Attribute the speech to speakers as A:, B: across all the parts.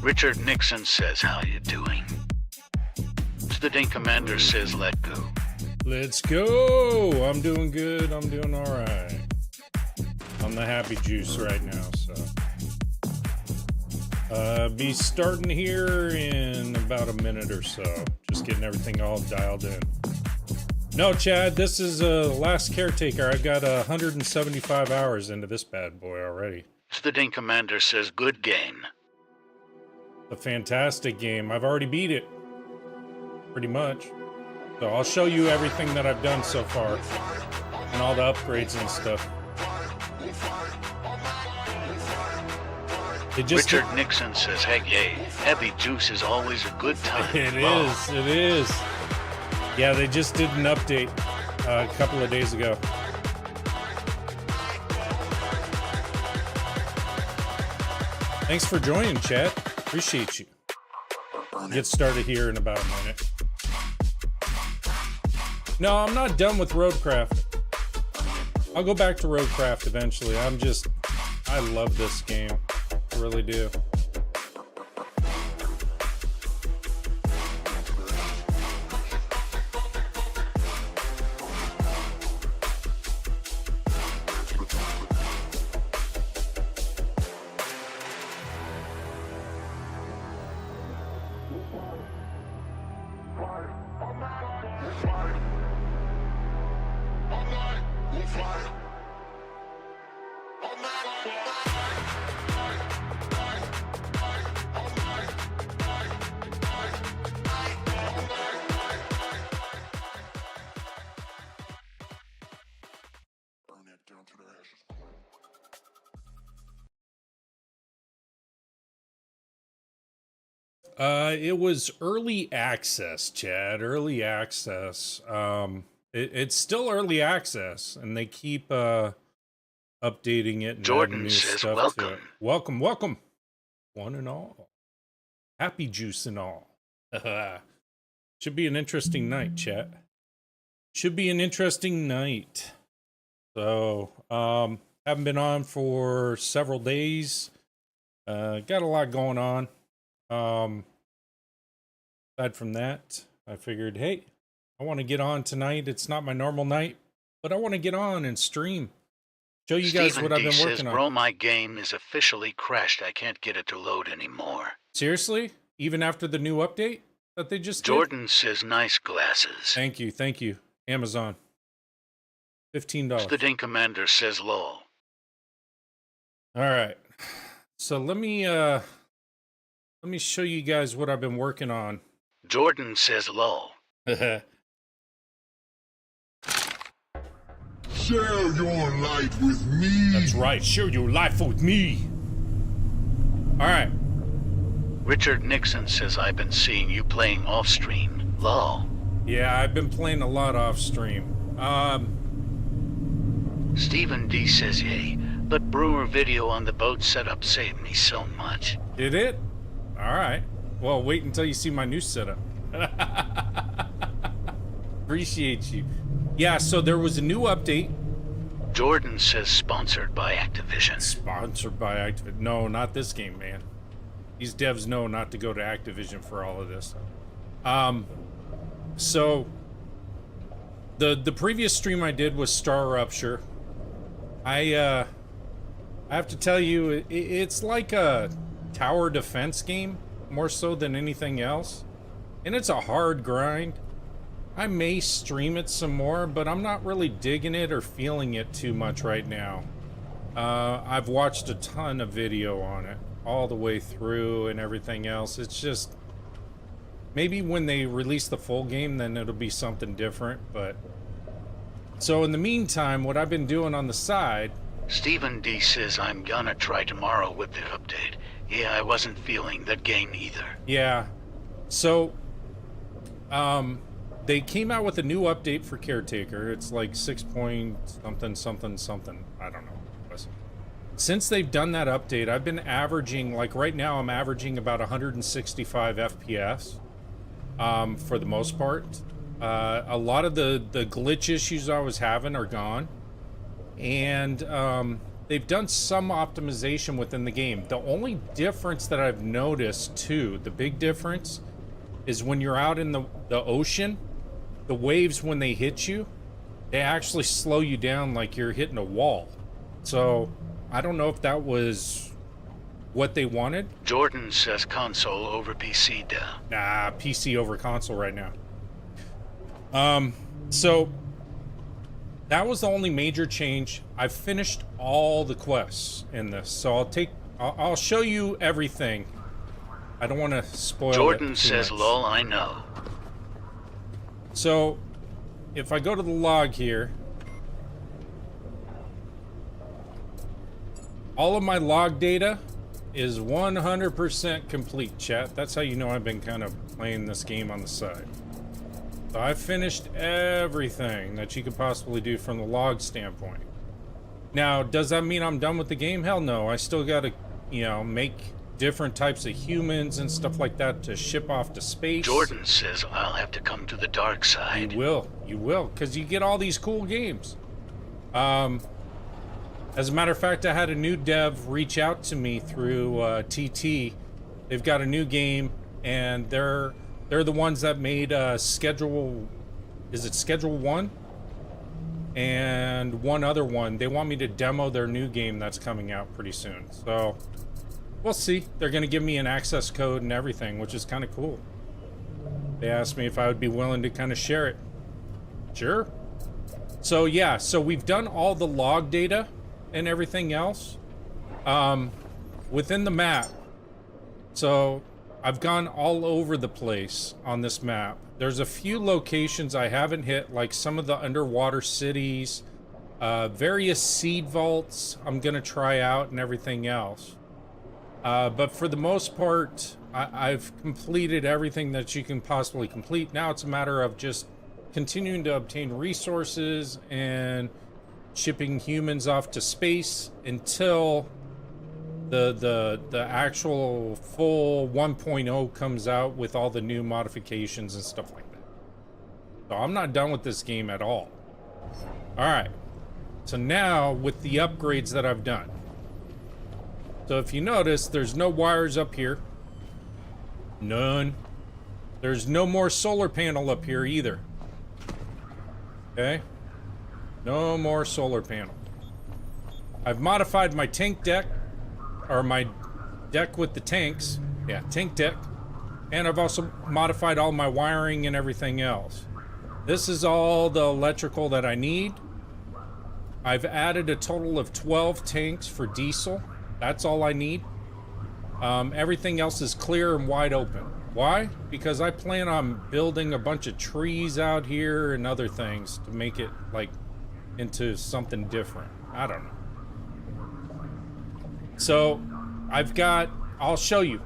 A: Richard Nixon says, how you doing? The Dink Commander says, let go.
B: Let's go! I'm doing good. I'm doing alright. I'm the happy juice right now, so. Be starting here in about a minute or so. Just getting everything all dialed in. No, Chad, this is last Caretaker. I've got 175 hours into this bad boy already.
A: The Dink Commander says, good game.
B: A fantastic game. I've already beat it. Pretty much. So I'll show you everything that I've done so far. And all the upgrades and stuff.
A: Richard Nixon says, hey, yay. Heavy juice is always a good time.
B: It is. Yeah, they just did an update a couple of days ago. Thanks for joining, chat. Appreciate you. Get started here in about a minute. No, I'm not done with Roadcraft. I'll go back to Roadcraft eventually. I love this game. I really do. It was early access, Chad. Early access. It's still early access, and they keep updating it and
A: Jordan
B: new
A: says,
B: stuff
A: welcome.
B: to it. Welcome. One and all. Happy juice and all. Should be an interesting night, chat. Should be an interesting night. So, haven't been on for several days. Got a lot going on. Aside from that, I figured, hey, I want to get on tonight. It's not my normal night, but I want to get on and stream. Show you guys what I've been working on.
A: Bro, my game is officially crashed. I can't get it to load anymore.
B: Seriously? Even after the new update that they just did?
A: Jordan says, nice glasses.
B: Thank you. Amazon. $15.
A: The Dink Commander says, lol.
B: All right. So let me show you guys what I've been working on.
A: Jordan says, lol.
C: Share your life with me.
B: That's right. Share your life with me. All right.
A: Richard Nixon says, I've been seeing you playing off stream. Lol.
B: Yeah, I've been playing a lot off stream.
A: Stephen D says, yay. But Brewer video on the boat setup saved me so much.
B: Did it? All right. Well, wait until you see my new setup. Appreciate you. Yeah, so there was a new update.
A: Jordan says sponsored by Activision.
B: Sponsored by Activision. No, not this game, man. These devs know not to go to Activision for all of this. So the previous stream I did was Star Rupture. I have to tell you, it's like a tower defense game, more so than anything else. And it's a hard grind. I may stream it some more, but I'm not really digging it or feeling it too much right now. I've watched a ton of video on it, all the way through and everything else. It's just, maybe when they release the full game, then it'll be something different, but... So in the meantime, what I've been doing on the side...
A: Stephen D says I'm gonna try tomorrow with the update. Yeah, I wasn't feeling that game either.
B: Yeah. So, they came out with a new update for Caretaker. It's like 6 point something, something, something. I don't know. Since they've done that update, I've been averaging, like right now, I'm averaging about 165 FPS for the most part. A lot of the glitch issues I was having are gone. And they've done some optimization within the game. The only difference that I've noticed, too, the big difference, is when you're out in the ocean, the waves, when they hit you, they actually slow you down like you're hitting a wall. So, I don't know if that was what they wanted.
A: Jordan says console over PC down.
B: Nah, PC over console right now. So that was the only major change. I've finished all the quests in this, so I'll show you everything. I don't want to spoil it.
A: Jordan says, lol, I know.
B: So, if I go to the log here, all of my log data is 100% complete, chat. That's how you know I've been kind of playing this game on the side. So I've finished everything that you could possibly do from the log standpoint. Now, does that mean I'm done with the game? Hell no. I still gotta, you know, make different types of humans and stuff like that to ship off to space.
A: Jordan says I'll have to come to the dark side.
B: You will, because you get all these cool games. As a matter of fact, I had a new dev reach out to me through TT. They've got a new game, and they're the ones that made Schedule 1? And one other one. They want me to demo their new game that's coming out pretty soon. So, we'll see. They're going to give me an access code and everything, which is kind of cool. They asked me if I would be willing to kind of share it. Sure. So, yeah. So, we've done all the log data and everything else within the map. So, I've gone all over the place on this map. There's a few locations I haven't hit, like some of the underwater cities, various seed vaults I'm gonna try out and everything else. But for the most part, I've completed everything that you can possibly complete. Now it's a matter of just continuing to obtain resources and shipping humans off to space until the actual full 1.0 comes out with all the new modifications and stuff like that. So I'm not done with this game at all. Alright. So now with the upgrades that I've done. So if you notice, there's no wires up here. None. There's no more solar panel up here either. Okay? No more solar panel. I've modified my tank deck. Or my deck with the tanks. Yeah, tank deck. And I've also modified all my wiring and everything else. This is all the electrical that I need. I've added a total of 12 tanks for diesel. That's all I need. Everything else is clear and wide open. Why? Because I plan on building a bunch of trees out here and other things to make it, like, into something different. I don't know. So, I've got, I'll show you,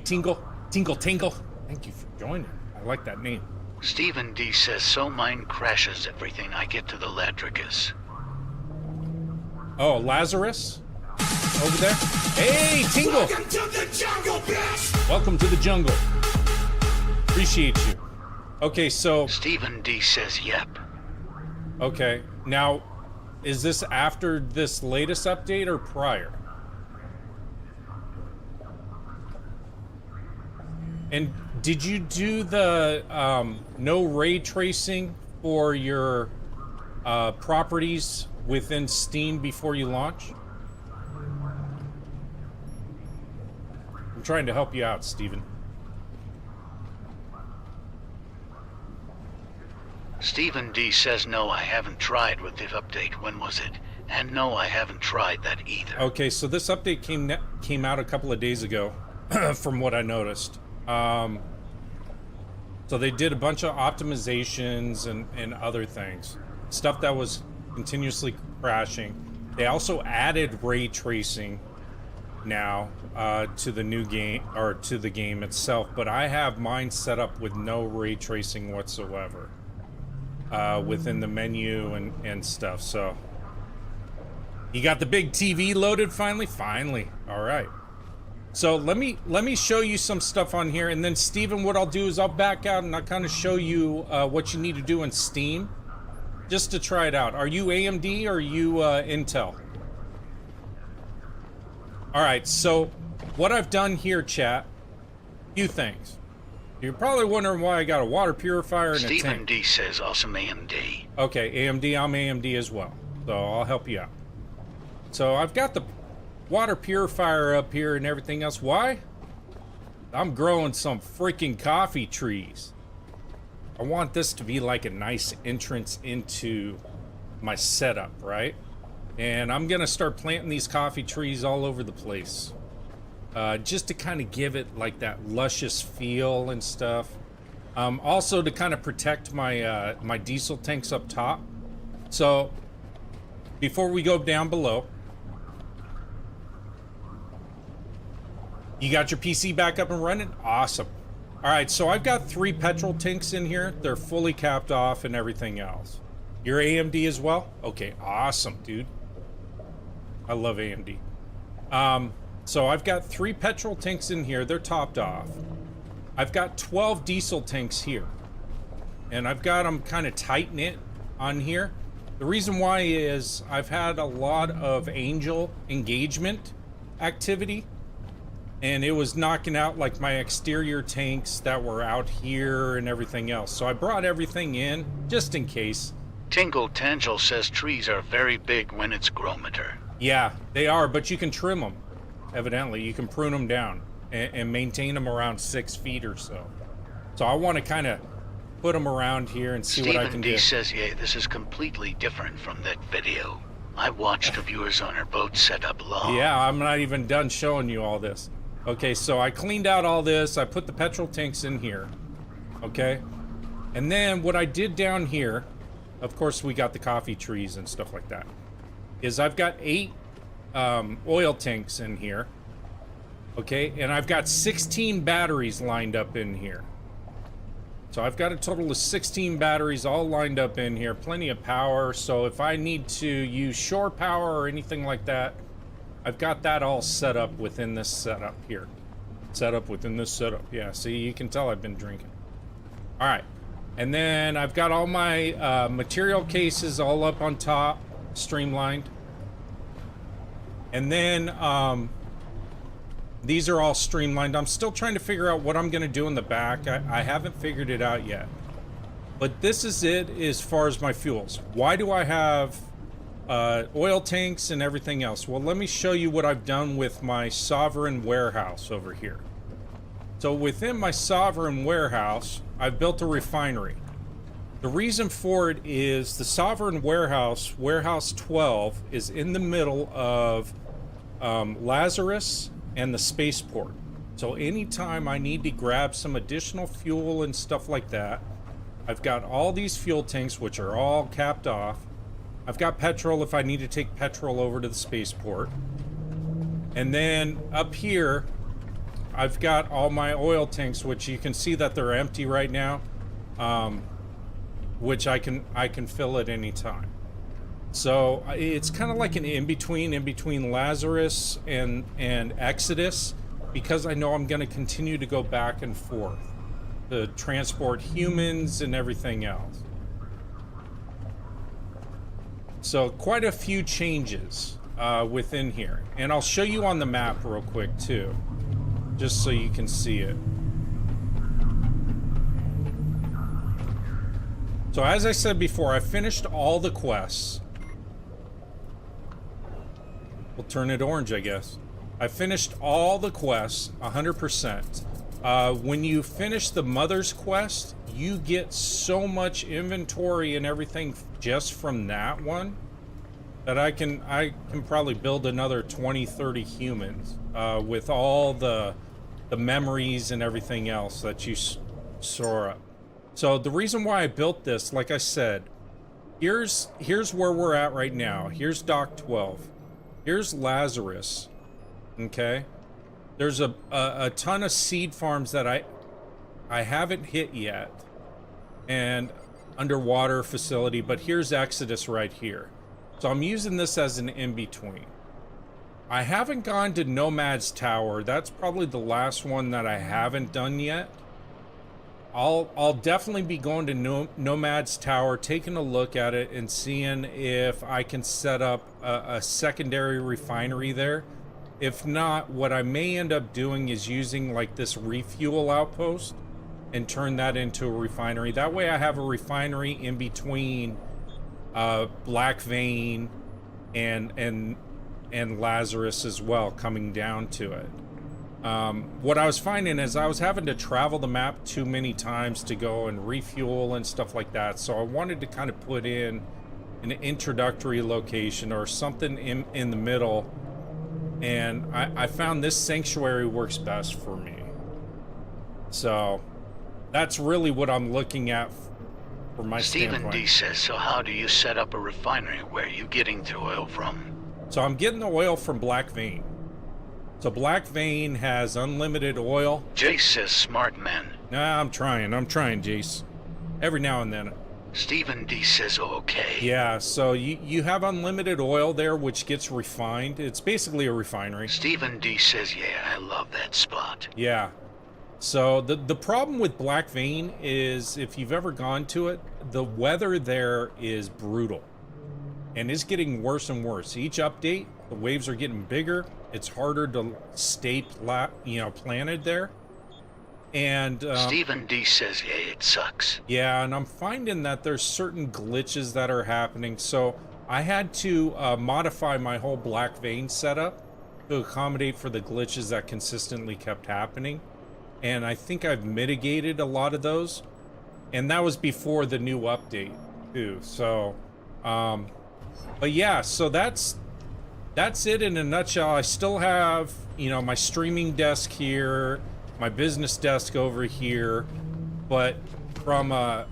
B: Tingle. Tingle. Thank you for joining. I like that name.
A: Stephen D says, so mine crashes everything I get to the Latricus.
B: Oh, Lazarus? Over there? Hey, Tingle!
D: Welcome to the jungle, bitch!
B: Welcome to the jungle. Appreciate you. Okay, so...
A: Stephen D says, yep.
B: Okay, now, is this after this latest update or prior? And did you do the no ray tracing for your properties within Steam before you launch? I'm trying to help you out, Steven.
A: Stephen D says no, I haven't tried with the update. When was it? And no, I haven't tried that either.
B: Okay, so this update came out a couple of days ago, from what I noticed. So they did a bunch of optimizations and other things. Stuff that was continuously crashing. They also added ray tracing now to the new game, or to the game itself, but I have mine set up with no ray tracing whatsoever within the menu and stuff. So you got the big TV loaded finally? Finally. All right. So let me show you some stuff on here, and then Steven, what I'll do is I'll back out and I'll kind of show you what you need to do in Steam just to try it out. Are you AMD or are you Intel? All right, so what I've done here, chat, few things. You're probably wondering why I got a water purifier and a tank.
A: Stephen D says awesome AMD.
B: Okay, AMD, I'm AMD as well, so I'll help you out. So I've got the water purifier up here and everything else. Why? I'm growing some freaking coffee trees. I want this to be like a nice entrance into my setup, right? And I'm gonna start planting these coffee trees all over the place. Just to kind of give it like that luscious feel and stuff. Also to kind of protect my my diesel tanks up top. So before we go down below, you got your PC back up and running? Awesome. All right, so I've got 3 petrol tanks in here. They're fully capped off and everything else. You're AMD as well? Okay, awesome, dude. I love AMD. So I've got 3 petrol tanks in here. They're topped off. I've got 12 diesel tanks here. And I've got them kind of tight knit on here. The reason why is I've had a lot of angel engagement activity. And it was knocking out like my exterior tanks that were out here and everything else. So I brought everything in just in case.
A: Tingle Tangel says trees are very big when it's grometer.
B: Yeah, they are, but you can trim them. Evidently, you can prune them down and maintain them around 6 feet or so. So I want to kind of put them around here and see what I can do.
A: Stephen D says, yeah, this is completely different from that video. I watched the viewers on her boat set up long.
B: Yeah, I'm not even done showing you all this. Okay, so I cleaned out all this. I put the petrol tanks in here. Okay? And then what I did down here, of course we got the coffee trees and stuff like that, is I've got 8 oil tanks in here. Okay, and I've got 16 batteries lined up in here. So I've got a total of 16 batteries all lined up in here. Plenty of power, so if I need to use shore power or anything like that, I've got that all set up within this setup here. Set up within this setup. Yeah, see, you can tell I've been drinking. All right. And then I've got all my material cases all up on top, streamlined. And then these are all streamlined. I'm still trying to figure out what I'm going to do in the back. I haven't figured it out yet. But this is it as far as my fuels. Why do I have oil tanks and everything else? Well, let me show you what I've done with my Sovereign warehouse over here. So within my Sovereign warehouse, I've built a refinery. The reason for it is the Sovereign warehouse, warehouse 12, is in the middle of Lazarus and the spaceport. So anytime I need to grab some additional fuel and stuff like that, I've got all these fuel tanks, which are all capped off. I've got petrol if I need to take petrol over to the spaceport. And then up here, I've got all my oil tanks, which you can see that they're empty right now, which I can fill at any time. So it's kind of like an in-between Lazarus and Exodus, because I know I'm going to continue to go back and forth to transport humans and everything else. So quite a few changes within here. And I'll show you on the map real quick too, just so you can see it. So as I said before, I finished all the quests. We'll turn it orange, I guess. I finished all the quests, 100%. When you finish the Mother's quest, you get so much inventory and everything just from that one that I can probably build another 20, 30 humans with all the memories and everything else that you store up. So the reason why I built this, like I said, here's where we're at right now. Here's Dock 12. Here's Lazarus. Okay? There's a ton of seed farms that I haven't hit yet. And underwater facility, but here's Exodus right here. So I'm using this as an in-between. I haven't gone to Nomad's Tower. That's probably the last one that I haven't done yet. I'll definitely be going to Nomad's Tower, taking a look at it and seeing if I can set up a secondary refinery there. If not, what I may end up doing is using like this refuel outpost and turn that into a refinery. That way I have a refinery in between Black Vein and Lazarus as well, coming down to it. What I was finding is I was having to travel the map too many times to go and refuel and stuff like that, so I wanted to kind of put in an introductory location or something in the middle, and I found this sanctuary works best for me. So that's really what I'm looking at from my
A: Stephen
B: standpoint.
A: D says, so how do you set up a refinery? Where are you getting the oil from?
B: So I'm getting the oil from Black Vein. So Black Vein has unlimited oil.
A: Jace says, smart man.
B: Nah, I'm trying, Jace. Every now and then.
A: Stephen D says, okay.
B: Yeah, so you have unlimited oil there, which gets refined. It's basically a refinery.
A: Stephen D says, yeah, I love that spot.
B: Yeah. So the problem with Black Vein is, if you've ever gone to it, the weather there is brutal. And it's getting worse and worse. Each update, the waves are getting bigger. It's harder to stay planted there. And
A: Stephen D says, yeah, it sucks.
B: yeah, and I'm finding that there's certain glitches that are happening. So I had to modify my whole Black Vein setup to accommodate for the glitches that consistently kept happening. And I think I've mitigated a lot of those. And that was before the new update too. So but yeah, so that's it in a nutshell. I still have, my streaming desk here, my business desk over here, but from an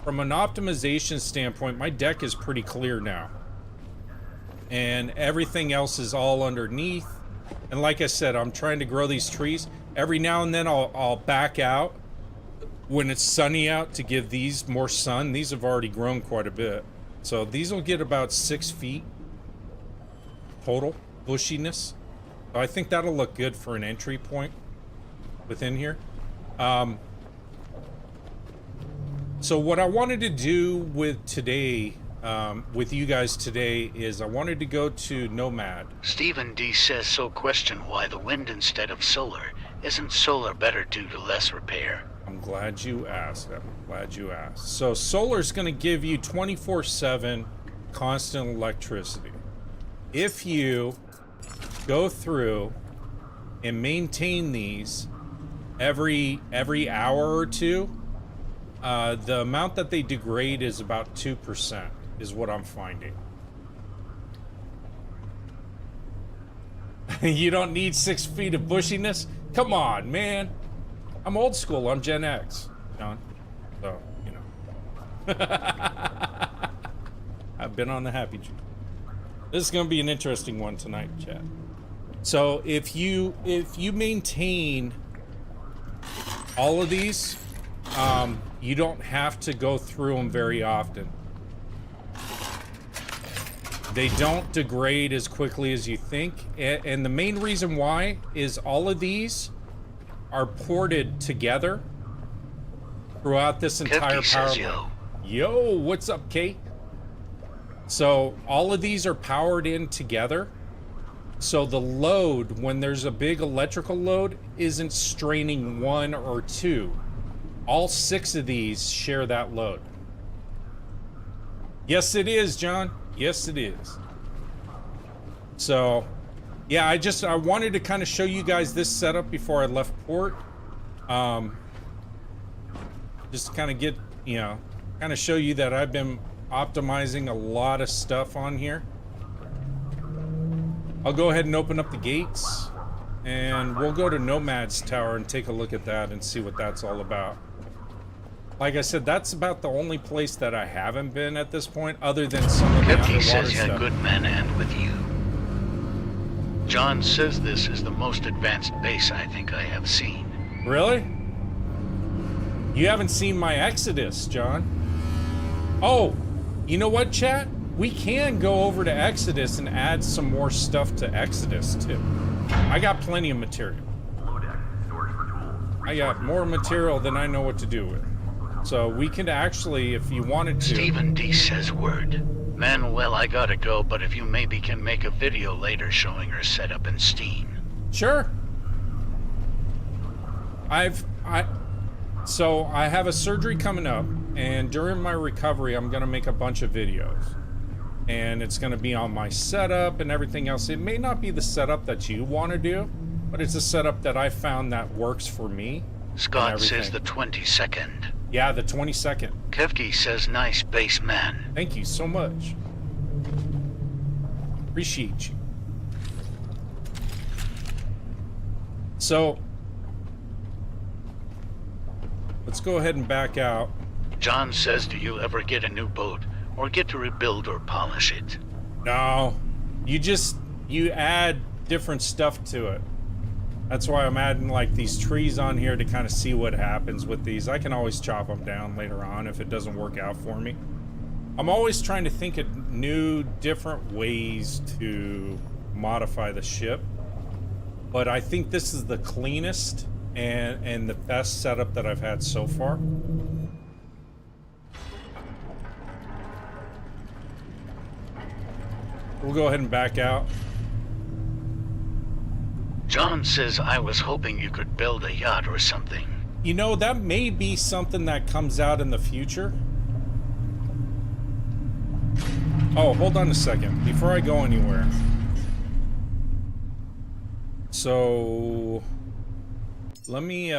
B: optimization standpoint, my deck is pretty clear now. And everything else is all underneath. And like I said, I'm trying to grow these trees. Every now and then I'll back out when it's sunny out to give these more sun. These have already grown quite a bit. So these will get about 6 feet total bushiness. So I think that'll look good for an entry point within here. So what I wanted to do with today, with you guys today, is I wanted to go to Nomad.
A: Stephen D says, so question why the wind instead of solar. Isn't solar better due to less repair?
B: I'm glad you asked. So solar's going to give you 24/7 constant electricity. If you go through and maintain these every hour or two, the amount that they degrade is about 2%, is what I'm finding. You don't need 6 feet of bushiness? Come on, man. I'm old school. I'm Gen X, John. So, I've been on the happy juice. This is going to be an interesting one tonight, chat. So if you maintain all of these, you don't have to go through them very often. They don't degrade as quickly as you think, and the main reason why is all of these are ported together throughout this entire power line. Yo, what's up, Kate? So all of these are powered in together, so the load, when there's a big electrical load, isn't straining one or two. All 6 of these share that load. Yes, it is, John. Yes, it is. So, yeah, I wanted to kind of show you guys this setup before I left port. Just kind of get, you know, kind of show you that I've been optimizing a lot of stuff on here. I'll go ahead and open up the gates, and we'll go to Nomad's Tower and take a look at that and see what that's all about. Like I said, that's about the only place that I haven't been at this point, other than some of the
A: Kefty
B: underwater
A: says
B: stuff.
A: you're good man and with you. John says this is the most advanced base I think I have seen.
B: Really? You haven't seen my Exodus, John. Oh, you know what, chat? We can go over to Exodus and add some more stuff to Exodus, too. I got plenty of material. I got more material than I know what to do with. So we can actually, if you wanted to...
A: Stephen D says word. Manuel, I gotta go, but if you maybe can make a video later showing her setup in Steam.
B: Sure. So I have a surgery coming up, and during my recovery, I'm gonna make a bunch of videos. And it's gonna be on my setup and everything else. It may not be the setup that you want to do, but it's a setup that I found that works for me.
A: Scott says the 22nd.
B: Yeah, the 22nd.
A: Kefty says nice base man.
B: Thank you so much. Appreciate you. So, let's go ahead and back out.
A: John says, do you ever get a new boat or get to rebuild or polish it?
B: No, you add different stuff to it. That's why I'm adding like these trees on here to kind of see what happens with these. I can always chop them down later on if it doesn't work out for me. I'm always trying to think of new, different ways to modify the ship. But I think this is the cleanest and the best setup that I've had so far. We'll go ahead and back out.
A: John says I was hoping you could build a yacht or something.
B: You know, that may be something that comes out in the future. Oh, hold on a second. Before I go anywhere. So, let me,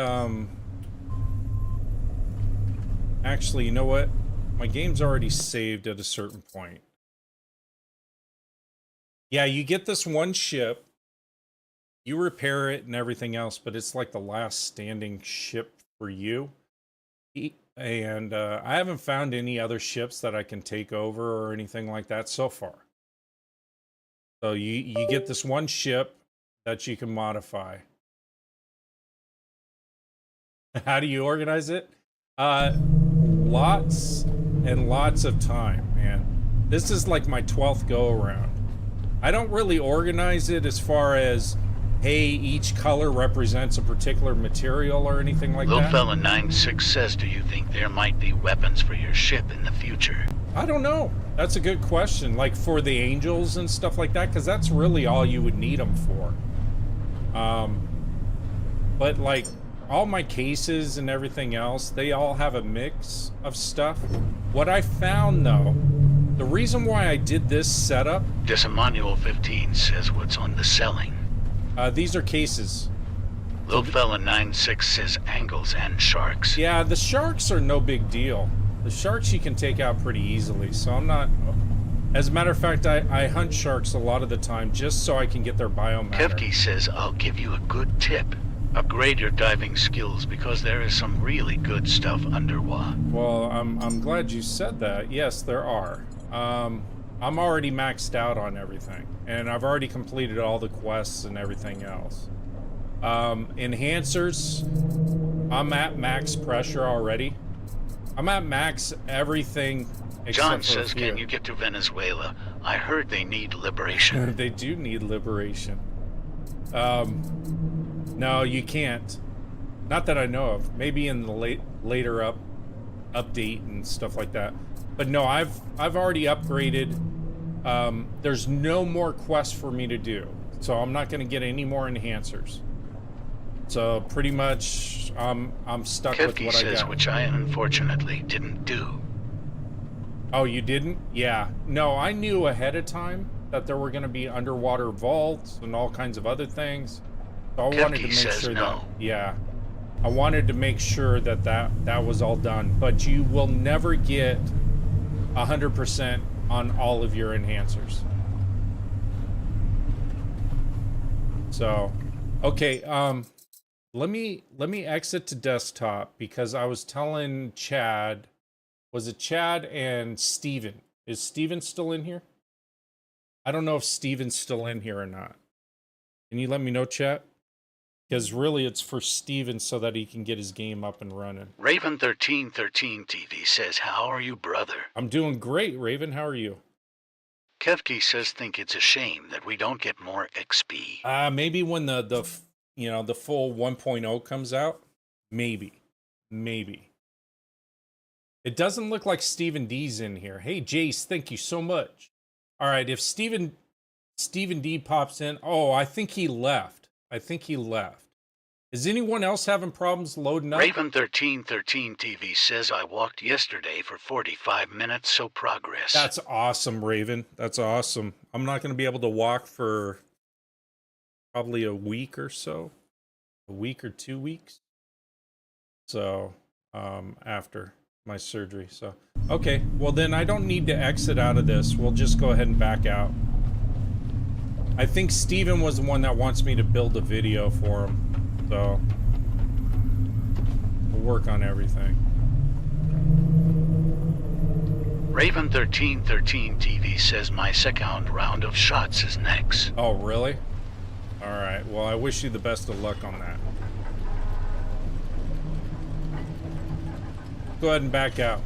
B: actually, you know what? My game's already saved at a certain point. Yeah, you get this one ship. You repair it and everything else, but it's like the last standing ship for you. And I haven't found any other ships that I can take over or anything like that so far. So you get this one ship that you can modify. How do you organize it? Lots and lots of time, man. This is like my 12th go around. I don't really organize it as far as, hey, each color represents a particular material or anything like
A: Little
B: that.
A: fella 96 says, do you think there might be weapons for your ship in the future?
B: I don't know. That's a good question. Like for the angels and stuff like that, because that's really all you would need them for. But like all my cases and everything else, they all have a mix of stuff. What I found though, the reason why I did this setup...
A: Disemanual 15 says what's on the selling.
B: These are cases.
A: Little fella 96 says angles and sharks.
B: Yeah, the sharks are no big deal. The sharks you can take out pretty easily, so I'm not... As a matter of fact, I hunt sharks a lot of the time just so I can get their biomatter.
A: Kefty says, I'll give you a good tip. Upgrade your diving skills because there is some really good stuff underwater.
B: Well, I'm glad you said that. Yes, there are. I'm already maxed out on everything, and I've already completed all the quests and everything else. Enhancers, I'm at max pressure already. I'm at max everything except
A: John
B: for
A: says,
B: a few.
A: can you get to Venezuela? I heard they need liberation.
B: They do need liberation. No, you can't. Not that I know of. Maybe in the later update and stuff like that. But no, I've already upgraded. There's no more quests for me to do, so I'm not going to get any more enhancers. So pretty much, I'm stuck with
A: Kevke
B: what I
A: says,
B: got.
A: which I unfortunately didn't do.
B: Oh, you didn't? Yeah. No, I knew ahead of time that there were going to be underwater vaults and all kinds of other things. So I wanted to
A: Kevke
B: make
A: says
B: sure
A: no.
B: that, yeah, I wanted to make sure that that was all done. But you will never get 100% on all of your enhancers. So, okay, let me exit to desktop because I was telling Chad, was it Chad and Steven? Is Steven still in here? I don't know if Steven's still in here or not. Can you let me know, chat? Because really it's for Steven so that he can get his game up and running.
A: Raven1313 TV says, how are you, brother?
B: I'm doing great, Raven. How are you?
A: Kevke says, think it's a shame that we don't get more XP.
B: Maybe when the you know, the full 1.0 comes out. Maybe. It doesn't look like Steven D's in here. Hey, Jace, thank you so much. All right, if Steven D pops in, oh, I think he left. Is anyone else having problems loading up?
A: Raven1313 TV says, I walked yesterday for 45 minutes, so progress.
B: That's awesome, Raven. That's awesome. I'm not going to be able to walk for probably a week or so. A week or 2 weeks. So, after my surgery. So, okay. Well, then I don't need to exit out of this. We'll just go ahead and back out. I think Steven was the one that wants me to build a video for him. So, we'll work on everything.
A: Raven1313 TV says, my second round of shots is next.
B: Oh, really? Alright, well, I wish you the best of luck on that. Go ahead and back out.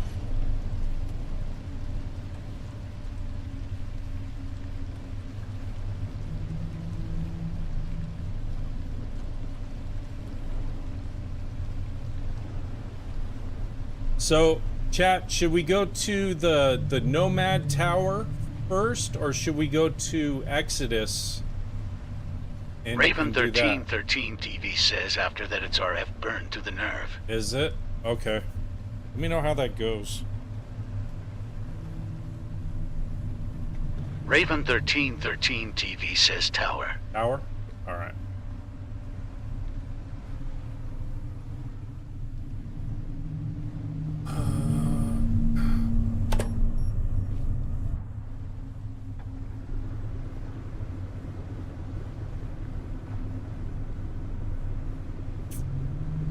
B: So, chat, should we go to the Nomad Tower first, or should we go to Exodus? And
A: Raven1313 TV says after that it's RF burned to the nerve.
B: Is it? Okay. Let me know how that goes.
A: Raven1313 TV says tower.
B: Tower? Alright.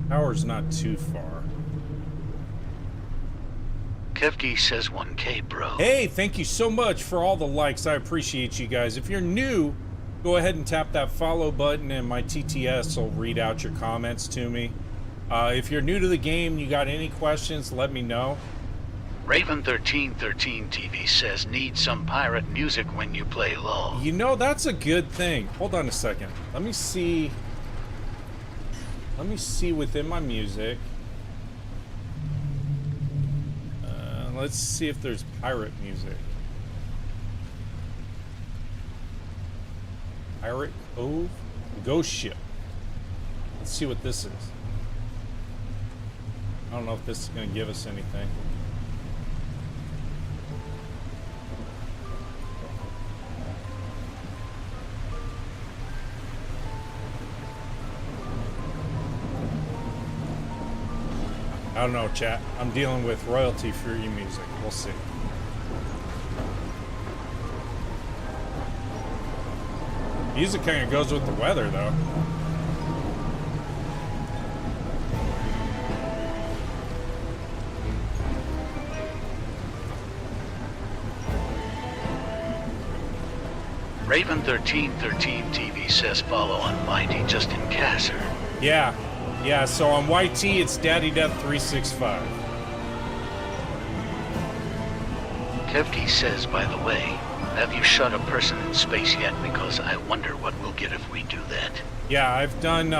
B: Tower's not too far.
A: Kevke says 1K, bro.
B: Hey, thank you so much for all the likes. I appreciate you guys. If you're new, go ahead and tap that follow button and my TTS will read out your comments to me. If you're new to the game, you got any questions, let me know.
A: Raven1313 TV says need some pirate music when you play LOL.
B: You know, that's a good thing. Hold on a second. Let me see within my music. Let's see if there's pirate music. Pirate Cove? Ghost Ship. Let's see what this is. I don't know if this is going to give us anything. I don't know, chat. I'm dealing with royalty-free music. We'll see. Music kind of goes with the weather, though.
A: Raven1313 TV says follow on Mighty Justin Casser.
B: Yeah. Yeah, so on YT, it's Daddy Death 365.
A: Kevke says, by the way, have you shot a person in space yet? Because I wonder what we'll get if we do that.
B: Yeah, I've done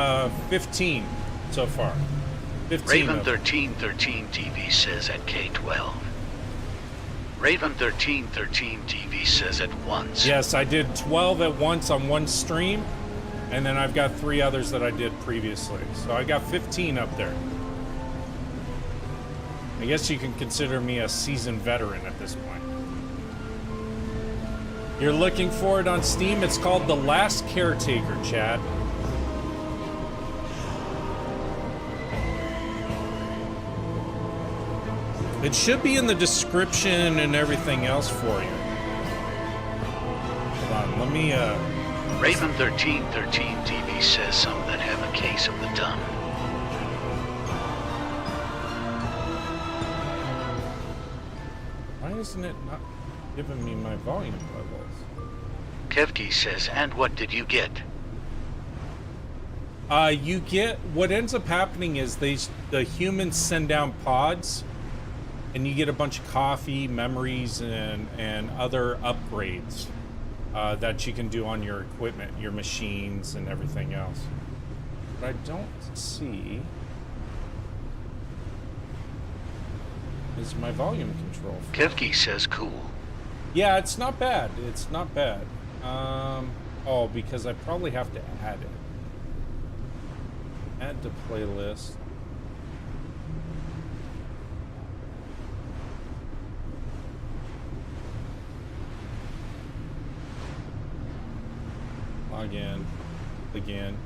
B: 15 so far. 15
A: Raven1313 TV says at K12. Raven1313 TV says at once.
B: Yes, I did 12 at once on one stream. And then I've got 3 others that I did previously. So I got 15 up there. I guess you can consider me a seasoned veteran at this point. You're looking for it on Steam? It's called The Last Caretaker, Chad. It should be in the description and everything else for you. Hold on, let me,
A: Raven1313 TV says some that have a case of the tongue.
B: Why isn't it not giving me my volume levels?
A: Kevki says, and what did you get?
B: You get, what ends up happening is the humans send down pods, and you get a bunch of coffee, memories, and other upgrades that you can do on your equipment, your machines, and everything else. But I don't see is my volume control.
A: Kevki says cool.
B: Yeah, it's not bad. It's not bad. Oh, because I probably have to add it. Add to playlist. Log in. Again.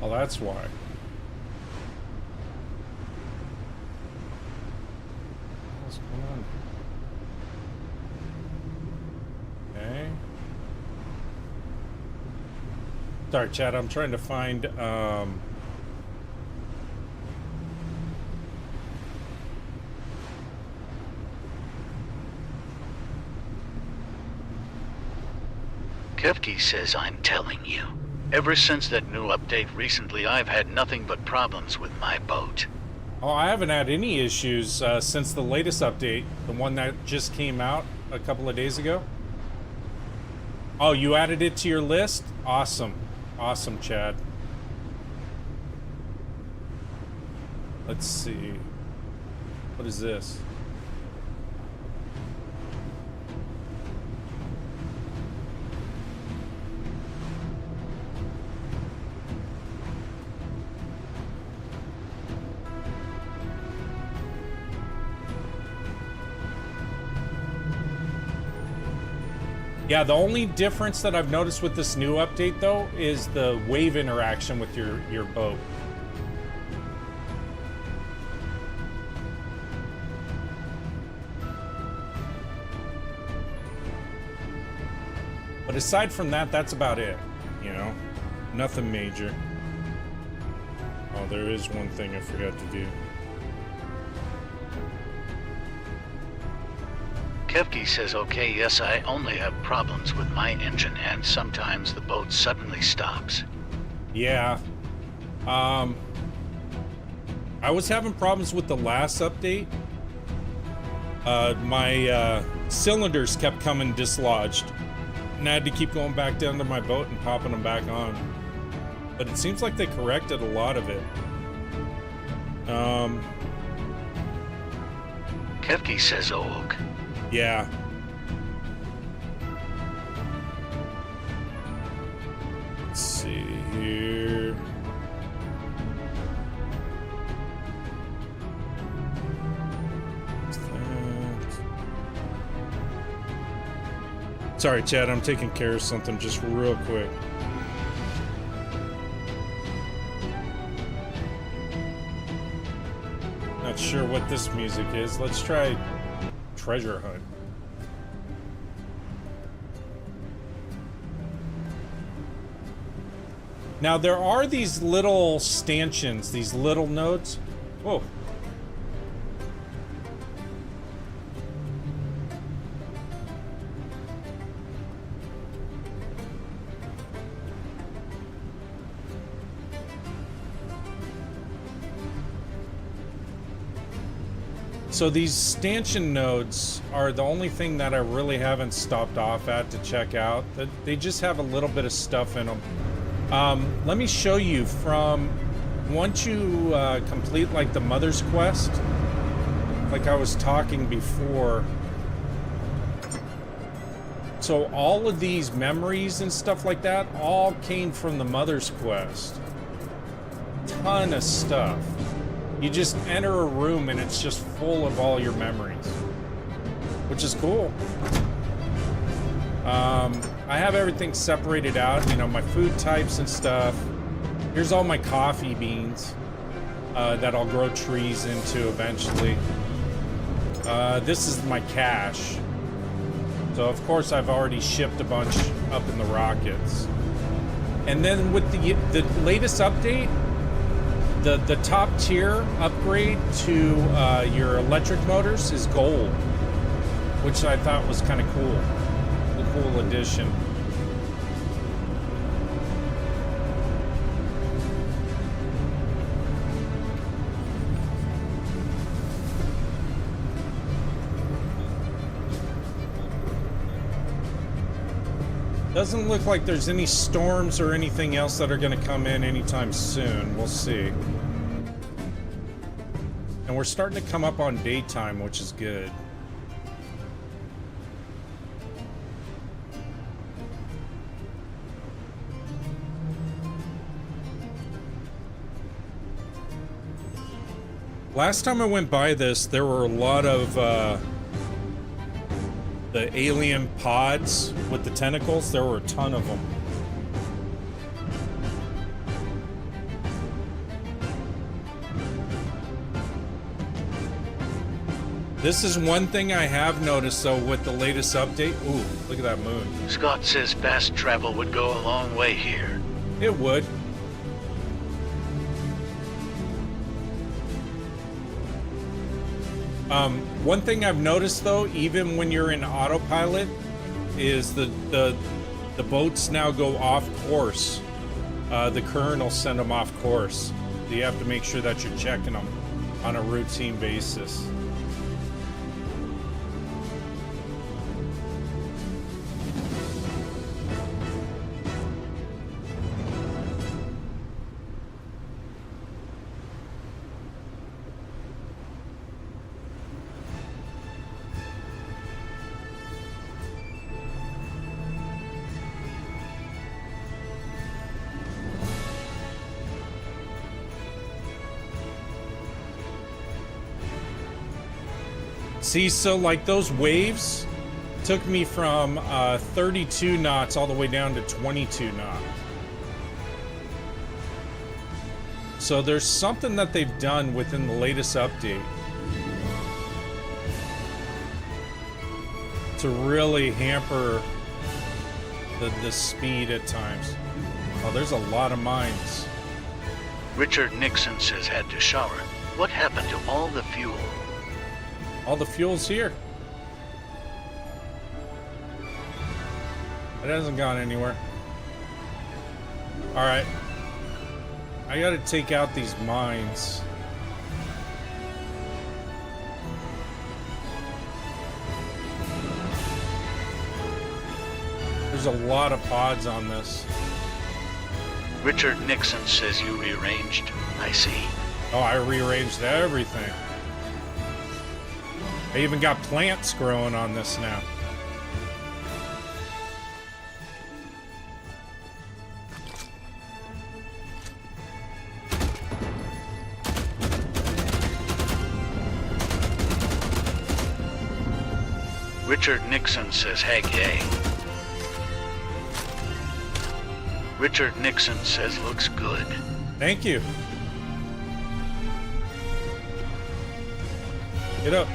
B: Oh, that's why. What's going on? Okay. Sorry, Chad, I'm trying to find,
A: Kevki says, I'm telling you. Ever since that new update recently, I've had nothing but problems with my boat.
B: oh, I haven't had any issues since the latest update, the one that just came out a couple of days ago. Oh, you added it to your list? Awesome. Awesome, Chad. Let's see. What is this? Yeah, the only difference that I've noticed with this new update, though, is the wave interaction with your boat. But aside from that, that's about it, you know? Nothing major. Oh, there is one thing I forgot to do.
A: Kevki says, okay, yes, I only have problems with my engine, and sometimes the boat suddenly stops.
B: Yeah. I was having problems with the last update. My cylinders kept coming dislodged, and I had to keep going back down to my boat and popping them back on. But it seems like they corrected a lot of it.
A: Kevki says, og.
B: Yeah. Let's see here. What's that? Sorry, Chad, I'm taking care of something just real quick. Not sure what this music is. Let's try Treasure Hunt. Now there are these little stanchions, these little nodes. Whoa. So these stanchion nodes are the only thing that I really haven't stopped off at to check out. They just have a little bit of stuff in them. Let me show you from once you complete like the Mother's Quest, like I was talking before, so all of these memories and stuff like that all came from the Mother's Quest. Ton of stuff. You just enter a room and it's just full of all your memories, which is cool. I have everything separated out, you know, my food types and stuff. Here's all my coffee beans that I'll grow trees into eventually. This is my cache. So of course I've already shipped a bunch up in the rockets. And then with the latest update, the top tier upgrade to your electric motors is gold, which I thought was kind of cool. A cool addition. Doesn't look like there's any storms or anything else that are going to come in anytime soon. We'll see. And we're starting to come up on daytime, which is good. Last time I went by this, there were a lot of the alien pods with the tentacles. There were a ton of them. This is one thing I have noticed though with the latest update. Ooh, look at that moon.
A: Scott says fast travel would go a long way here.
B: It would. One thing I've noticed though, even when you're in autopilot, is the boats now go off course. The current will send them off course. So you have to make sure that you're checking them on a routine basis. See, so like those waves took me from 32 knots all the way down to 22 knots. So there's something that they've done within the latest update to really hamper the speed at times. Oh, there's a lot of mines.
A: Richard Nixon says had to shower. What happened to all the fuel?
B: All the fuel's here. It hasn't gone anywhere. Alright. I gotta take out these mines. There's a lot of pods on this.
A: Richard Nixon says you rearranged. I see.
B: Oh, I rearranged everything. I even got plants growing on this now.
A: Richard Nixon says heck yay. Richard Nixon says looks good.
B: Thank you. Get up.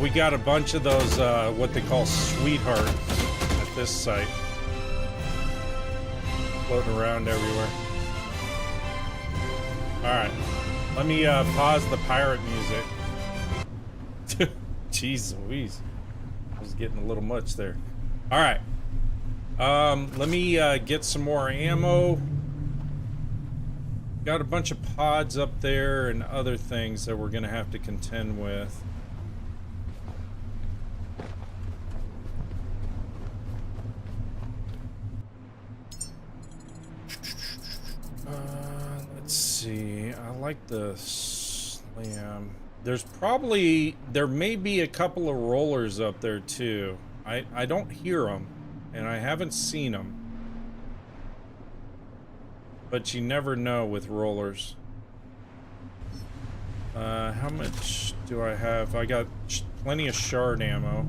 B: We got a bunch of those, what they call sweethearts at this site. Floating around everywhere. Alright. Let me pause the pirate music. Jeez Louise. I was getting a little much there. Alright. Let me get some more ammo. Got a bunch of pods up there and other things that we're gonna have to contend with. Let's see. I like the slam. There may be a couple of rollers up there too. I don't hear them, and I haven't seen them. But you never know with rollers. How much do I have? I got plenty of shard ammo.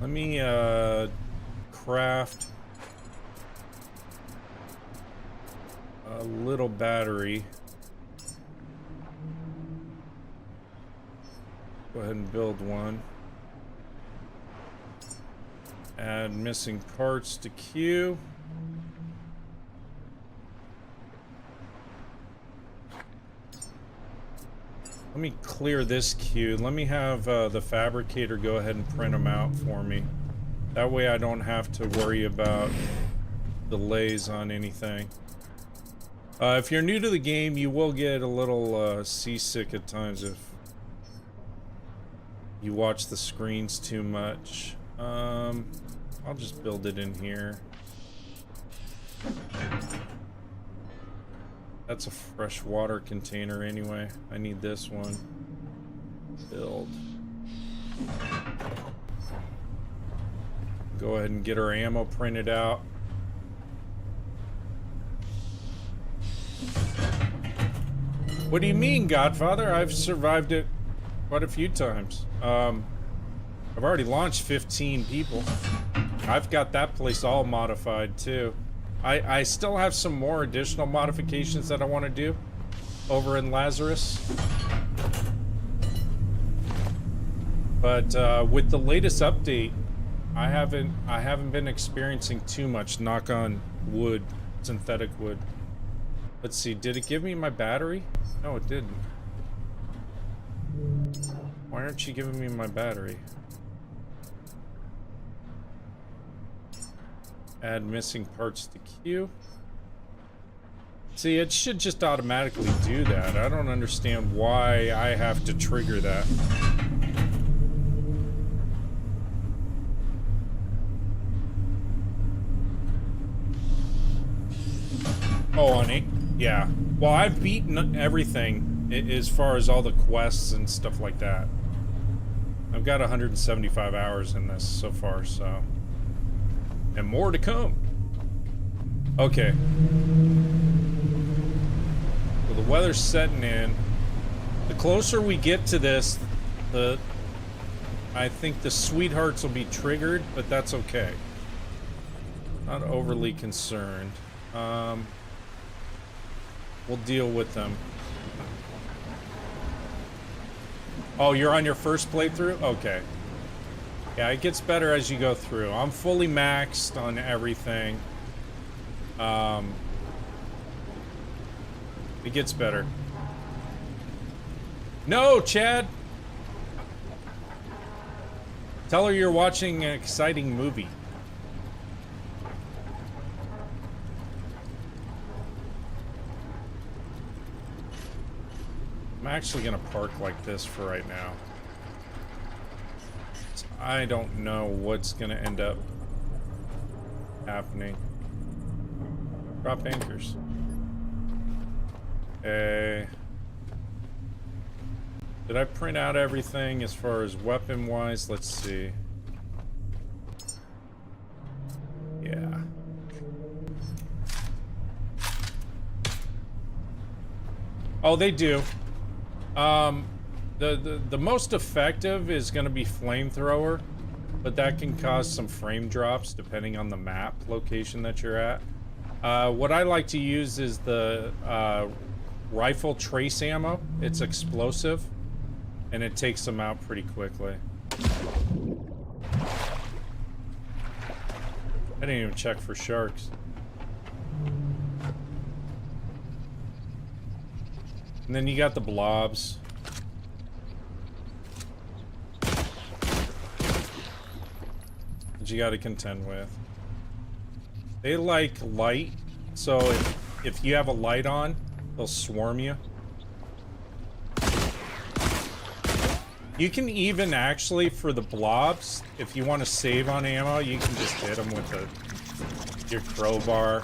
B: Let me craft a little battery. Go ahead and build one. Add missing parts to queue. Let me clear this queue. Let me have the fabricator go ahead and print them out for me. That way I don't have to worry about delays on anything. If you're new to the game, you will get a little seasick at times if you watch the screens too much. I'll just build it in here. That's a fresh water container anyway. I need this one. Build. Go ahead and get our ammo printed out. What do you mean, Godfather? I've survived it quite a few times. I've already launched 15 people. I've got that place all modified too. I still have some more additional modifications that I want to do over in Lazarus. But with the latest update, I haven't been experiencing too much, knock on wood, synthetic wood. Let's see, did it give me my battery? No, it didn't. Why aren't you giving me my battery? Add missing parts to queue. See, it should just automatically do that. I don't understand why I have to trigger that. Oh, honey. Yeah. Well, I've beaten everything as far as all the quests and stuff like that. I've got 175 hours in this so far, so... And more to come. Okay. Well, the weather's setting in. The closer we get to this, I think the sweethearts will be triggered, but that's okay. Not overly concerned. We'll deal with them. Oh, you're on your first playthrough? Okay. Yeah, it gets better as you go through. I'm fully maxed on everything. It gets better. No, Chad! Tell her you're watching an exciting movie. I'm actually gonna park like this for right now. I don't know what's gonna end up happening. Drop anchors. Okay. Did I print out everything as far as weapon-wise? Let's see. Yeah. Oh, they do. The most effective is going to be flamethrower, but that can cause some frame drops depending on the map location that you're at. What I like to use is the rifle trace ammo. It's explosive, and it takes them out pretty quickly. I didn't even check for sharks. And then you got the blobs. That you got to contend with. They like light so if you have a light on, they'll swarm you. You can even actually, for the blobs, if you want to save on ammo, you can just hit them with your crowbar.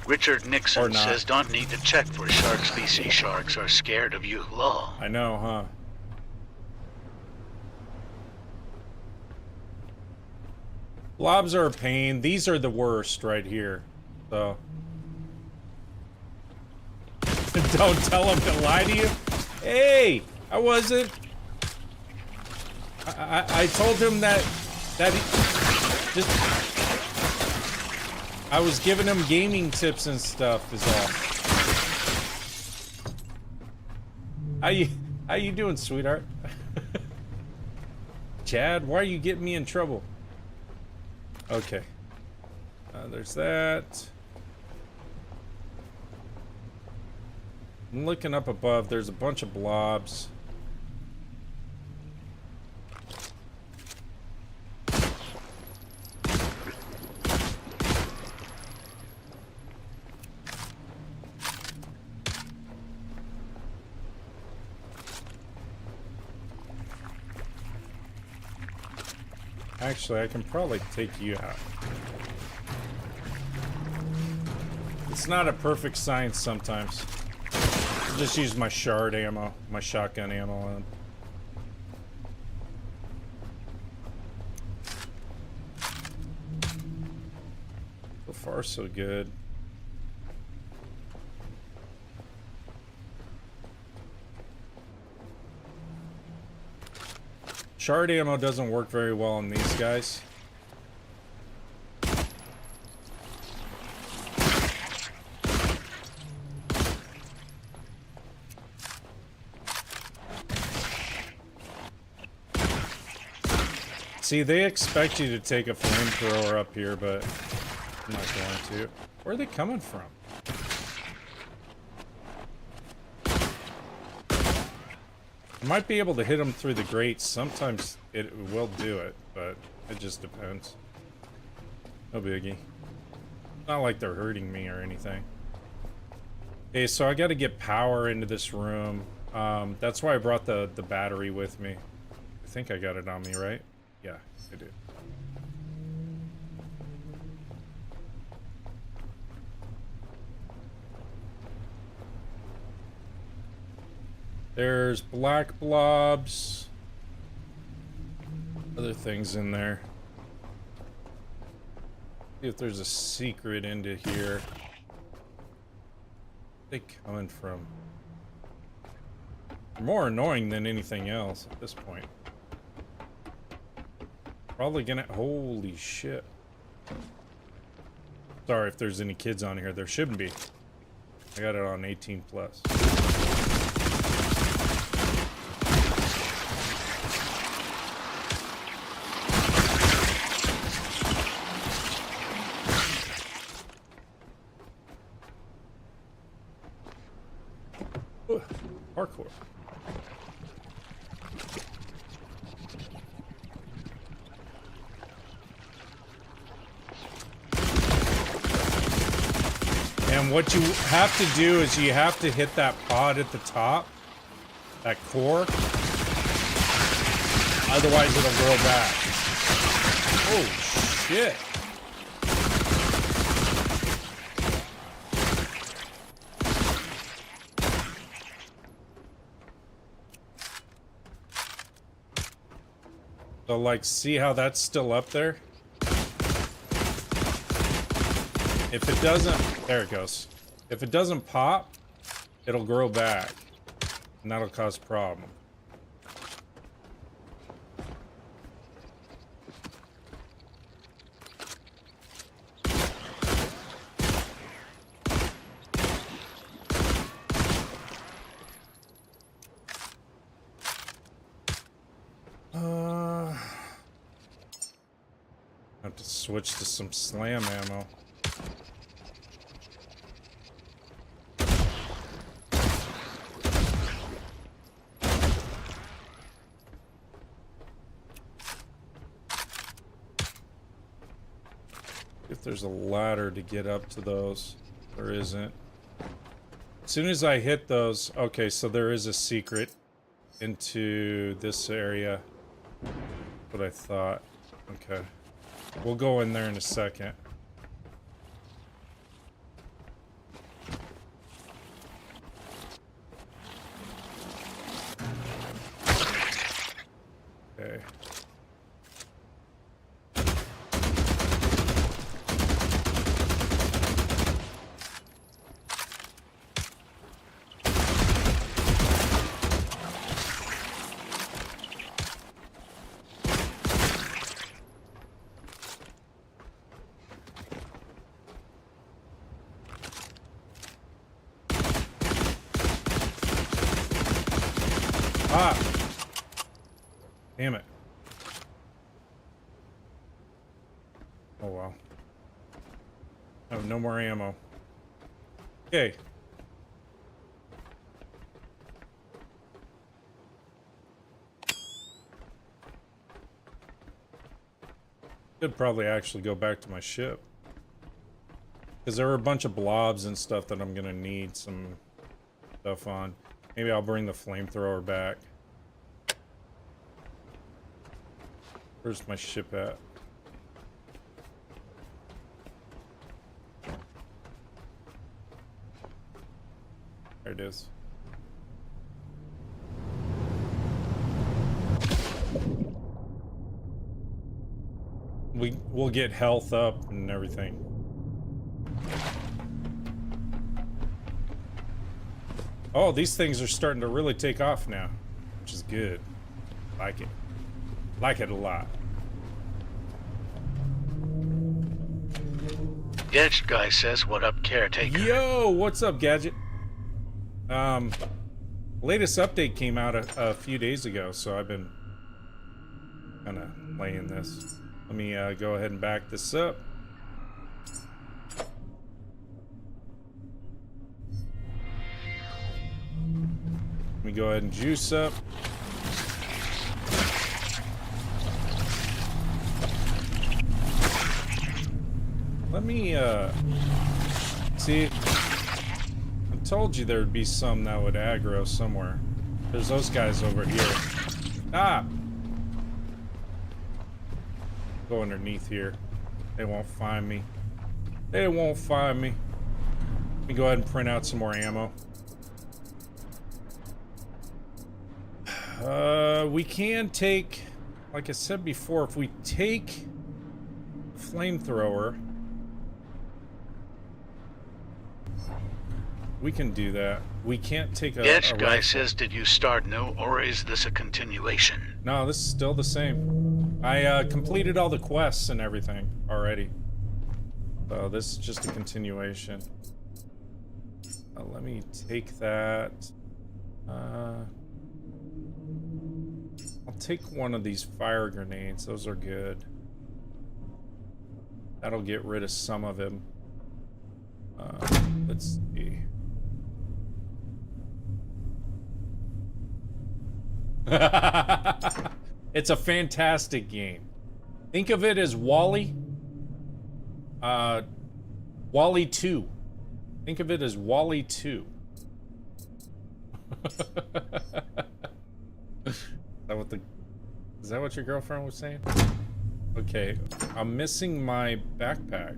A: Richard
B: Or
A: Nixon
B: not.
A: says don't need to check for sharks. BC sharks are scared of you. Lol.
B: I know, huh? Blobs are a pain. These are the worst right here. So. Don't tell them to lie to you. Hey, I wasn't. I told him that he just. I was giving him gaming tips and stuff. Is all. How you doing, sweetheart? Chad, why are you getting me in trouble? Okay. There's that. I'm looking up above. There's a bunch of blobs. Actually, I can probably take you out. It's not a perfect science sometimes. I'll just use my shard ammo, my shotgun ammo on him. So far, so good. Shard ammo doesn't work very well on these guys. See, they expect you to take a flamethrower up here, but I'm not going to. Where are they coming from? I might be able to hit them through the grates. Sometimes it will do it, but it just depends. No biggie. Not like they're hurting me or anything. Okay, so I got to get power into this room. That's why I brought the battery with me. I think I got it on me, right? Yeah, I do. There's black blobs. Other things in there. See if there's a secret into here. Where are they coming from? They're more annoying than anything else at this point. Probably gonna. Holy shit. Sorry if there's any kids on here. There shouldn't be. I got it on 18 plus. Ooh, parkour. And what you have to do is you have to hit that pod at the top, that core. Otherwise it'll grow back. Oh shit. So like, see how that's still up there? If it doesn't, there it goes. If it doesn't pop, it'll grow back. And that'll cause a problem. I have to switch to some slam ammo. if there's a ladder to get up to those. There isn't. As soon as I hit those... Okay, so there is a secret into this area. What I thought. Okay. We'll go in there in a second. Okay. Ah! Damn it. Oh, wow. I have no more ammo. Okay. Could probably actually go back to my ship. Because there are a bunch of blobs and stuff that I'm gonna need some stuff on. Maybe I'll bring the flamethrower back. Where's my ship at? There it is. We'll get health up and everything. Oh, these things are starting to really take off now, which is good. Like it. Like it a lot.
A: Gadget guy says, what up, Caretaker?
B: Yo, what's up, Gadget? Latest update came out a few days ago, so I've been kind of playing this. Let me go ahead and back this up. Let me go ahead and juice up. Let me, see, I told you there'd be some that would aggro somewhere. There's those guys over here. Ah! Go underneath here. They won't find me. They won't find me. Let me go ahead and print out some more ammo. We can take, like I said before, if we take flamethrower, we can do that. We can't take a
A: Gadget guy
B: rifle.
A: says, did you start new, or is this a continuation?
B: No, this is still the same. I completed all the quests and everything already. So this is just a continuation. Let me take that. I'll take one of these fire grenades. Those are good. That'll get rid of some of him. Let's see. It's a fantastic game. Think of it as Wall-E. Wall-E 2. Think of it as Wall-E 2. Is that what your girlfriend was saying? Okay, I'm missing my backpack.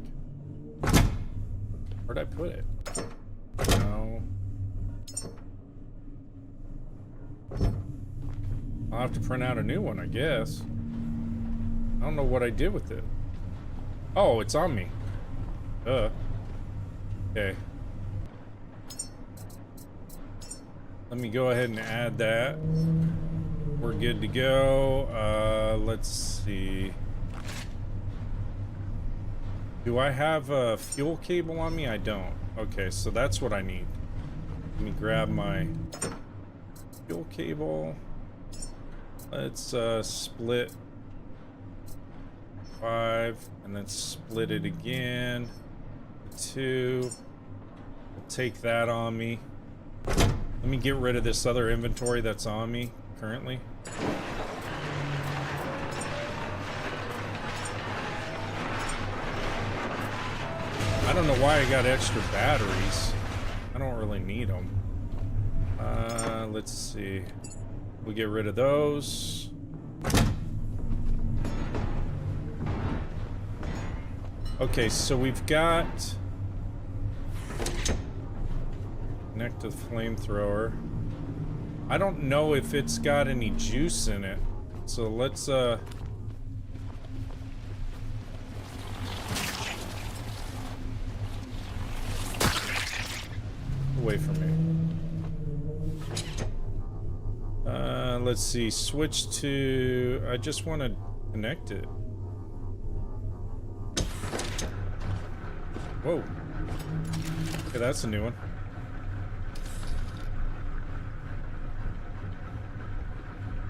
B: Where'd I put it? No. I'll have to print out a new one, I guess. I don't know what I did with it. Oh, it's on me. Okay. Let me go ahead and add that. We're good to go. Let's see. Do I have a fuel cable on me? I don't. Okay, so that's what I need. Let me grab my fuel cable. Let's split 5 and then split it again. 2. I'll take that on me. Let me get rid of this other inventory that's on me currently. I don't know why I got extra batteries. I don't really need them. Let's see. We'll get rid of those. Okay, so we've got... Connect to the flamethrower. I don't know if it's got any juice in it. So let's, away from me. Let's see. Switch to... I just want to connect it. Whoa. Okay, that's a new one.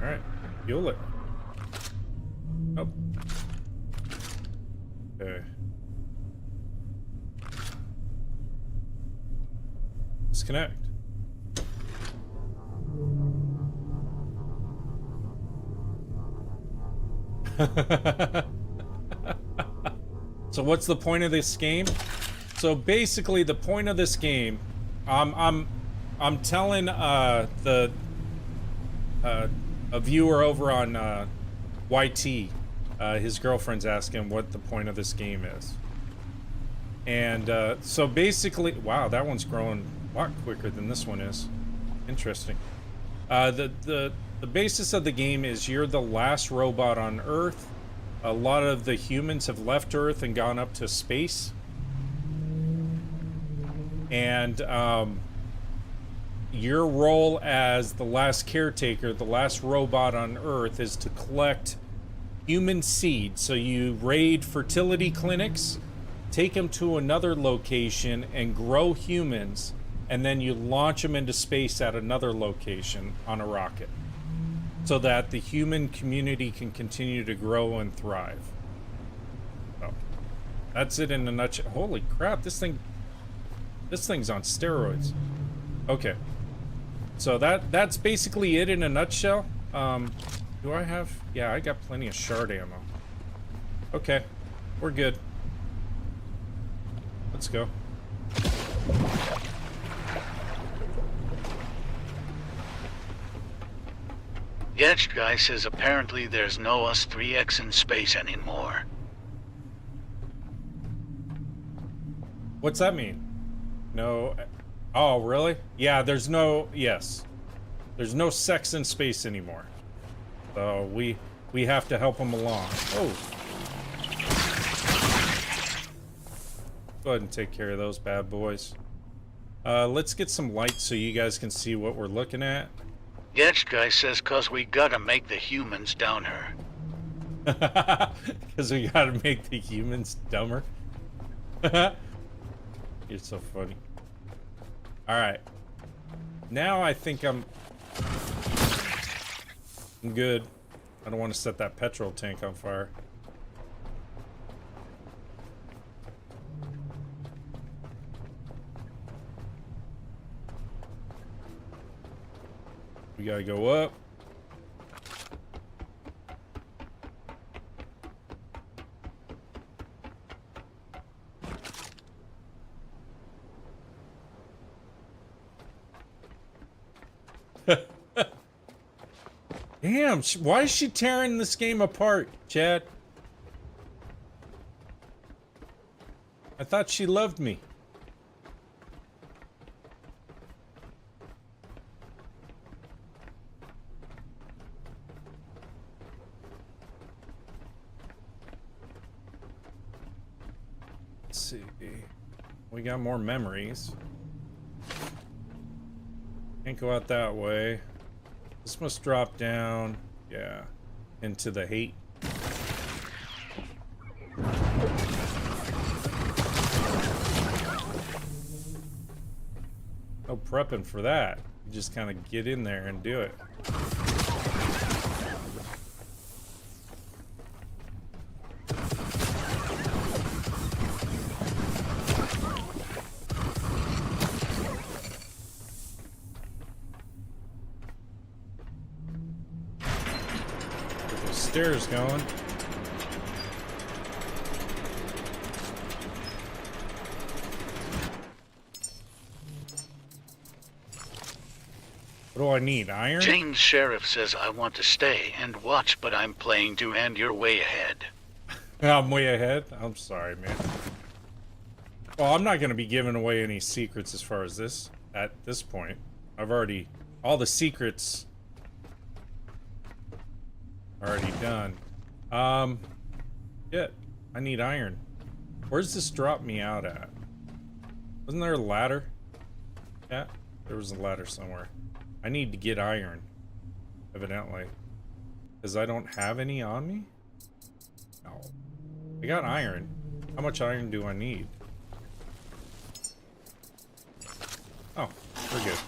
B: Alright. Fuel it. Oh. Okay. Disconnect. So what's the point of this game? So basically the point of this game, I'm telling a viewer over on YT, his girlfriend's asking what the point of this game is. And so basically, wow, that one's growing a lot quicker than this one is. Interesting. The basis of the game is you're the last robot on Earth. A lot of the humans have left Earth and gone up to space. And your role as the last caretaker, the last robot on Earth, is to collect human seed. So you raid fertility clinics, take them to another location and grow humans, and then you launch them into space at another location on a rocket, so that the human community can continue to grow and thrive. So that's it in a nutshell. Holy crap, this thing's on steroids. Okay. So that's basically it in a nutshell. Do I have... Yeah, I got plenty of shard ammo. Okay. We're good. Let's go.
A: The Etched guy says apparently there's no us 3X in space anymore.
B: What's that mean? No... Oh, really? Yeah, there's no... Yes. There's no sex in space anymore. So we have to help them along. Oh. Go ahead and take care of those bad boys. Let's get some light so you guys can see what we're looking at.
A: The Etched guy says 'cause we gotta make the humans dumber.
B: Because we gotta make the humans dumber. You're so funny. Alright. Now I think I'm good. I don't want to set that petrol tank on fire. We gotta go up. Damn, why is she tearing this game apart, Chad? I thought she loved me. Let's see. We got more memories. Can't go out that way. This must drop down, yeah, into the hate. No prepping for that. You just kind of get in there and do it. Stairs going. What do I need? Iron?
A: Jane's sheriff says I want to stay and watch, but I'm playing to and you're way ahead.
B: I'm way ahead? I'm sorry, man. Well, I'm not going to be giving away any secrets as far as this, at this point. I've already, all the secrets are already done. Shit, I need iron. Where's this drop me out at? Wasn't there a ladder? Yeah, there was a ladder somewhere. I need to get iron, evidently. Because I don't have any on me? No. I got iron. How much iron do I need? Oh, we're good.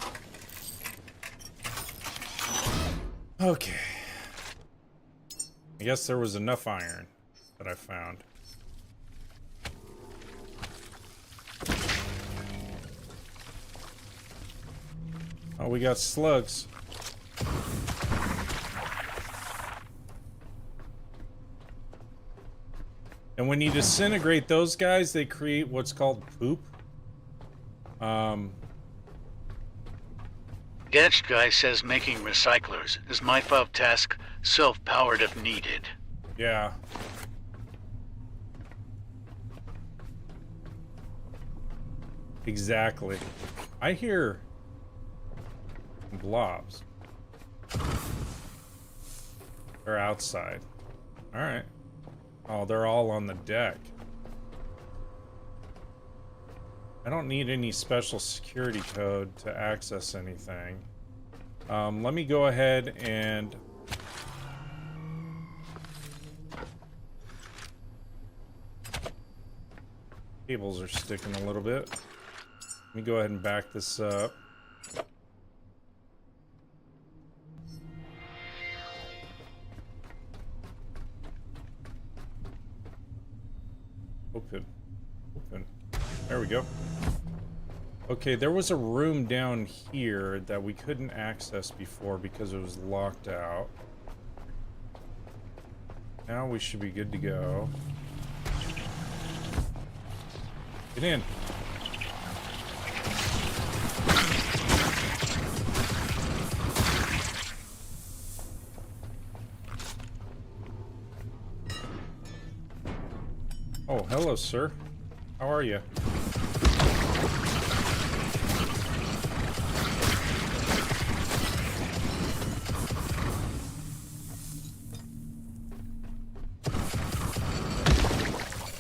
B: Okay. I guess there was enough iron that I found. Oh, we got slugs. And when you disintegrate those guys, they create what's called poop.
A: Gadget guy says making recyclers is my fav task, self-powered if needed.
B: Yeah. Exactly. I hear blobs. They're outside. Alright. Oh, they're all on the deck. I don't need any special security code to access anything. Let me go ahead and... Cables are sticking a little bit. Let me go ahead and back this up. Open. Open. There we go. Okay, there was a room down here that we couldn't access before because it was locked out. Now we should be good to go. Get in. Oh, hello, sir. How are you?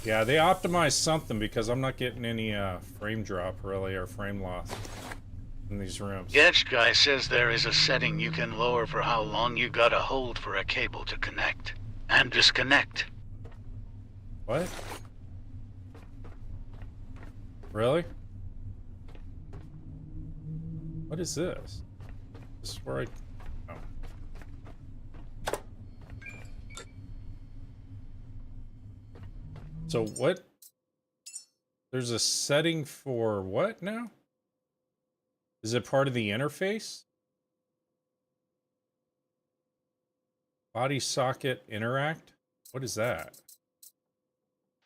B: Yeah, they optimized something because I'm not getting any frame drop really or frame loss in these rooms.
A: Gadget guy says there is a setting you can lower for how long you gotta hold for a cable to connect and disconnect.
B: What? Really? What is this? This is where I... Oh. So what? There's a setting for what now? Is it part of the interface? Body socket interact? What is that?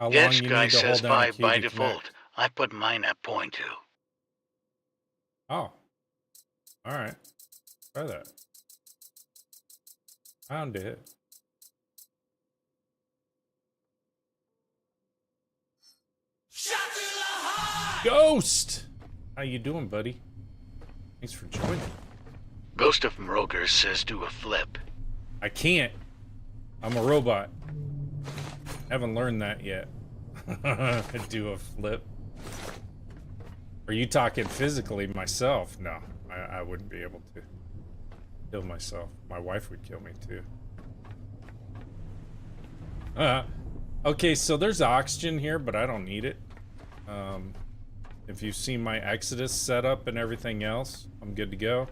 B: How long
A: Gadget
B: you
A: guy
B: need to
A: says
B: hold down a
A: 5
B: key
A: by
B: to
A: default.
B: connect?
A: I put mine at 0.2.
B: Oh. Alright. Try that. Found it. Ghost! How you doing, buddy? Thanks for joining.
A: Ghost of Mrogers says do a flip.
B: I can't. I'm a robot. Haven't learned that yet. Do a flip. Are you talking physically myself? No, I wouldn't be able to kill myself. My wife would kill me too. Okay, so there's oxygen here, but I don't need it. If you've seen my Exodus setup and everything else, I'm good to go.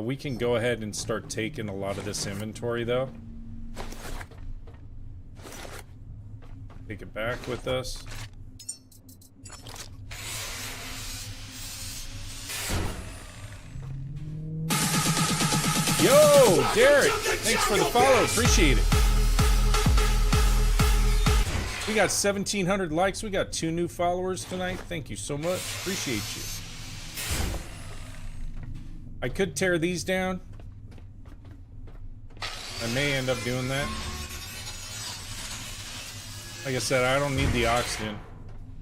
B: We can go ahead and start taking a lot of this inventory though. Take it back with us. Yo, Derek, thanks for the follow. Appreciate it. We got 1,700 likes. We got 2 new followers tonight. Thank you so much. Appreciate you. I could tear these down. I may end up doing that. Like I said, I don't need the oxygen.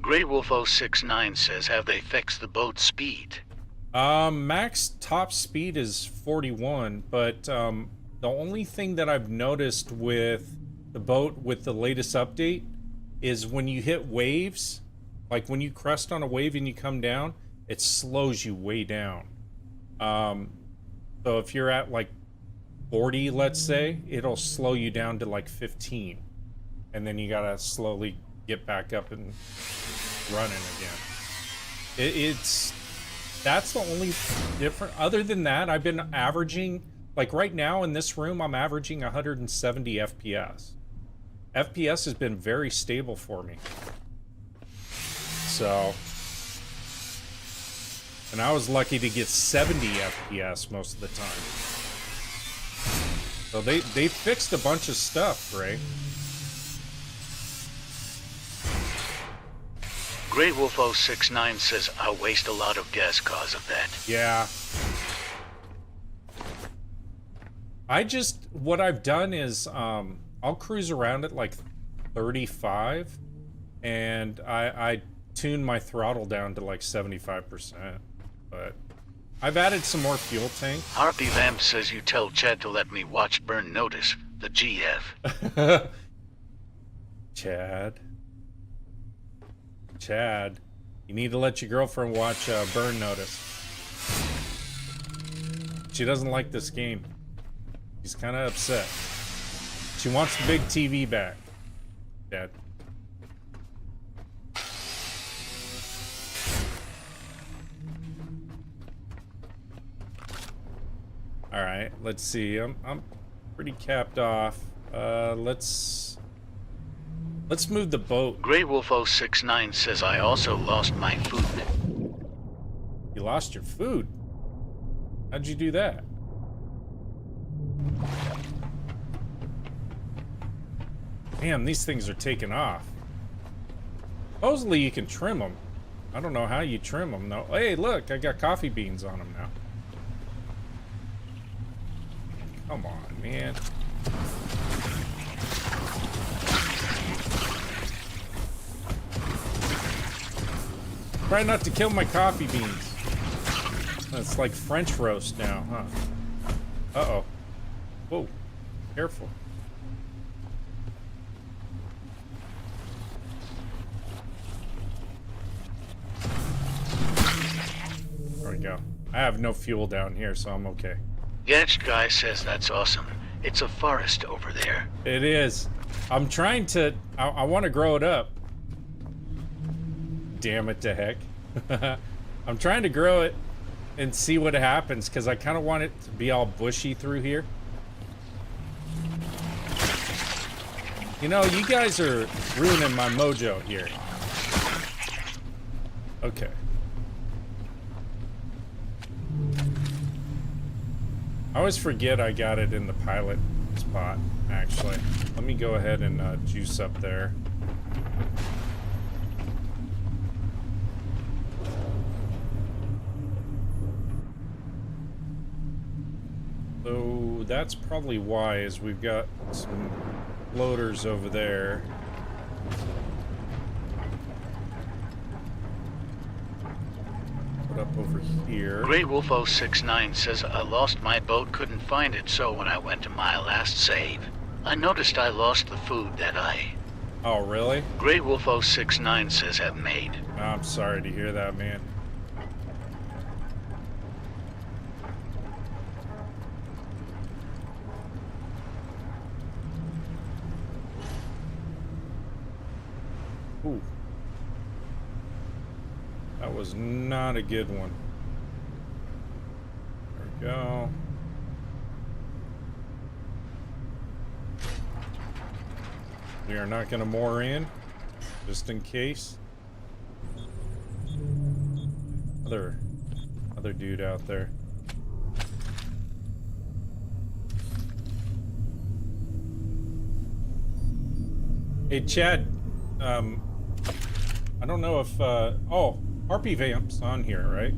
A: Grey Wolf 069 says, have they fixed the boat's speed?
B: Max top speed is 41, but the only thing that I've noticed with the boat with the latest update is when you hit waves, like when you crest on a wave and you come down, it slows you way down. So if you're at like 40, let's say, it'll slow you down to like 15. And then you gotta slowly get back up and running again. That's the only different. Other than that, I've been averaging, like right now in this room, I'm averaging 170 FPS. FPS has been very stable for me. So, and I was lucky to get 70 FPS most of the time. So they fixed a bunch of stuff, Ray.
A: Grey Wolf 069 says, I waste a lot of gas cause of that.
B: Yeah. What I've done is, I'll cruise around at like 35, and I tune my throttle down to like 75%, but I've added some more fuel tank.
A: Harpy Vamp says you tell Chad to let me watch Burn Notice, the GF.
B: Chad, you need to let your girlfriend watch Burn Notice. She doesn't like this game. She's kind of upset. She wants the big TV back, Dad. All right, let's see. I'm pretty capped off. Let's move the boat.
A: Grey Wolf 069 says I also lost my food.
B: You lost your food? How'd you do that? Damn, these things are taking off. Supposedly you can trim them. I don't know how you trim them though. Hey, look, I got coffee beans on them now. Come on, man. Try not to kill my coffee beans. It's like French roast now, huh? Uh-oh. Whoa. Careful. There we go. I have no fuel down here, so I'm okay.
A: Gadget Guy says that's awesome. It's a forest over there.
B: It is. I'm trying to... I want to grow it up. Damn it to heck. I'm trying to grow it and see what happens, because I kind of want it to be all bushy through here. You know, you guys are ruining my mojo here. Okay. I always forget I got it in the pilot spot, actually. Let me go ahead and juice up there. So that's probably why, is we've got some loaders over there. Put up over here.
A: Grey Wolf 069 says I lost my boat, couldn't find it, so when I went to my last save, I noticed I lost the food that I...
B: Oh, really?
A: Grey Wolf 069 says have made.
B: I'm sorry to hear that, man. Ooh. That was not a good one. There we go. We are not going to moor in, just in case. Other dude out there. Hey, Chad. I don't know if, oh, RP Vamp's on here, right?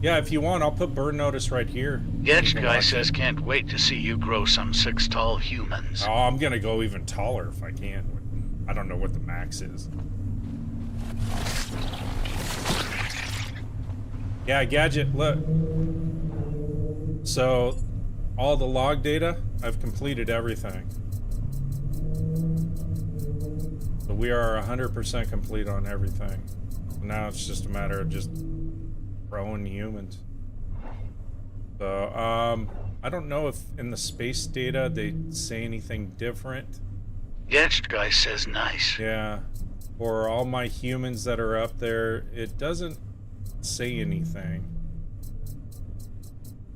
B: Yeah, if you want, I'll put burn notice right here.
A: Getch
B: You can
A: guy
B: watch
A: says
B: it.
A: can't wait to see you grow some 6 tall humans.
B: Oh, I'm gonna go even taller if I can. I don't know what the max is. Yeah, Gadget, look. So, all the log data, I've completed everything. So we are 100% complete on everything. Now it's just a matter of just growing humans. So, I don't know if in the space data they say anything different.
A: Getch guy says nice.
B: Yeah. For all my humans that are up there, it doesn't say anything.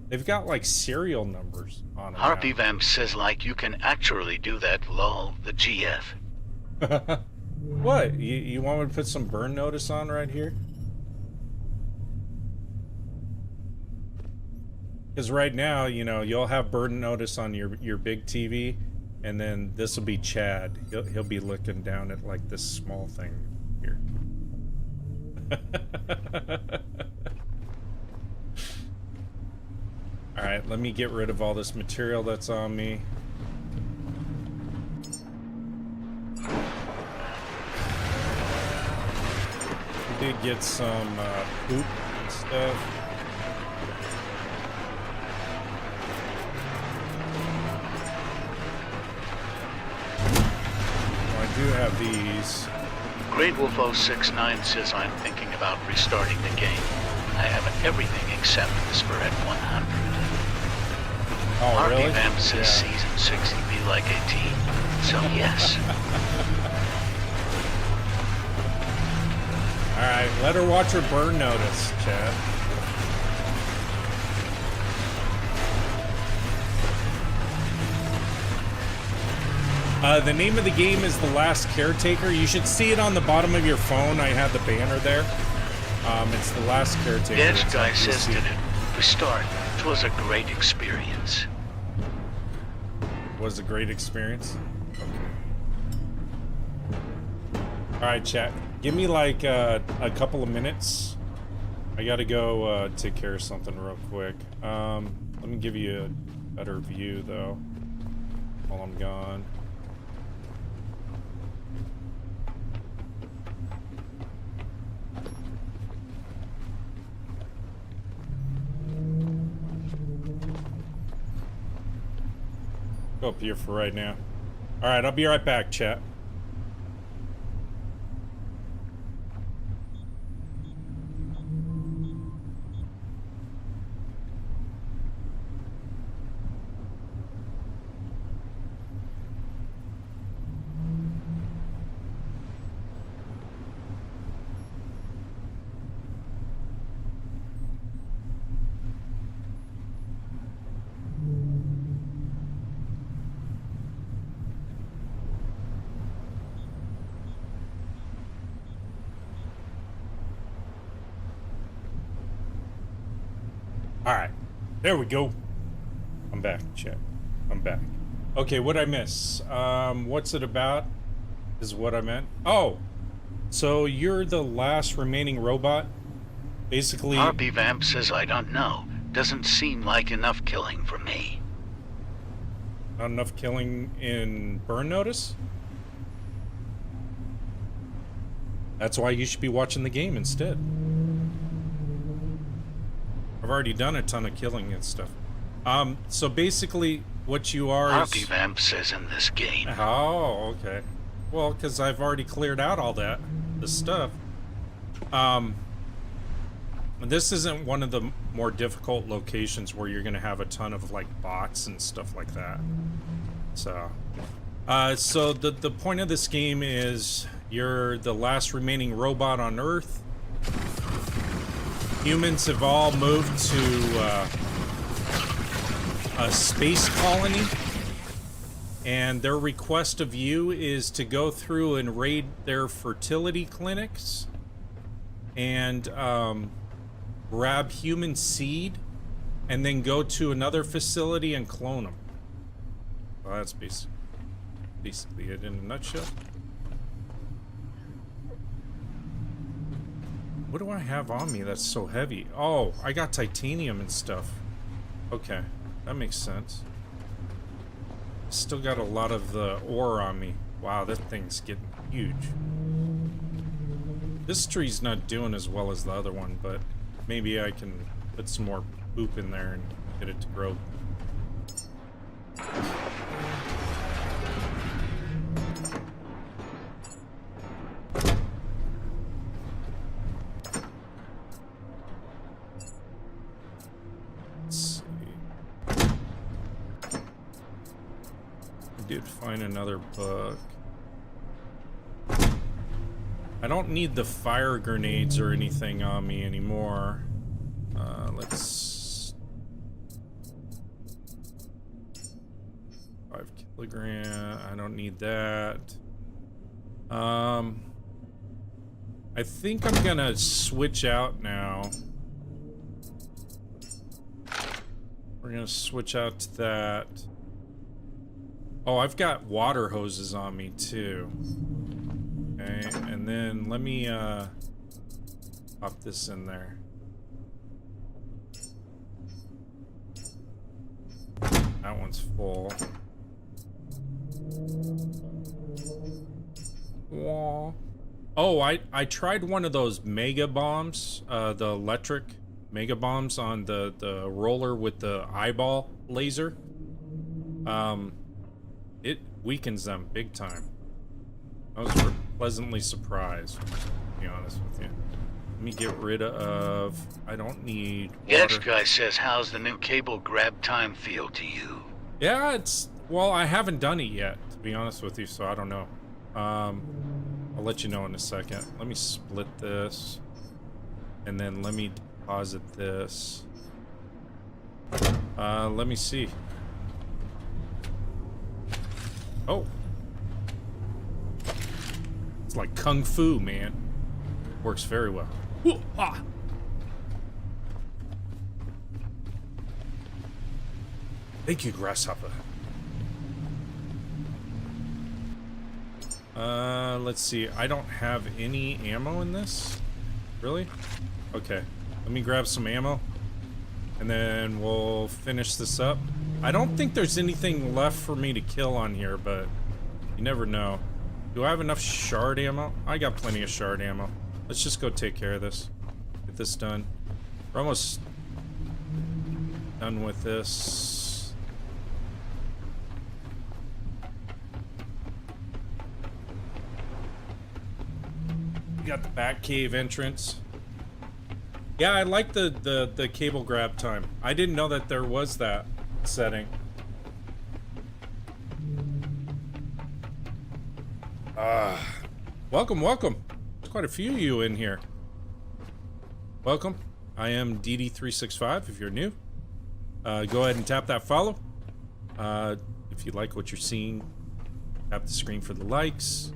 B: They've got like serial numbers on them.
A: Harpy Vamp says like you can actually do that, lol, the GF.
B: What? You want me to put some burn notice on right here? Because right now, you know, you'll have burn notice on your big TV, and then this will be Chad. He'll be looking down at like this small thing here. All right, let me get rid of all this material that's on me. We did get some poop and stuff. Well, I do have these.
A: Great Wolf 069 says I'm thinking about restarting the game. I have everything except Whisper at 100.
B: Oh,
A: Harpy
B: really?
A: Vamp says season 60 be like a team. So yes.
B: Alright, let her watch her burn notice, Chad. The name of the game is The Last Caretaker. You should see it on the bottom of your phone. I have the banner there. It's The Last Caretaker.
A: Getch
B: It's
A: guy
B: on
A: says
B: PC.
A: did it restart. It was a great experience.
B: Was a great experience. Okay. Alright, chat. Give me like a couple of minutes. I gotta go take care of something real quick. Let me give you a better view though while I'm gone. Go up here for right now. Alright, I'll be right back, chat. Alright, there we go. I'm back, chat. I'm back. Okay, what'd I miss? What's it about? Is what I meant. Oh, so you're the last remaining robot? Basically...
A: Harpy Vamp says I don't know. Doesn't seem like enough killing for me.
B: Not enough killing in burn notice? That's why you should be watching the game instead. I've already done a ton of killing and stuff. So basically, what you are
A: Harpy
B: is...
A: Vamp says in this game.
B: Oh, okay. Well, because I've already cleared out all that, the stuff. This isn't one of the more difficult locations where you're gonna have a ton of like bots and stuff like that. So, so the point of this game is you're the last remaining robot on Earth. Humans have all moved to a space colony, and their request of you is to go through and raid their fertility clinics and grab human seed and then go to another facility and clone them. Well, that's basically it in a nutshell. What do I have on me that's so heavy? Oh, I got titanium and stuff. Okay, that makes sense. Still got a lot of the ore on me. Wow, this thing's getting huge. This tree's not doing as well as the other one, but maybe I can put some more poop in there and get it to grow. Did find another book. I don't need the fire grenades or anything on me anymore. Let's 5 kilogram. I don't need that. I think I'm gonna switch out now. We're gonna switch out to that. Oh, I've got water hoses on me too. Okay, and then let me pop this in there. That one's full. Wah. Oh, I tried one of those mega bombs, the electric mega bombs on the roller with the eyeball laser. It weakens them big time. I was pleasantly surprised, to be honest with you. Let me get rid of... I don't need water.
A: X guy says, how's the new cable grab time feel to you?
B: Yeah, it's... Well, I haven't done it yet, to be honest with you, so I don't know. I'll let you know in a second. Let me split this. And then let me deposit this. Let me see. Oh. It's like kung fu, man. Works very well. Ooh, ah. Thank you, Grasshopper. Let's see. I don't have any ammo in this. Really? Okay. Let me grab some ammo. And then we'll finish this up. I don't think there's anything left for me to kill on here, but you never know. Do I have enough shard ammo? I got plenty of shard ammo. Let's just go take care of this. Get this done. We're almost done with this. We got the back cave entrance. Yeah, I like the cable grab time. I didn't know that there was that setting. Welcome, welcome. There's quite a few of you in here. Welcome. I am DD365 if you're new. Go ahead and tap that follow. If you like what you're seeing, tap the screen for the likes.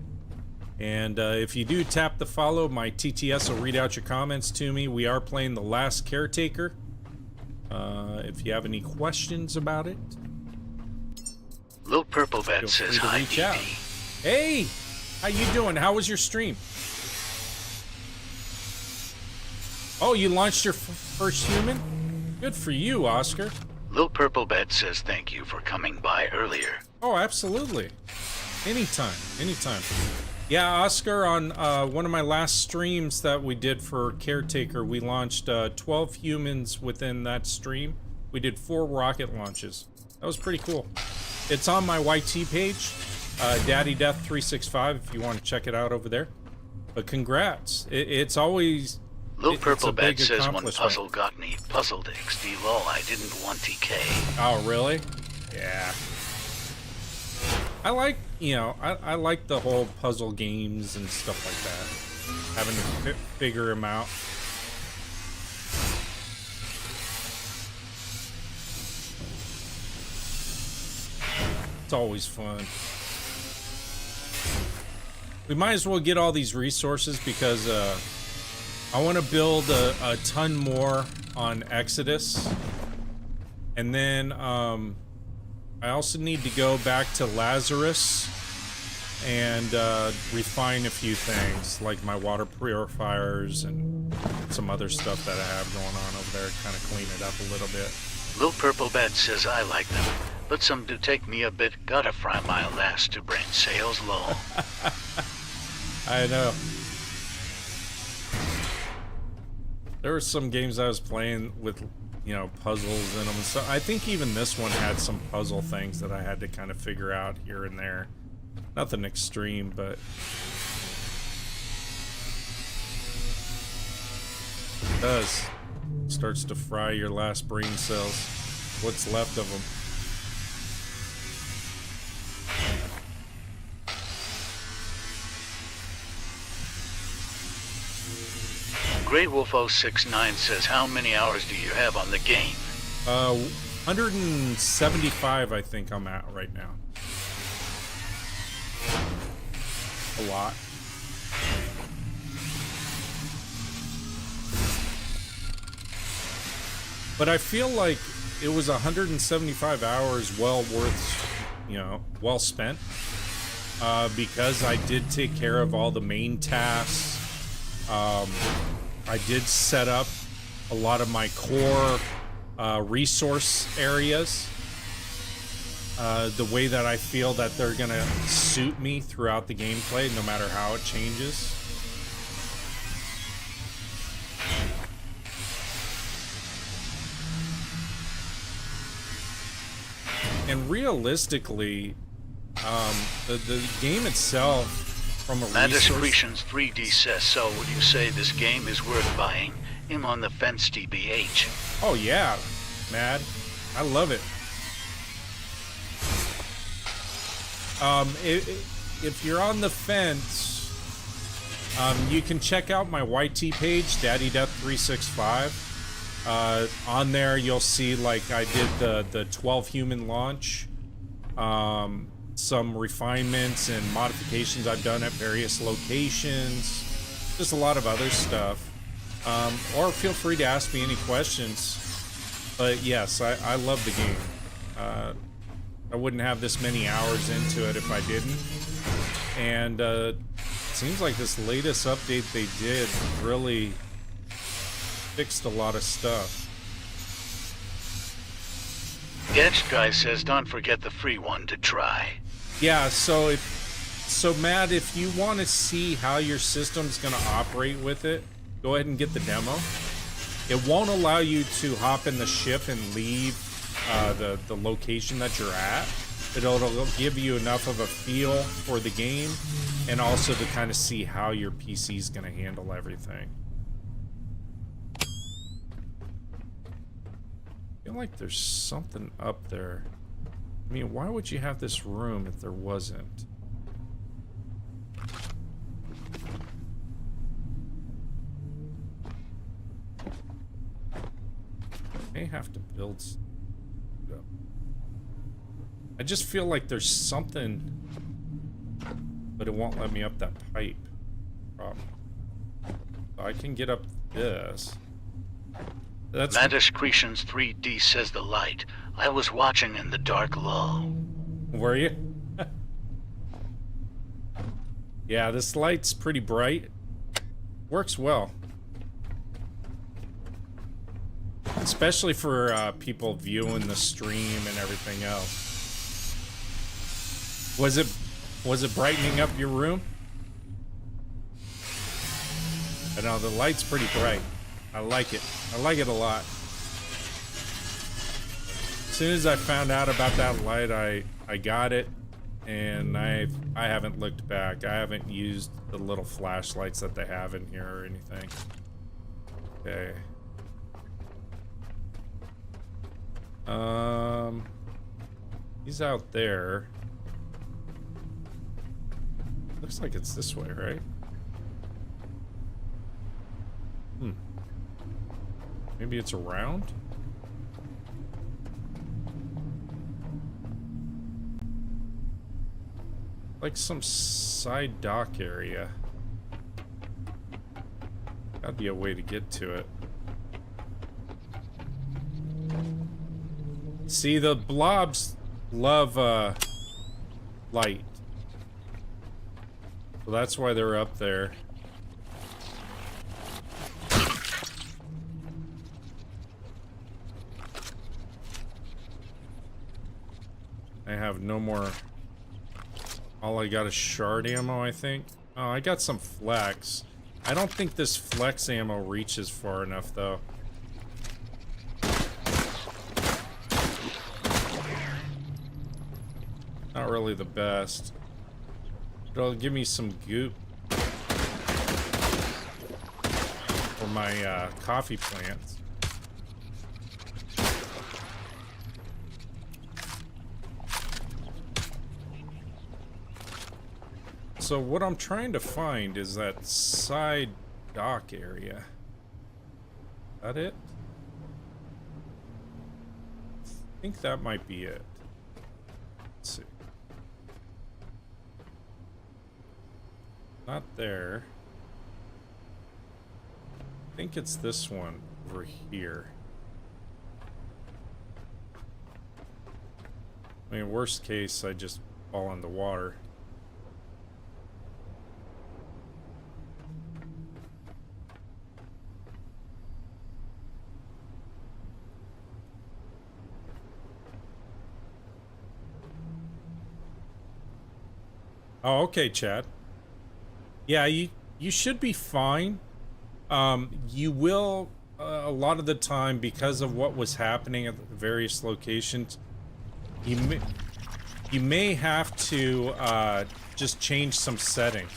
B: And if you do tap the follow, my TTS will read out your comments to me. We are playing The Last Caretaker. If you have any questions about it,
A: Lil Purple Bat says hi,
B: reach out. Hey, how you doing? How was your stream? Oh, you launched your first human? Good for you, Oscar.
A: Lil Purple Bat says thank you for coming by earlier.
B: Oh, absolutely. Anytime, anytime. Yeah, Oscar, on one of my last streams that we did for Caretaker, we launched 12 humans within that stream. We did 4 rocket launches. That was pretty cool. It's on my YT page, Daddy Death 365, if you want to check it out over there. But congrats. It's always...
A: Lil Purple Bat says when Puzzle got me puzzled XD lol, I didn't want TK.
B: Oh, really? Yeah. I like, you know, I like the whole puzzle games and stuff like that. Having to figure them out. It's always fun. We might as well get all these resources because I want to build a ton more on Exodus. And then I also need to go back to Lazarus and refine a few things, like my water purifiers and some other stuff that I have going on over there, kind of clean it up a little bit.
A: Lil Purple Bat says I like them, but some do take me a bit. Gotta fry my last to bring sales low.
B: I know. There were some games I was playing with, you know, puzzles in them. So I think even this one had some puzzle things that I had to kind of figure out here and there. Nothing extreme, but it does. Starts to fry your last brain cells. What's left of them.
A: Grey Wolf 069 says, how many hours do you have on the game?
B: 175, I think I'm at right now. A lot. But I feel like it was 175 hours well worth, you know, well spent. Because I did take care of all the main tasks. I did set up a lot of my core resource areas the way that I feel that they're gonna suit me throughout the gameplay, no matter how it changes. And realistically, the game itself, from a
A: Discretions 3D says, so would you say this game is worth buying? I'm on the fence, TBH.
B: Oh yeah, Mad. I love it. If you're on the fence, you can check out my YT page, Daddy Death 365. On there, you'll see like I did the 12 human launch, some refinements and modifications I've done at various locations, just a lot of other stuff. Or feel free to ask me any questions. But yes, I love the game. I wouldn't have this many hours into it if I didn't. And it seems like this latest update they did really fixed a lot of stuff.
A: Gadget Guy says, don't forget the free one to try.
B: Yeah, so Matt, if you want to see how your system's going to operate with it, go ahead and get the demo. It won't allow you to hop in the ship and leave the location that you're at. It'll give you enough of a feel for the game and also to kind of see how your PC is going to handle everything. I feel like there's something up there. I mean, why would you have this room if there wasn't? May have to build. I just feel like there's something, but it won't let me up that pipe. Problem. So I can get up this. That's
A: Discretions 3D says the light. I was watching in the dark low.
B: Were you? Yeah, this light's pretty bright. Works well. Especially for people viewing the stream and everything else. Was it brightening up your room? I know the light's pretty bright. I like it. I like it a lot. As soon as I found out about that light, I got it, and I haven't looked back. I haven't used the little flashlights that they have in here or anything. Okay. He's out there. Looks like it's this way, right? Maybe it's around? Like some side dock area. Gotta be a way to get to it. See, the blobs love light. So that's why they're up there. I have no more. All I got is shard ammo, I think. Oh, I got some flex. I don't think this flex ammo reaches far enough, though. Not really the best. But it'll give me some goop for my coffee plants. So what I'm trying to find is that side dock area. Is that it? I think that might be it. Let's see. Not there. I think it's this one over here. I mean, worst case, I just fall in the water. Oh, okay, Chad. Yeah, you should be fine. You will, a lot of the time, because of what was happening at the various locations, you may have to just change some settings.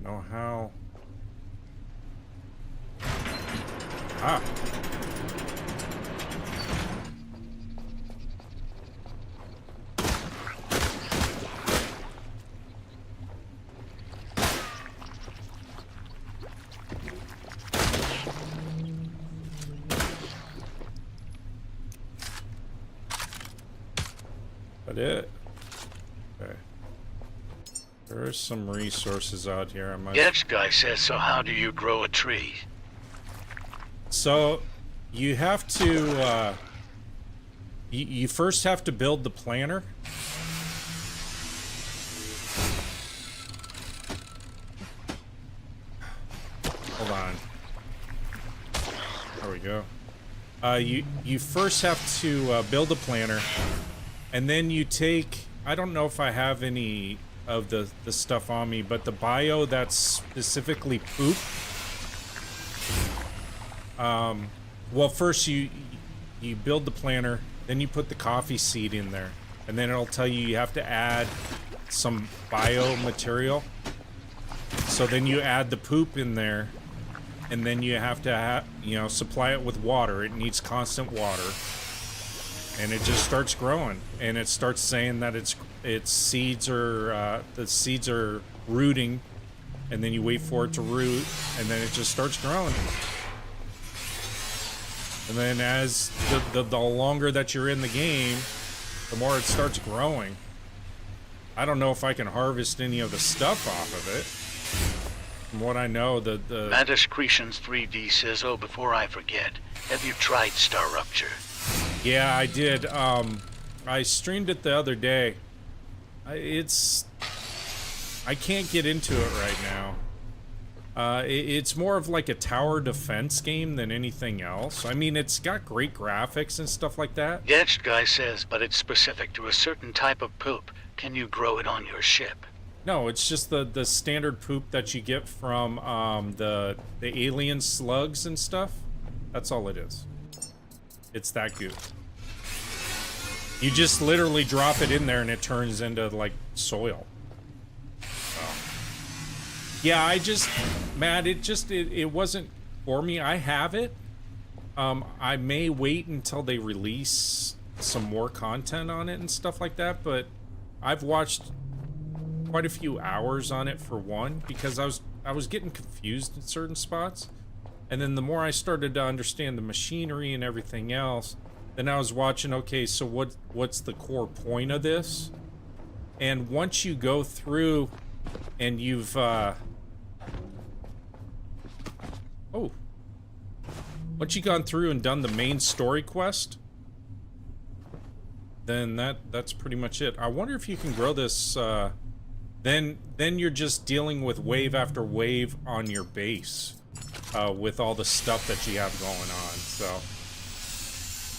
B: Know how? Ah. That it? Okay. There's some resources out here. I might.
A: Yes, guy says, so how do you grow a tree?
B: So, you have to, you first have to build the planter. Hold on. There we go. You first have to build a planter, and then you take, I don't know if I have any of the stuff on me, but the bio that's specifically poop. Well, first you build the planter, then you put the coffee seed in there, and then it'll tell you have to add some bio material. So then you add the poop in there, and then you have to supply it with water. It needs constant water, and it just starts growing, and it starts saying that its seeds are the seeds are rooting, and then you wait for it to root, and then it just starts growing. And then as the longer that you're in the game, the more it starts growing. I don't know if I can harvest any of the stuff off of it. From what I know, the
A: Madiscretions 3D says, oh, before I forget, have you tried Star Rupture?
B: Yeah, I did. I streamed it the other day. I can't get into it right now. It's more of like a tower defense game than anything else. I mean, it's got great graphics and stuff like that.
A: Yes, guy says, but it's specific to a certain type of poop. Can you grow it on your ship?
B: No, it's just the standard poop that you get from the alien slugs and stuff. That's all it is. It's that good. You just literally drop it in there and it turns into like soil. Yeah, Matt, it wasn't for me. I have it. I may wait until they release some more content on it and stuff like that, but I've watched quite a few hours on it for one, because I was getting confused in certain spots. And then the more I started to understand the machinery and everything else, then I was watching, okay, so what's the core point of this? And once you go through and you've once you've gone through and done the main story quest, then that's pretty much it. I wonder if you can grow this then you're just dealing with wave after wave on your base, with all the stuff that you have going on. So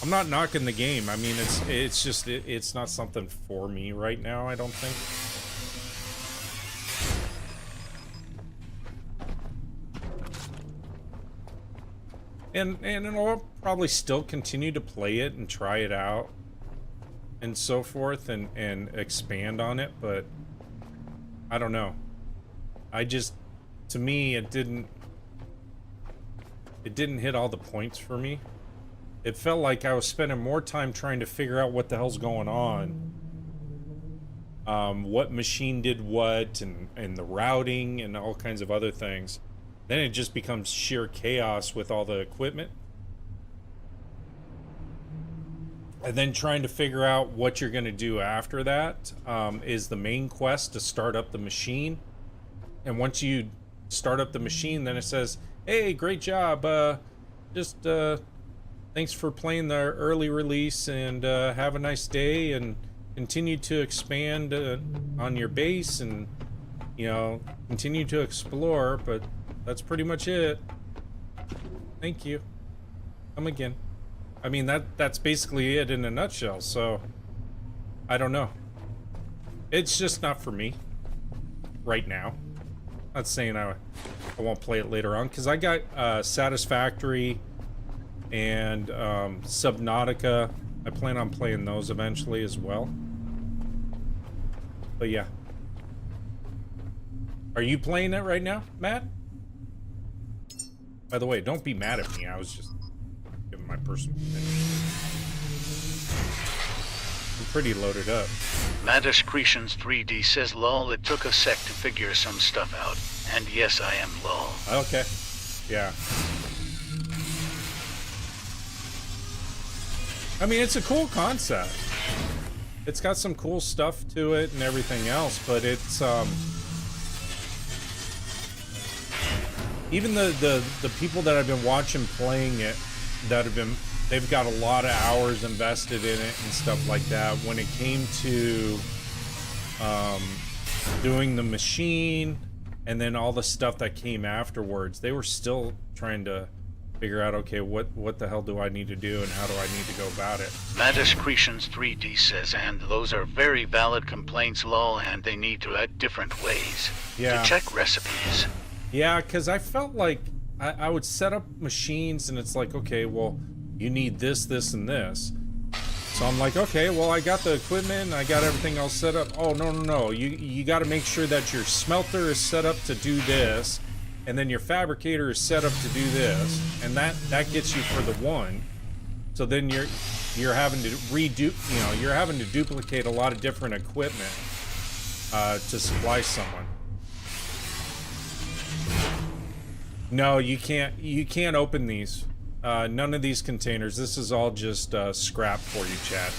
B: I'm not knocking the game. I mean, it's just it's not something for me right now, I don't think. And I'll probably still continue to play it and try it out and so forth and expand on it, but I don't know. To me, it didn't hit all the points for me. It felt like I was spending more time trying to figure out what the hell's going on. What machine did what, and the routing and all kinds of other things. Then it just becomes sheer chaos with all the equipment. And then trying to figure out what you're going to do after that is the main quest to start up the machine. And once you start up the machine, then it says, hey, great job. Thanks for playing the early release, and have a nice day, and continue to expand on your base, and, you know, continue to explore. But that's pretty much it. Thank you. Come again. I mean, that's basically it in a nutshell, so I don't know. It's just not for me right now. Not saying I won't play it later on, because I got Satisfactory and Subnautica. I plan on playing those eventually as well. But yeah. Are you playing it right now, Matt? By the way, don't be mad at me. I was just giving my personal opinion. I'm pretty loaded up.
A: Madiscretions 3D says, lol, it took a sec to figure some stuff out. And yes, I am lol.
B: Okay. Yeah. I mean, it's a cool concept. It's got some cool stuff to it and everything else, but it's, even the people that I've been watching playing it, they've got a lot of hours invested in it and stuff like that. When it came to doing the machine and then all the stuff that came afterwards, they were still trying to figure out, okay, what the hell do I need to do and how do I need to go about it?
A: Madiscretions 3D says, and those are very valid complaints, lol, and they need to add different ways to check recipes.
B: Yeah, because I felt like I would set up machines and it's like, okay, well, you need this, this, and this. So I'm like, okay, well, I got the equipment, I got everything all set up. Oh, no. You got to make sure that your smelter is set up to do this, and then your fabricator is set up to do this, and that gets you for the one. So then you're having to you're having to duplicate a lot of different equipment to supply someone. No, you can't open these. None of these containers. This is all just scrap for you, Chad.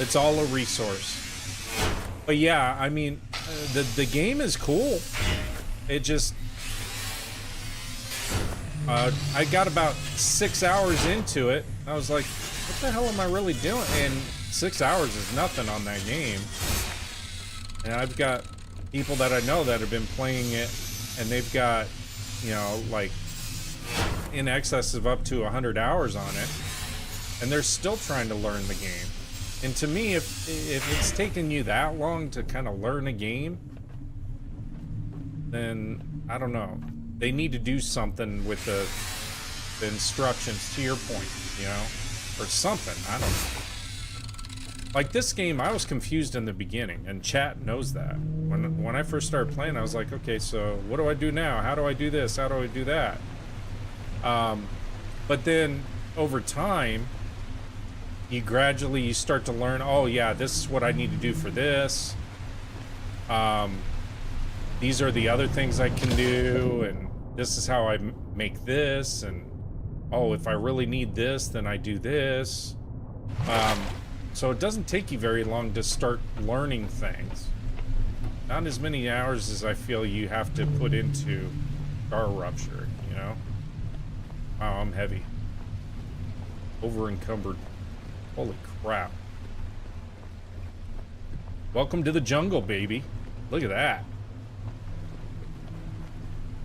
B: It's all a resource. But yeah, I mean, the game is cool. It just... I got about 6 hours into it. I was like, what the hell am I really doing? And 6 hours is nothing on that game. And I've got people that I know that have been playing it, and they've got, you know, like in excess of up to 100 hours on it, and they're still trying to learn the game. And to me, if it's taken you that long to kind of learn a game, then I don't know. They need to do something with the instructions, to your point, you know, or something. I don't know. Like this game, I was confused in the beginning, and chat knows that. When I first started playing, I was like, okay, so what do I do now? How do I do this? How do I do that? But then over time, you start to learn, oh yeah, this is what I need to do for this. These are the other things I can do, and this is how I make this, and oh, if I really need this, then I do this. So it doesn't take you very long to start learning things. Not as many hours as I feel you have to put into Star Rupture, you know? Wow, I'm heavy. Over encumbered. Holy crap. Welcome to the jungle, baby. Look at that.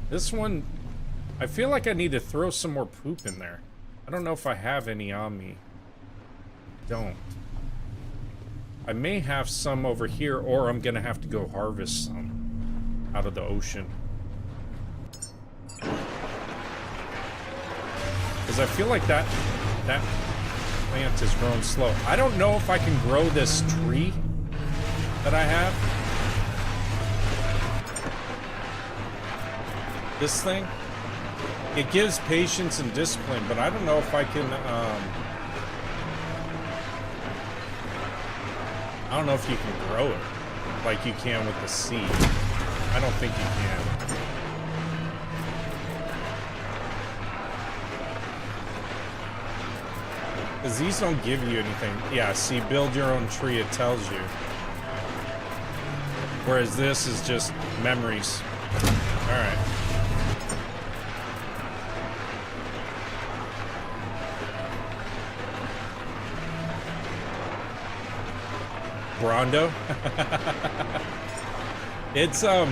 B: This one, I feel like I need to throw some more poop in there. I don't know if I have any on me. Don't. I may have some over here, or I'm gonna have to go harvest some out of the ocean. Because I feel like that plant is growing slow. I don't know if I can grow this tree that I have. This thing. It gives patience and discipline, but I don't know if I can, I don't know if you can grow it like you can with the seed. I don't think you can. Because these don't give you anything. Yeah, see, build your own tree, it tells you. Whereas this is just memories. Alright. Brondo? It's, I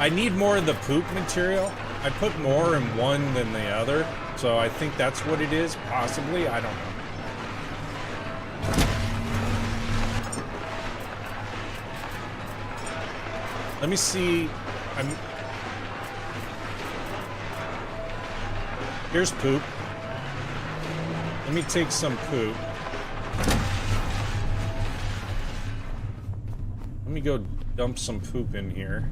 B: need more of the poop material. I put more in one than the other, so I think that's what it is, possibly. I don't know. Let me see. Here's poop. Let me take some poop. Let me go dump some poop in here.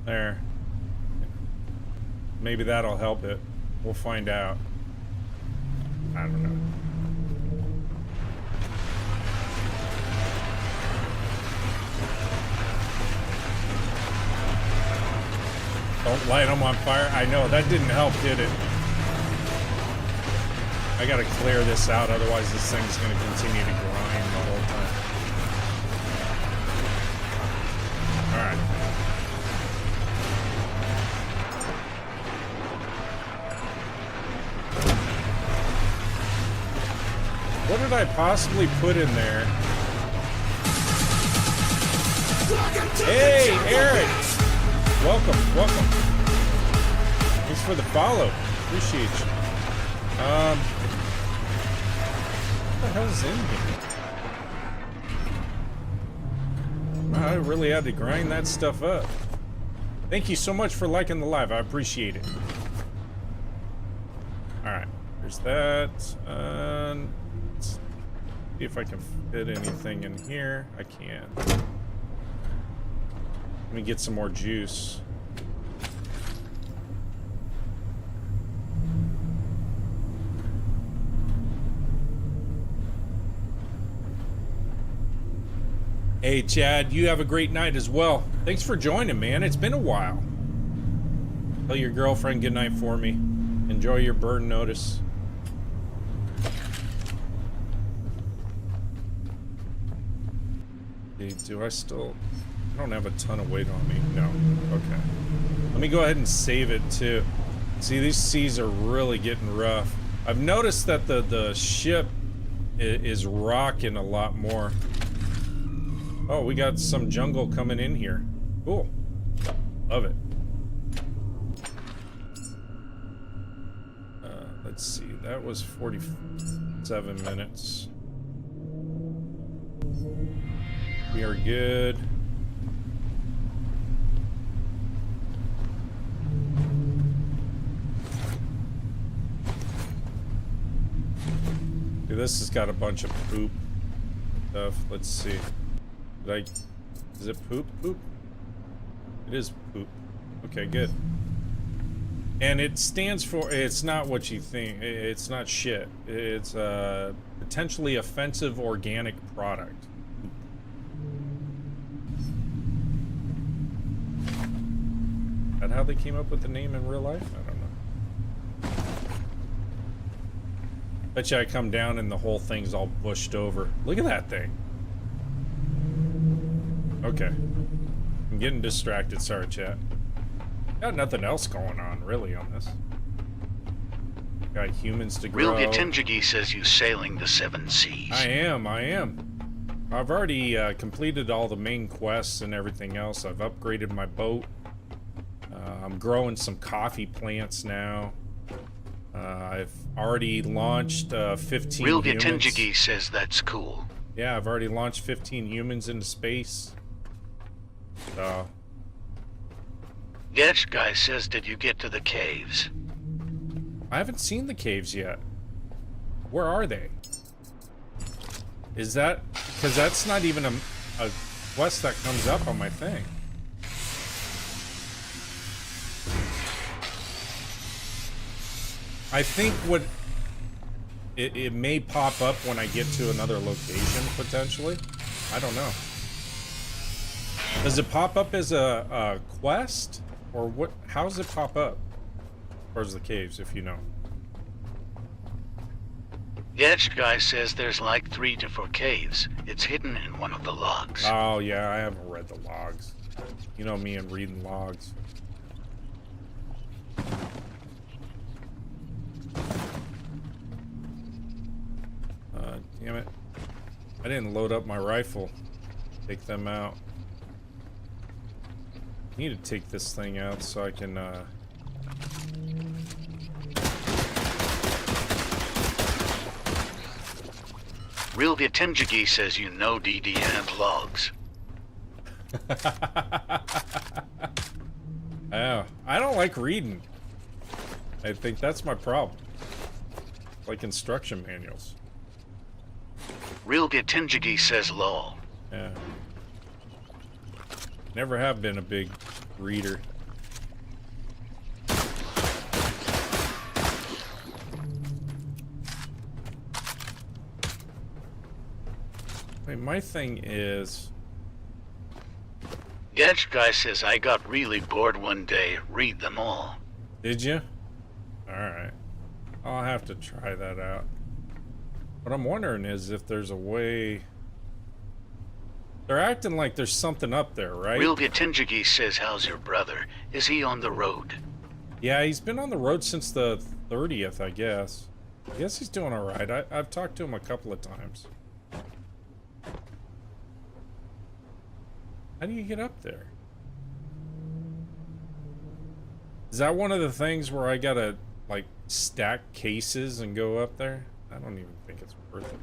B: There. Maybe that'll help it. We'll find out. I don't know. Don't light them on fire. I know, that didn't help, did it? I gotta clear this out, otherwise this thing's gonna continue to grind the whole time. Alright. What did I possibly put in there? Hey, Eric! Welcome, welcome. Thanks for the follow. Appreciate you. What the hell's in here? Wow, I really had to grind that stuff up. Thank you so much for liking the live. I appreciate it. Alright, there's that. Let's see if I can fit anything in here. I can. Let me get some more juice. Hey, Chad, you have a great night as well. Thanks for joining, man. It's been a while. Tell your girlfriend good night for me. Enjoy your burn notice. Hey, do I still... I don't have a ton of weight on me. No. Okay. Let me go ahead and save it, too. See, these seas are really getting rough. I've noticed that the ship is rocking a lot more. Oh, we got some jungle coming in here. Cool. Love it. Let's see. That was 47 minutes. We are good. Dude, this has got a bunch of poop stuff. Let's see. Is it poop? Poop? It is poop. Okay, good. And it stands for, it's not what you think. It's not shit. It's a potentially offensive organic product. Is that how they came up with the name in real life? I don't know. Bet you I come down and the whole thing's all bushed over. Look at that thing. Okay. I'm getting distracted. Sorry, chat. Got nothing else going on, really, on this. Got humans to grow.
A: Real Yatinjigi says you sailing the seven seas.
B: I am. I've already completed all the main quests and everything else. I've upgraded my boat. I'm growing some coffee plants now. I've already launched 15
A: Real
B: humans.
A: Yatinjigi says that's cool.
B: Yeah, I've already launched 15 humans into space. So...
A: Getch guy says, did you get to the caves?
B: I haven't seen the caves yet. Where are they? Is that... Because that's not even a quest that comes up on my thing. I think what... It may pop up when I get to another location, potentially. I don't know. Does it pop up as a quest? Or what? How does it pop up? Where's the caves, if you know?
A: Getch guy says there's like 3 to 4 caves. It's hidden in one of the logs.
B: Oh, yeah, I haven't read the logs. You know me and reading logs. Damn it. I didn't load up my rifle. Take them out. I need to take this thing out so I can,
A: Real Yatinjigi says you know DD and logs.
B: Oh, I don't like reading. I think that's my problem. Like instruction manuals.
A: Real Yatinjigi says lol.
B: Yeah. Never have been a big reader. Wait, my thing is...
A: Getch guy says I got really bored one day. Read them all.
B: Did you? Alright. I'll have to try that out. What I'm wondering is if there's a way... They're acting like there's something up there, right?
A: Real Yatinjigi says how's your brother? Is he on the road?
B: Yeah, he's been on the road since the 30th, I guess. I guess he's doing alright. I've talked to him a couple of times. How do you get up there? Is that one of the things where I gotta, like, stack cases and go up there? I don't even think it's worth it.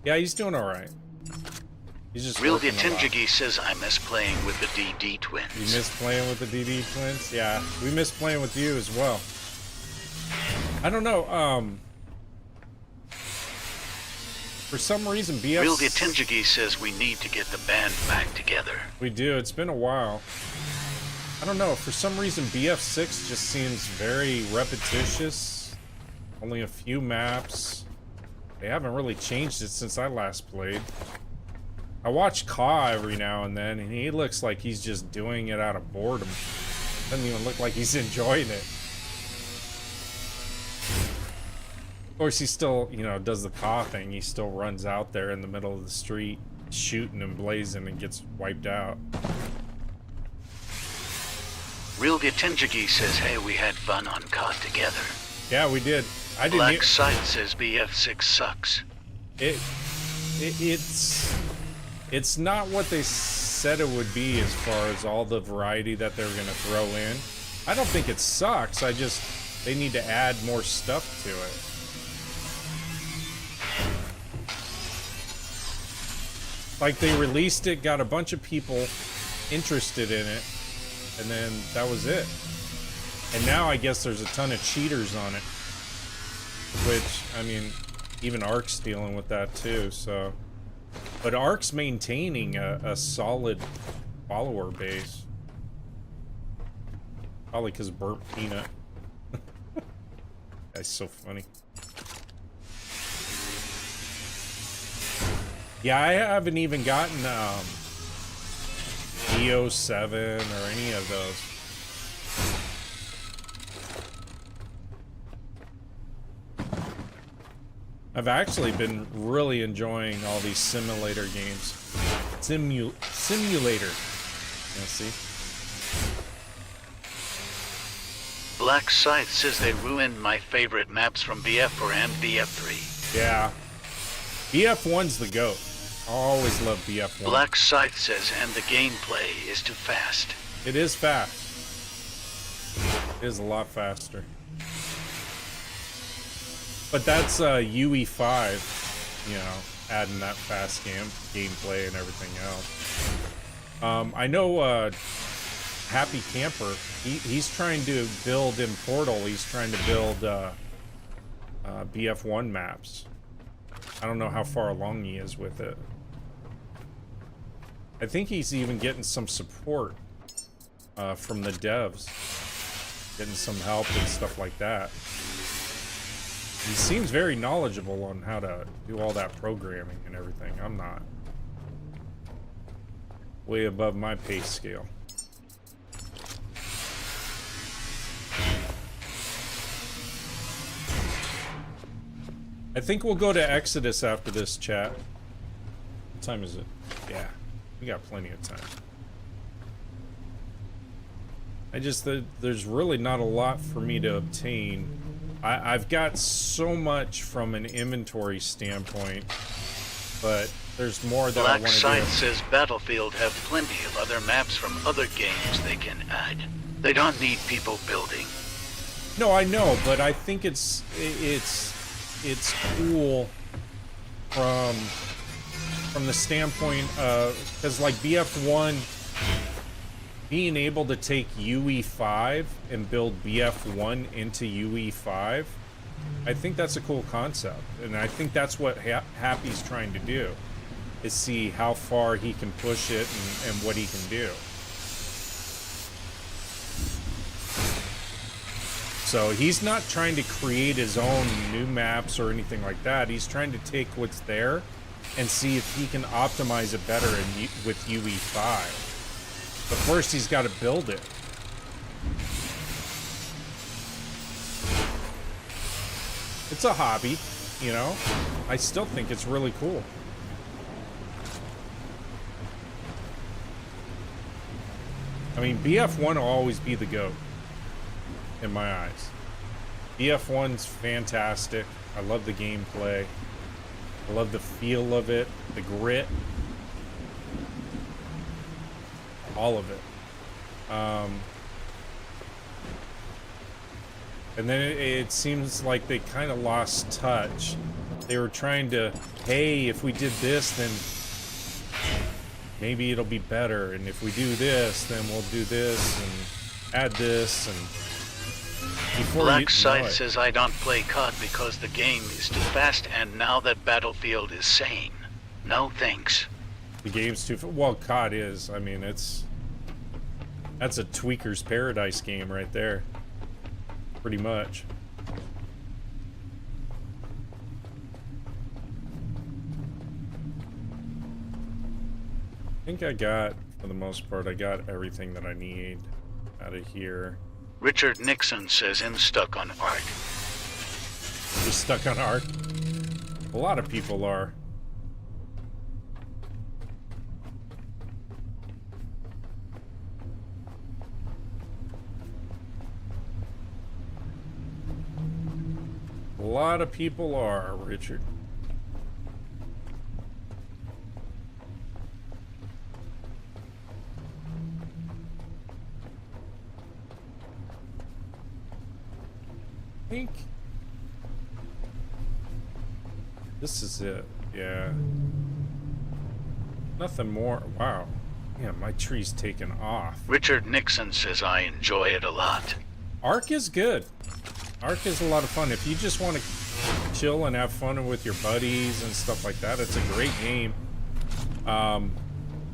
B: Yeah, he's doing alright. He's just
A: Real
B: working a lot.
A: Yatinjigi says I miss playing with the DD twins.
B: You miss playing with the DD twins? Yeah, we miss playing with you as well. I don't know, for some reason, BF...
A: Real Yatinjigi says we need to get the band back together.
B: We do, it's been a while. I don't know, for some reason BF6 just seems very repetitious. Only a few maps. They haven't really changed it since I last played. I watch Ka every now and then, and he looks like he's just doing it out of boredom. Doesn't even look like he's enjoying it. Of course, he still, you know, does the Ka thing. He still runs out there in the middle of the street, shooting and blazing, and gets wiped out.
A: Real Yatinjigi says, hey, we had fun on COD together.
B: Yeah, we did. I didn't.
A: Black Sight says BF6 sucks.
B: It's not what they said it would be as far as all the variety that they're gonna throw in. I don't think it sucks. They need to add more stuff to it. Like, they released it, got a bunch of people interested in it, and then that was it. And now I guess there's a ton of cheaters on it. Which, I mean, even Ark's dealing with that too, so... But Ark's maintaining a solid follower base. Probably because of Burnt Peanut. That's so funny. Yeah, I haven't even gotten EO7 or any of those. I've actually been really enjoying all these simulator games. Simulator. Yeah, see?
A: Black Scythe says they ruined my favorite maps from BF4 and BF3.
B: Yeah. BF1's the GOAT. I always love BF1.
A: Black Scythe says, and the gameplay is too fast.
B: It is fast. It is a lot faster. But that's UE5, you know, adding that fast gameplay and everything else. I know Happy Camper, he's trying to build in Portal, he's trying to build BF1 maps. I don't know how far along he is with it. I think he's even getting some support from the devs. Getting some help and stuff like that. He seems very knowledgeable on how to do all that programming and everything. I'm not. Way above my pay scale. I think we'll go to Exodus after this, chat. What time is it? Yeah, we got plenty of time. There's really not a lot for me to obtain. I've got so much from an inventory standpoint, but there's more that I want
A: Black
B: to do.
A: Scythe says Battlefield have plenty of other maps from other games they can add. They don't need people building.
B: No, I know, but I think it's cool from the standpoint of, because like BF1, being able to take UE5 and build BF1 into UE5, I think that's a cool concept, and I think that's what Happy's trying to do, is see how far he can push it and what he can do. So he's not trying to create his own new maps or anything like that. He's trying to take what's there and see if he can optimize it better with UE5. But first he's got to build it. It's a hobby, you know? I still think it's really cool. I mean, BF1 will always be the GOAT in my eyes. BF1's fantastic. I love the gameplay. I love the feel of it, the grit. All of it. And then it seems like they kind of lost touch. They were trying to, hey, if we did this, then maybe it'll be better. And if we do this, then we'll do this and add this. And before
A: Black Scythe says I don't play COD because the game is too fast, and now that Battlefield is sane. No thanks.
B: The game's too, well, COD is. I mean, that's a tweaker's paradise game right there. Pretty much. I think I got, for the most part, I got everything that I need out of here.
A: Richard Nixon says I'm stuck on Ark.
B: You're stuck on Ark? A lot of people are. A lot of people are, Richard. I think this is it. Yeah. Nothing more. Wow. Yeah, my tree's taken off.
A: Richard Nixon says I enjoy it a lot.
B: Ark is good. Ark is a lot of fun. If you just want to chill and have fun with your buddies and stuff like that, it's a great game.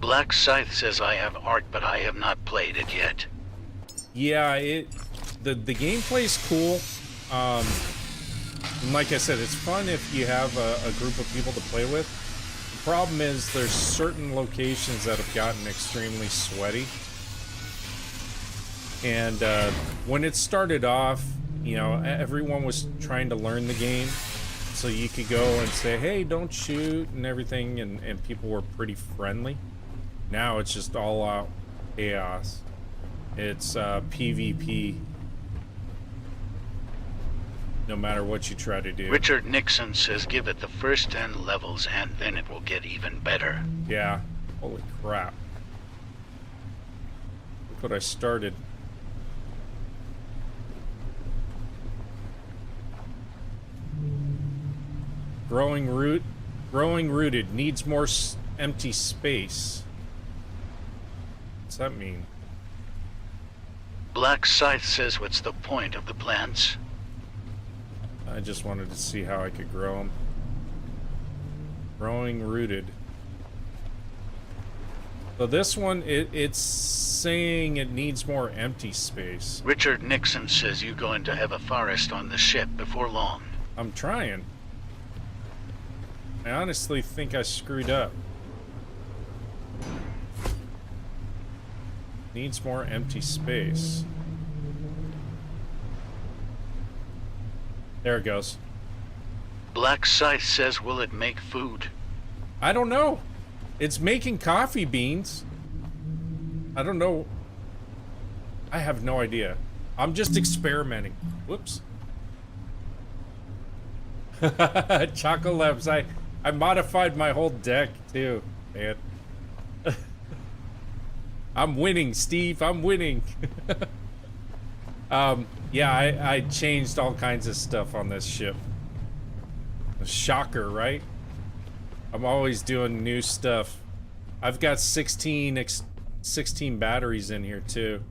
A: Black Scythe says I have Ark, but I have not played it yet.
B: Yeah, the gameplay's cool. And like I said, it's fun if you have a group of people to play with. The problem is there's certain locations that have gotten extremely sweaty. And when it started off, you know, everyone was trying to learn the game. So you could go and say, hey, don't shoot and everything, and people were pretty friendly. Now it's just all out chaos. It's PvP. no matter what you try to do.
A: Richard Nixon says give it the first 10 levels and then it will get even better.
B: Yeah. Holy crap. Look what I started. Growing rooted needs more empty space. What's that mean?
A: Black Scythe says what's the point of the plants?
B: I just wanted to see how I could grow them. Growing rooted. So this one, it's saying it needs more empty space.
A: Richard Nixon says you're going to have a forest on the ship before long.
B: I'm trying. I honestly think I screwed up. Needs more empty space. There it goes.
A: Black Scythe says will it make food?
B: I don't know. It's making coffee beans. I don't know. I have no idea. I'm just experimenting. Whoops. Chocolabs. I modified my whole deck too, man. I'm winning, Steve. I'm winning. Yeah, I changed all kinds of stuff on this ship. A shocker, right? I'm always doing new stuff. I've got 16 batteries in here too.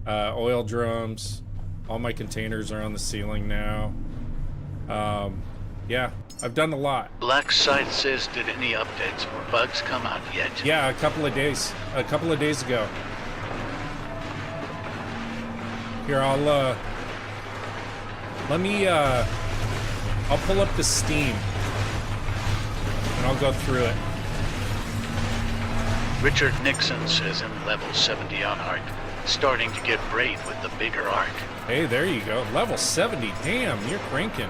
B: Oil drums. All my containers are on the ceiling now. Yeah, I've done a lot.
A: Black Scythe says did any updates or bugs come out yet?
B: Yeah, a couple of days ago. Here, I'll pull up the Steam and I'll go through it.
A: Richard Nixon says in level 70 on Arc, starting to get brave with the bigger Arc.
B: Hey, there you go. Level 70. Damn, you're cranking.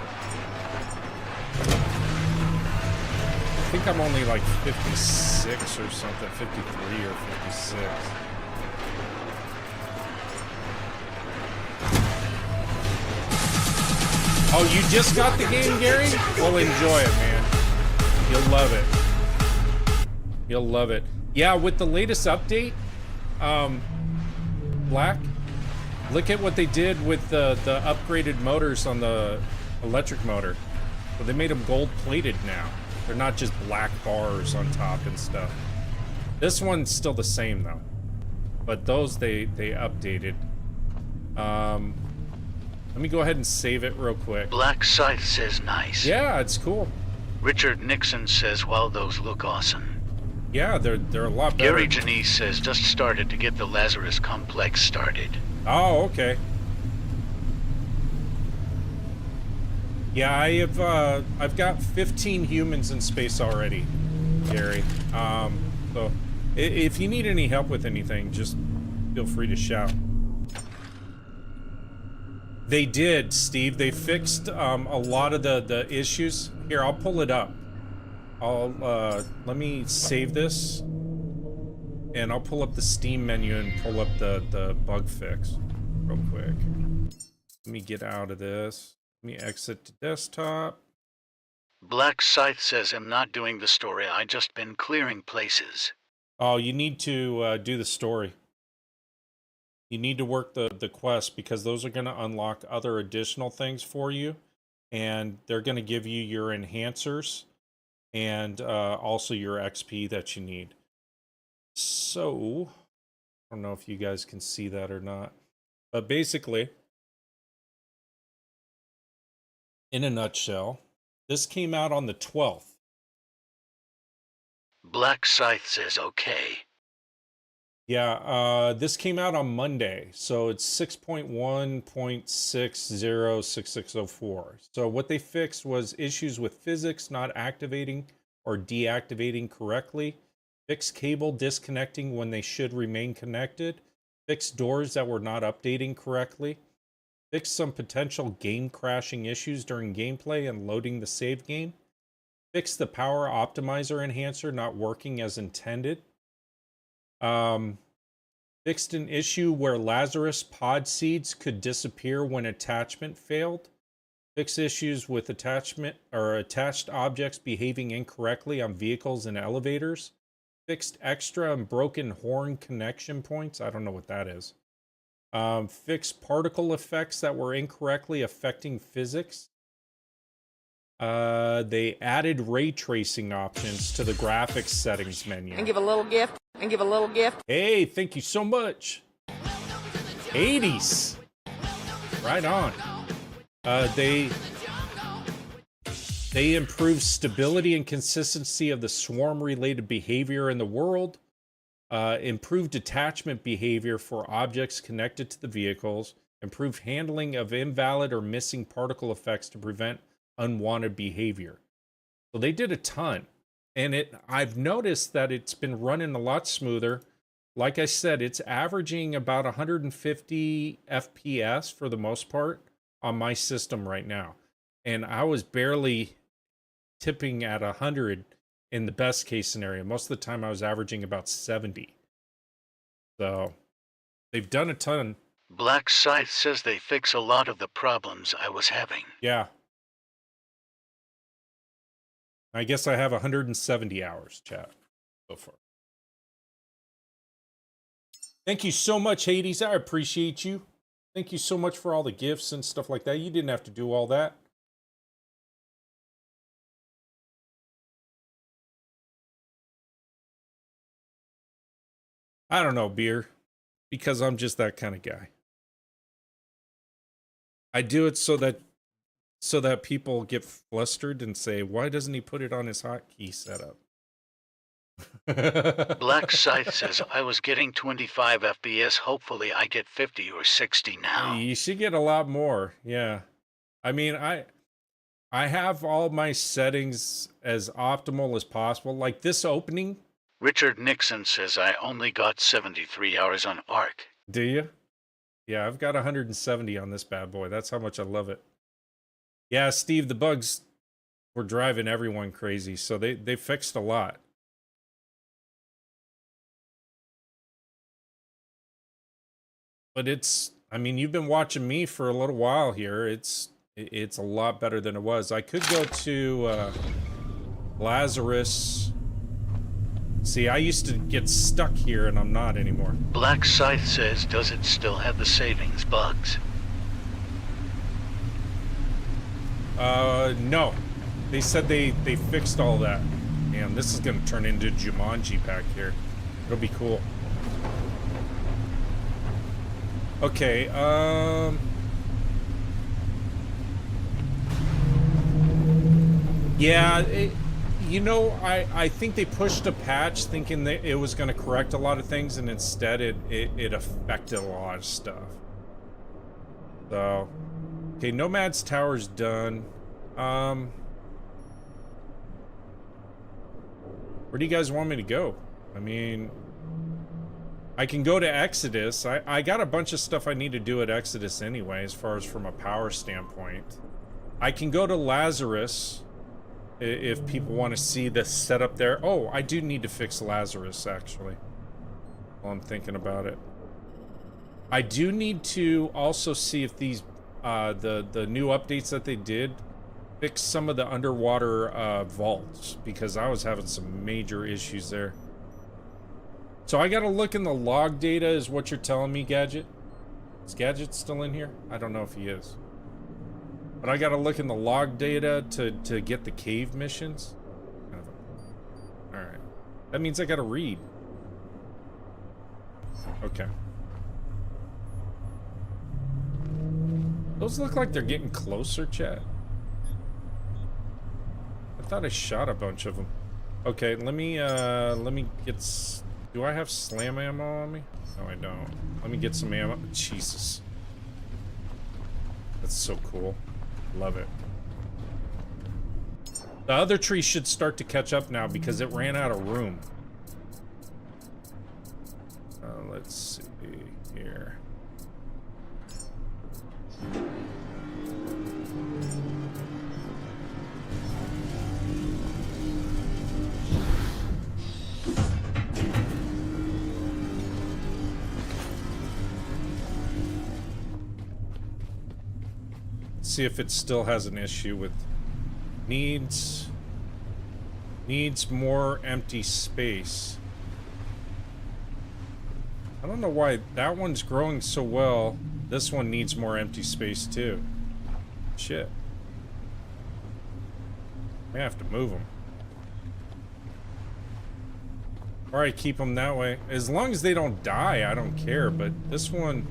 B: I think I'm only like 56 or something, 53 or 56. Oh, you just got the game, Gary? Well, enjoy it, man. You'll love it. You'll love it. Yeah, with the latest update, Black, look at what they did with the upgraded motors on the electric motor. So they made them gold-plated now. They're not just black bars on top and stuff. This one's still the same, though. But those, they updated. Let me go ahead and save it real quick.
A: Black Scythe says nice.
B: Yeah, it's cool.
A: Richard Nixon says, wow, those look awesome.
B: Yeah, they're a lot better.
A: Gary Janice says just started to get the Lazarus complex started.
B: Oh, okay. Yeah, I've got 15 humans in space already, Gary. So if you need any help with anything, just feel free to shout. They did, Steve. They fixed a lot of the issues. Here, I'll pull it up. Let me save this, and I'll pull up the Steam menu and pull up the bug fix real quick. Let me get out of this. Let me exit to desktop.
A: Black Scythe says I'm not doing the story, I just been clearing places.
B: Oh, you need to do the story. You need to work the quest, because those are going to unlock other additional things for you, and they're going to give you your enhancers and also your XP that you need. So, I don't know if you guys can see that or not, but basically, in a nutshell, this came out on the 12th.
A: Black Scythe says okay.
B: Yeah, this came out on Monday, so it's 6.1.606604. So what they fixed was issues with physics not activating or deactivating correctly, fixed cable disconnecting when they should remain connected, fixed doors that were not updating correctly, fixed some potential game crashing issues during gameplay and loading the save game, fixed the power optimizer enhancer not working as intended, fixed an issue where Lazarus pod seeds could disappear when attachment failed. Fix issues with attachment or attached objects behaving incorrectly on vehicles and elevators. Fixed extra and broken horn connection points. I don't know what that is. Fixed particle effects that were incorrectly affecting physics. They added ray tracing options to the graphics settings menu.
E: And give a little gift. And give a little gift.
B: Hey, thank you so much. 80s. Right on. They improved stability and consistency of the swarm-related behavior in the world. Improved detachment behavior for objects connected to the vehicles. Improved handling of invalid or missing particle effects to prevent unwanted behavior. So they did a ton. And I've noticed that it's been running a lot smoother. Like I said, it's averaging about 150 FPS for the most part on my system right now. And I was barely tipping at 100 in the best case scenario. Most of the time I was averaging about 70. So they've done a ton.
A: Black Scythe says they fix a lot of the problems I was having.
B: Yeah. I guess I have 170 hours, chat, so far. Thank you so much, Hades. I appreciate you. Thank you so much for all the gifts and stuff like that. You didn't have to do all that. I don't know, Beer, because I'm just that kind of guy. I do it so that people get flustered and say, why doesn't he put it on his hotkey setup?
A: Black Scythe says I was getting 25 FPS. Hopefully I get 50 or 60 now.
B: You should get a lot more. Yeah. I mean, I have all my settings as optimal as possible. Like this opening.
A: Richard Nixon says I only got 73 hours on Ark.
B: Do you? Yeah, I've got 170 on this bad boy. That's how much I love it. Yeah, Steve, the bugs were driving everyone crazy, so they fixed a lot. But I mean, you've been watching me for a little while here. It's a lot better than it was. I could go to Lazarus. See, I used to get stuck here, and I'm not anymore.
A: Black Scythe says, does it still have the savings bugs?
B: No. They said they fixed all that. Man, this is gonna turn into Jumanji back here. It'll be cool. Okay, yeah, you know, I think they pushed a patch thinking that it was gonna correct a lot of things, and instead it affected a lot of stuff. So, okay, Nomad's Tower's done. Where do you guys want me to go? I mean, I can go to Exodus. I got a bunch of stuff I need to do at Exodus anyway, as far as from a power standpoint. I can go to Lazarus if people want to see the setup there. Oh, I do need to fix Lazarus, actually, while I'm thinking about it. I do need to also see if these, the new updates that they did fix some of the underwater vaults, because I was having some major issues there. So I gotta look in the log data, is what you're telling me, Gadget? Is Gadget still in here? I don't know if he is. But I gotta look in the log data to get the cave missions. Alright. That means I gotta read. Okay. Those look like they're getting closer, chat. I thought I shot a bunch of them. Okay, let me get... Do I have slam ammo on me? No, I don't. Let me get some ammo. Jesus. That's so cool. Love it. The other tree should start to catch up now because it ran out of room. Let's see here. see if it still has an issue with needs more empty space. I don't know why that one's growing so well. This one needs more empty space too. Shit. May have to move them. Or I keep them that way. As long as they don't die, I don't care, but this one...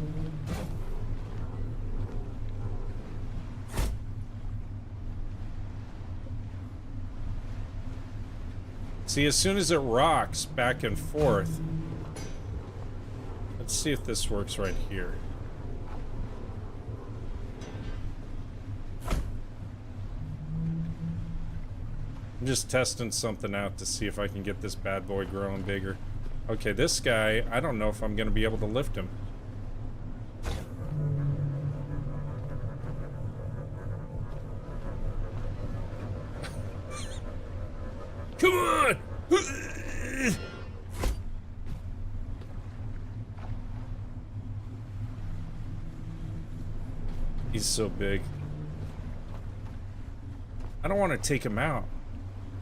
B: See, as soon as it rocks back and forth... Let's see if this works right here. I'm just testing something out to see if I can get this bad boy growing bigger. Okay, this guy, I don't know if I'm gonna be able to lift him. Come on! He's so big. I don't want to take him out.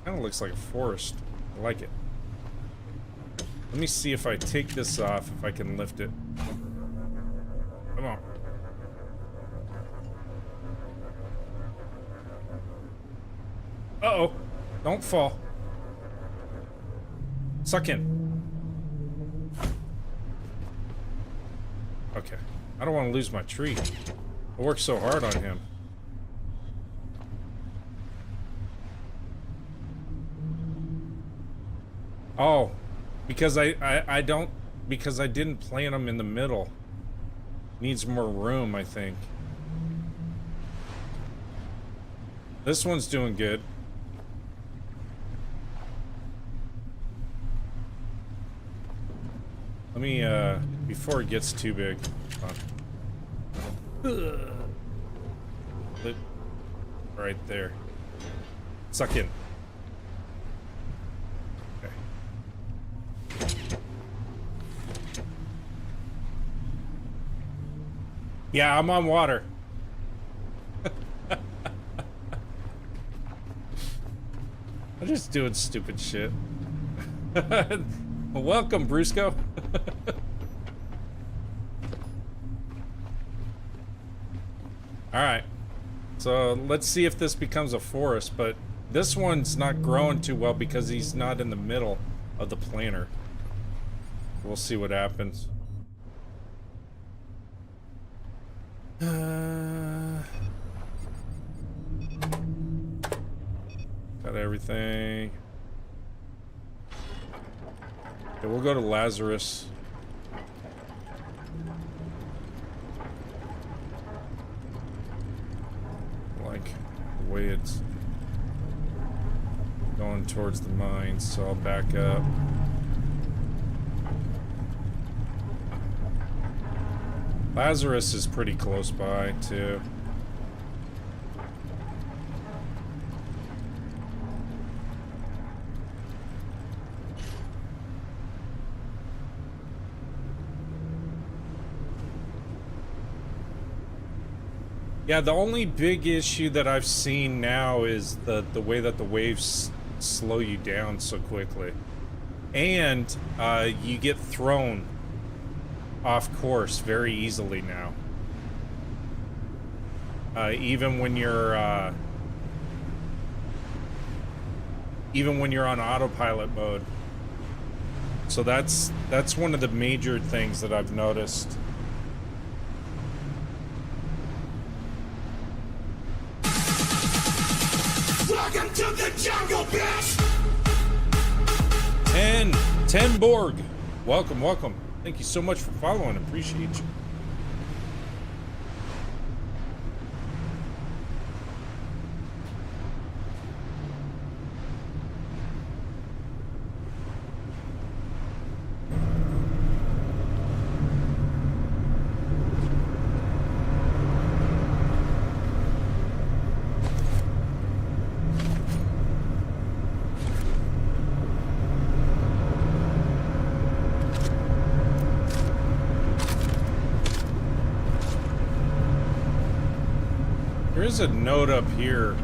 B: Kind of looks like a forest. I like it. Let me see if I take this off, if I can lift it. Come on. Uh-oh. Don't fall. Suck in. Okay. I don't want to lose my tree. I worked so hard on him. Oh, because I don't, because I didn't plant them in the middle. Needs more room, I think. This one's doing good. Let me, before it gets too big. Right there. Suck in. Okay. Yeah, I'm on water. I'm just doing stupid shit. Welcome, Brusco. Alright. So let's see if this becomes a forest, but this one's not growing too well because he's not in the middle of the planter. We'll see what happens. Got everything. Okay, we'll go to Lazarus. Like the way it's going towards the mines, so I'll back up. Lazarus is pretty close by too. Yeah, the only big issue that I've seen now is the way that the waves slow you down so quickly. And you get thrown off course very easily now. Even when you're on autopilot mode. So that's one of the major things that I've noticed.
D: Welcome to the jungle, bitch!
B: 10 Borg. Welcome, welcome. Thank you so much for following. Appreciate you. is a note up here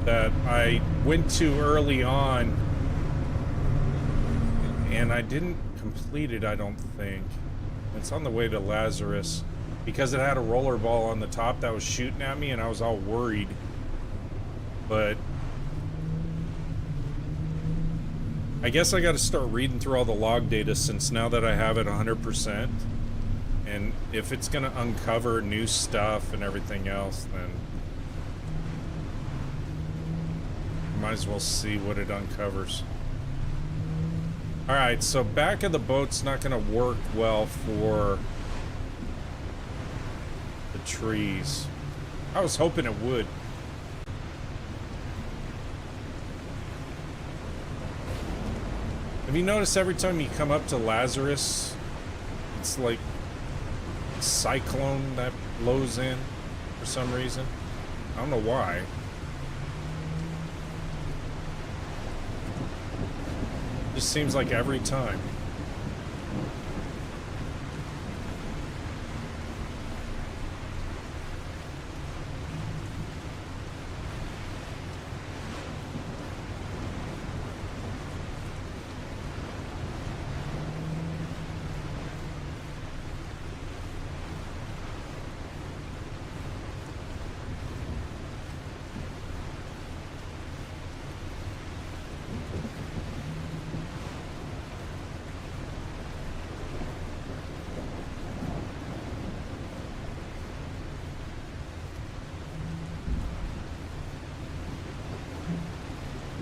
B: that I went to early on and I didn't complete it, I don't think. It's on the way to Lazarus because it had a roller ball on the top that was shooting at me and I was all worried. But I guess I got to start reading through all the log data since now that I have it 100%. And if it's going to uncover new stuff and everything else, then might as well see what it uncovers. Alright, so back of the boat's not going to work well for the trees. I was hoping it would. Have you noticed every time you come up to Lazarus, it's like a cyclone that blows in for some reason? I don't know why. Just seems like every time.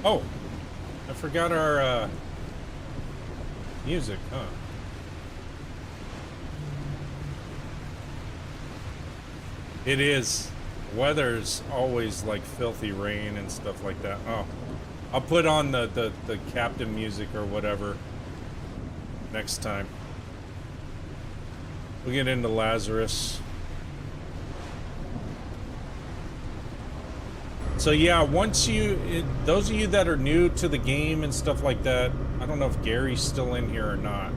B: Oh, I forgot our music, huh? It is. Weather's always like filthy rain and stuff like that. Oh, I'll put on the captain music or whatever next time. We'll get into Lazarus. So yeah, once those of you that are new to the game and stuff like that, I don't know if Gary's still in here or not.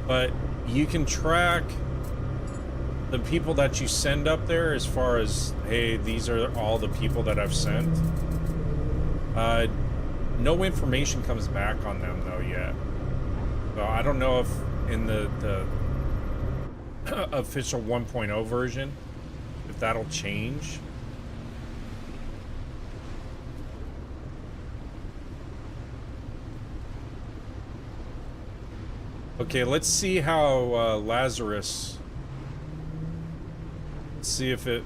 B: But you can track the people that you send up there as far as, hey, these are all the people that I've sent. No information comes back on them though yet. So I don't know if in the official 1.0 version, if that'll change. Okay, let's see how Lazarus, let's see if it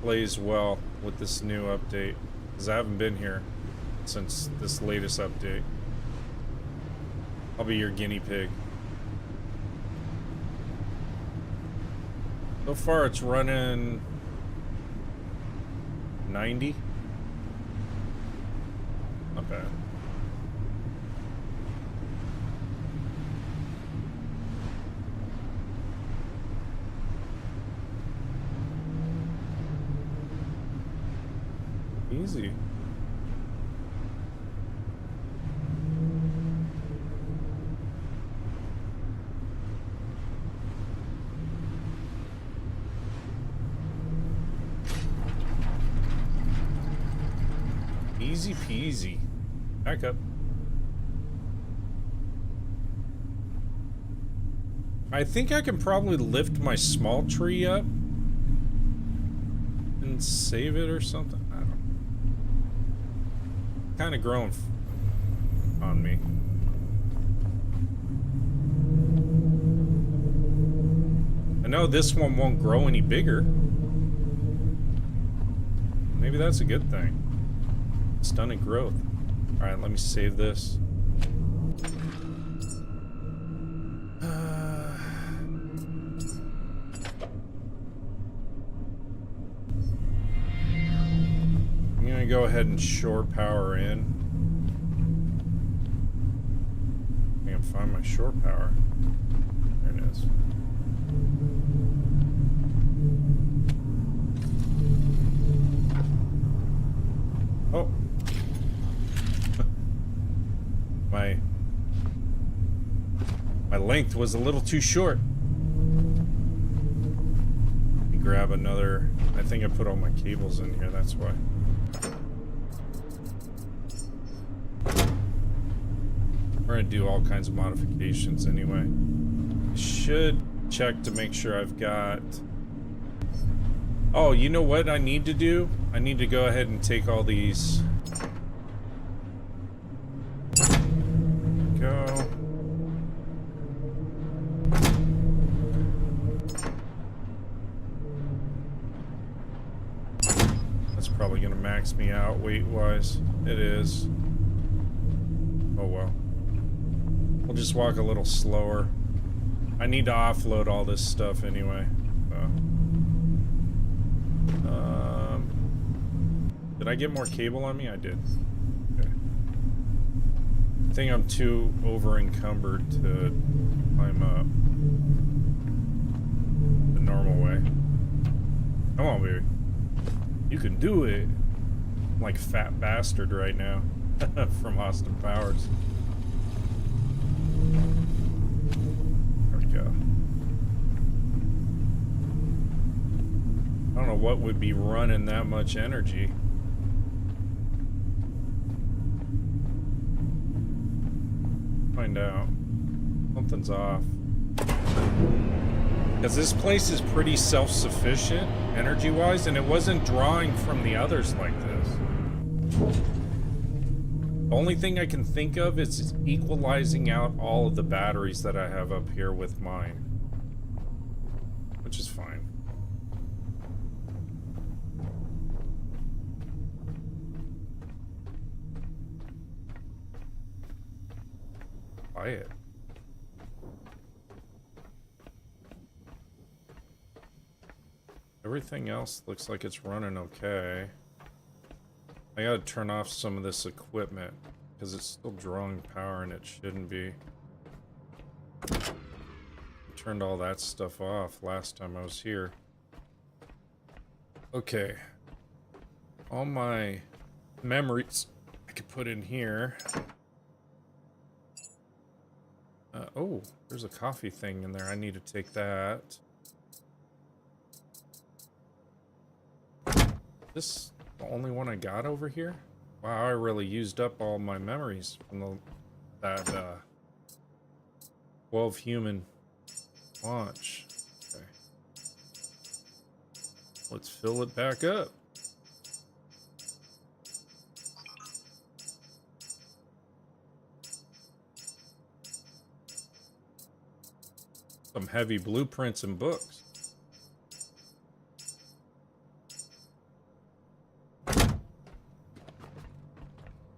B: plays well with this new update, because I haven't been here since this latest update. I'll be your guinea pig. So far it's running 90. Not bad. Easy. Easy peasy. Back up. I think I can probably lift my small tree up and save it or something. I don't know. Kind of growing on me. I know this one won't grow any bigger. Maybe that's a good thing. Stunning growth. Alright, let me save this. I'm gonna go ahead and shore power in. I can find my shore power. There it is. Oh. My length was a little too short. grab another. I think I put all my cables in here, that's why. We're gonna do all kinds of modifications anyway. Should check to make sure I've got... Oh, you know what I need to do? I need to go ahead and take all these... Go. That's probably gonna max me out weight-wise. It is. Oh well. We'll just walk a little slower. I need to offload all this stuff anyway. Did I get more cable on me? I did. Okay. I think I'm too over encumbered to climb up the normal way. Come on, baby. You can do it. I'm like Fat Bastard right now from Austin Powers. There we go. I don't know what would be running that much energy. Find out. Something's off. Because this place is pretty self-sufficient, energy-wise, and it wasn't drawing from the others like this. The only thing I can think of is equalizing out all of the batteries that I have up here with mine. Which is fine. Buy it. Everything else looks like it's running okay. I gotta turn off some of this equipment because it's still drawing power and it shouldn't be. I turned all that stuff off last time I was here. Okay. All my memories I could put in here. Oh, there's a coffee thing in there. I need to take that. This the only one I got over here? Wow, I really used up all my memories from that 12 human launch. Okay. Let's fill it back up. Some heavy blueprints and books.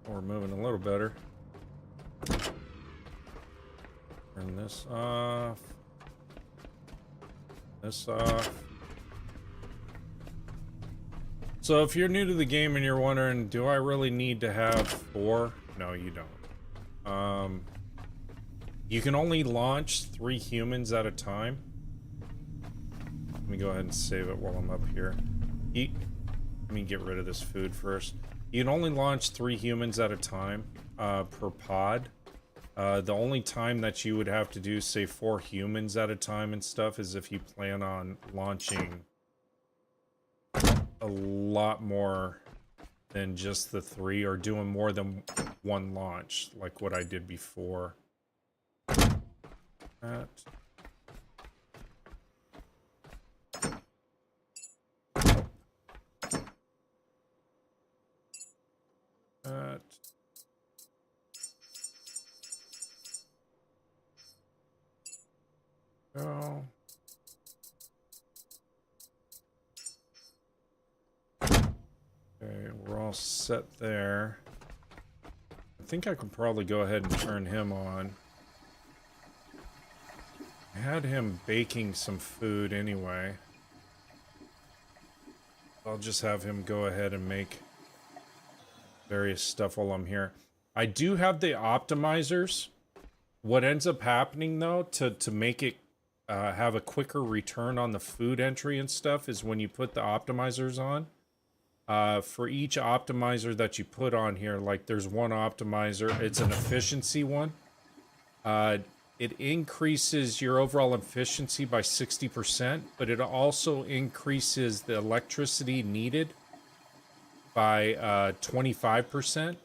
B: We're moving a little better. Turn this off. This off. So if you're new to the game and you're wondering, do I really need to have 4? No, you don't. You can only launch 3 humans at a time. Let me go ahead and save it while I'm up here. Let me get rid of this food first. You can only launch 3 humans at a time per pod. The only time that you would have to do, say, 4 humans at a time and stuff is if you plan on launching a lot more than just the 3 or doing more than 1 launch, like what I did before. That. That. Go. Okay, we're all set there. I think I could probably go ahead and turn him on. I had him baking some food anyway. I'll just have him go ahead and make various stuff while I'm here. I do have the optimizers. What ends up happening though, to make it have a quicker return on the food entry and stuff, is when you put the optimizers on. For each optimizer that you put on here, like there's one optimizer, it's an efficiency one. it increases your overall efficiency by 60%, but it also increases the electricity needed by 25%.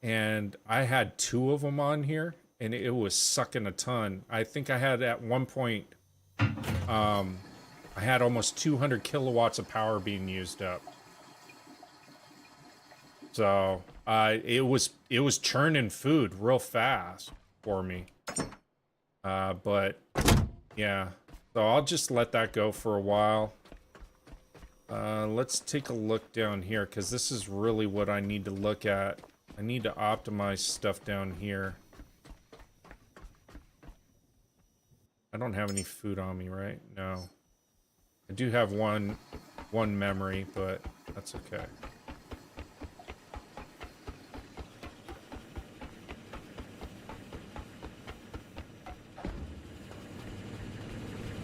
B: And I had 2 of them on here, and it was sucking a ton. I think I had at one point, I had almost 200 kilowatts of power being used up. So it was churning food real fast for me. But yeah, so I'll just let that go for a while. Let's take a look down here, because this is really what I need to look at. I need to optimize stuff down here. I don't have any food on me, right? No. I do have one memory, but that's okay.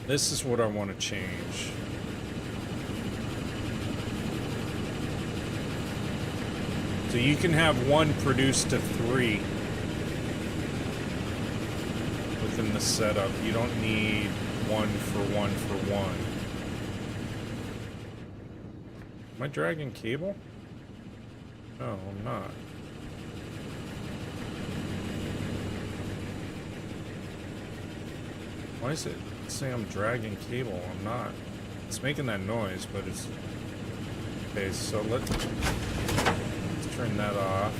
B: This is what I want to change. So you can have 1 produced to 3 within the setup. You don't need 1 for 1 for 1. Am I dragging cable? No, I'm not. Why is it say I'm dragging cable? I'm not. It's making that noise, but it's... Okay, so let's turn that off.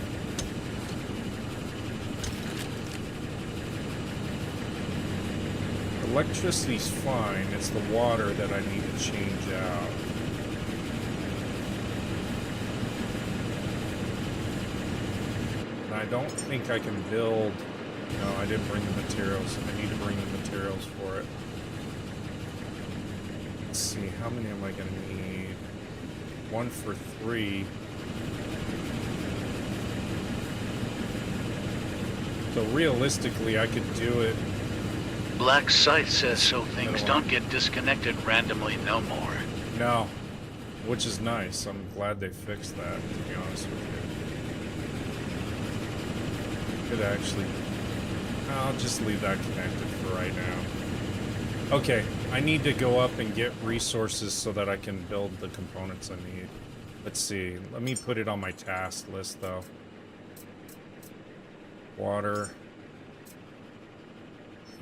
B: Electricity's fine. It's the water that I need to change out. And I don't think I can build... No, I didn't bring the materials. I need to bring the materials for it. Let's see, how many am I going to need? 1 for 3. So realistically, I could do it.
A: Black Scythe says so things don't get disconnected randomly no more.
B: No, which is nice. I'm glad they fixed that, to be honest with you. Could actually... I'll just leave that connected for right now. Okay, I need to go up and get resources so that I can build the components I need. Let's see. Let me put it on my task list, though. Water.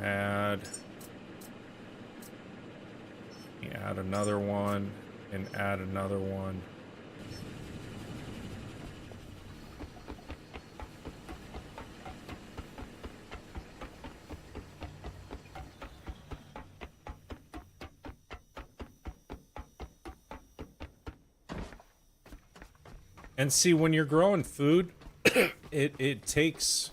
B: Add. Add another one. And add another one. And see, when you're growing food, it takes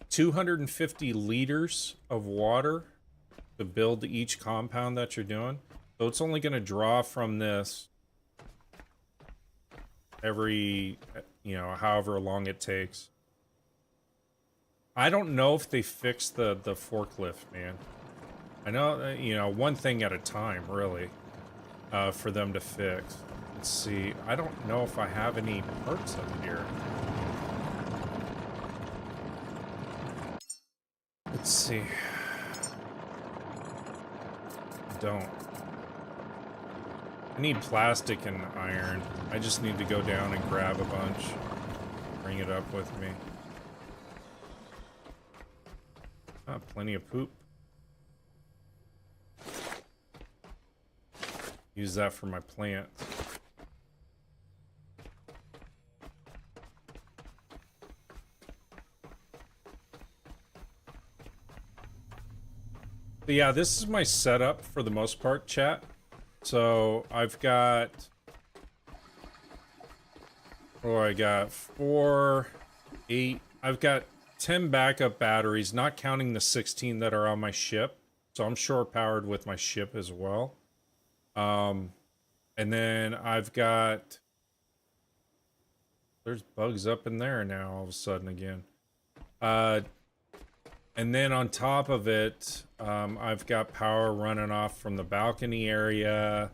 B: 250 liters of water to build each compound that you're doing. So it's only going to draw from this every, you know, however long it takes. I don't know if they fixed the forklift, man. I know, you know, one thing at a time, really, for them to fix. Let's see. I don't know if I have any parts up here. Let's see. Don't. I need plastic and iron. I just need to go down and grab a bunch. Bring it up with me. Ah, plenty of poop. Use that for my plants. But yeah, this is my setup for the most part, chat. So I've got... Oh, I got 4, 8... I've got 10 backup batteries, not counting the 16 that are on my ship. So I'm shore powered with my ship as well. And then I've got... There's bugs up in there now all of a sudden again. And then on top of it, I've got power running off from the balcony area.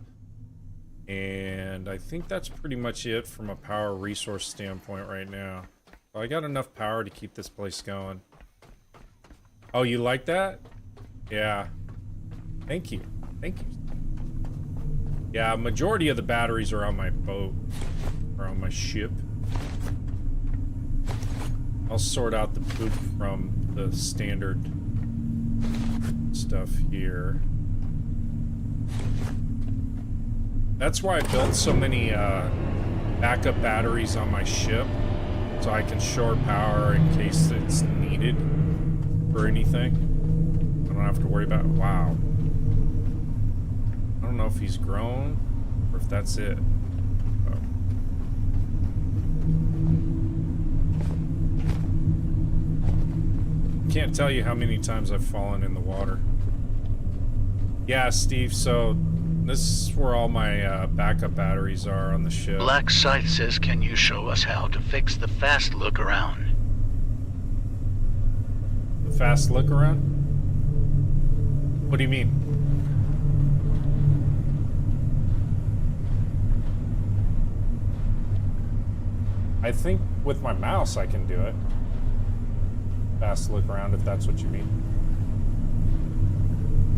B: And I think that's pretty much it from a power resource standpoint right now. So I got enough power to keep this place going. Oh, you like that? Yeah. Thank you. Thank you. Yeah, majority of the batteries are on my boat. Or on my ship. I'll sort out the poop from the standard stuff here. That's why I built so many backup batteries on my ship. So I can shore power in case it's needed for anything. I don't have to worry about it. Wow. I don't know if he's grown or if that's it. Oh. Can't tell you how many times I've fallen in the water. Yeah, Steve, so this is where all my backup batteries are on the ship.
A: Black Scythe says, can you show us how to fix the fast look around?
B: The fast look around? What do you mean? I think with my mouse I can do it. Fast look around, if that's what you mean.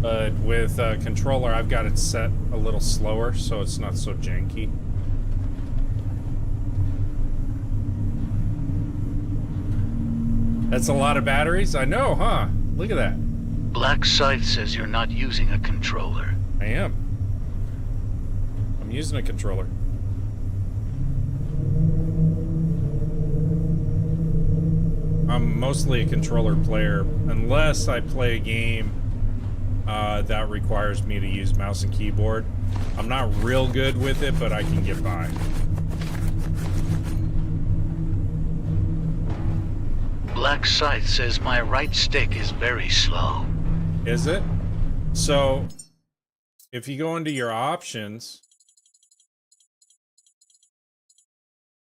B: But with a controller, I've got it set a little slower, so it's not so janky. That's a lot of batteries? I know, huh? Look at that.
A: Black Scythe says you're not using a controller.
B: I am. I'm using a controller. I'm mostly a controller player, unless I play a game that requires me to use mouse and keyboard. I'm not real good with it, but I can get by.
A: Black Scythe says my right stick is very slow.
B: Is it? So, if you go into your options,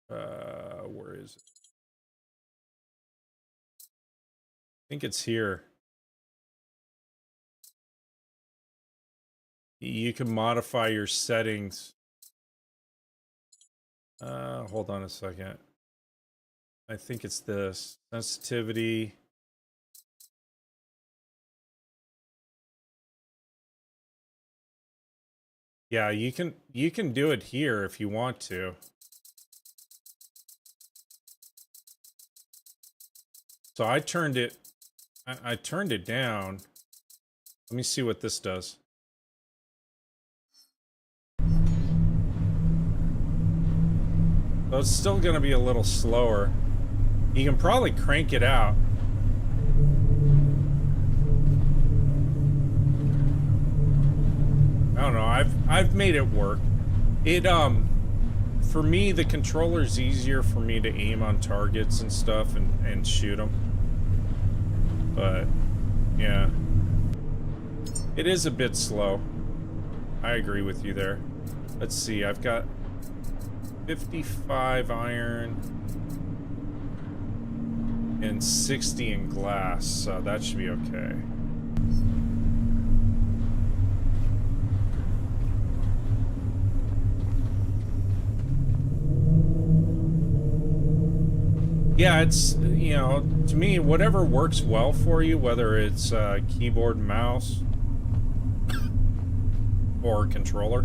B: where is it? I think it's here. You can modify your settings. Hold on a second. I think it's this. Sensitivity. Yeah, you can do it here if you want to. So I turned it down. Let me see what this does. So it's still going to be a little slower. You can probably crank it out. I don't know. I've made it work. It for me the controller's easier for me to aim on targets and stuff and shoot them. But yeah. It is a bit slow. I agree with you there. Let's see. I've got 55 iron and 60 in glass, so that should be okay. Yeah, it's, you know, to me, whatever works well for you, whether it's keyboard, mouse, or controller,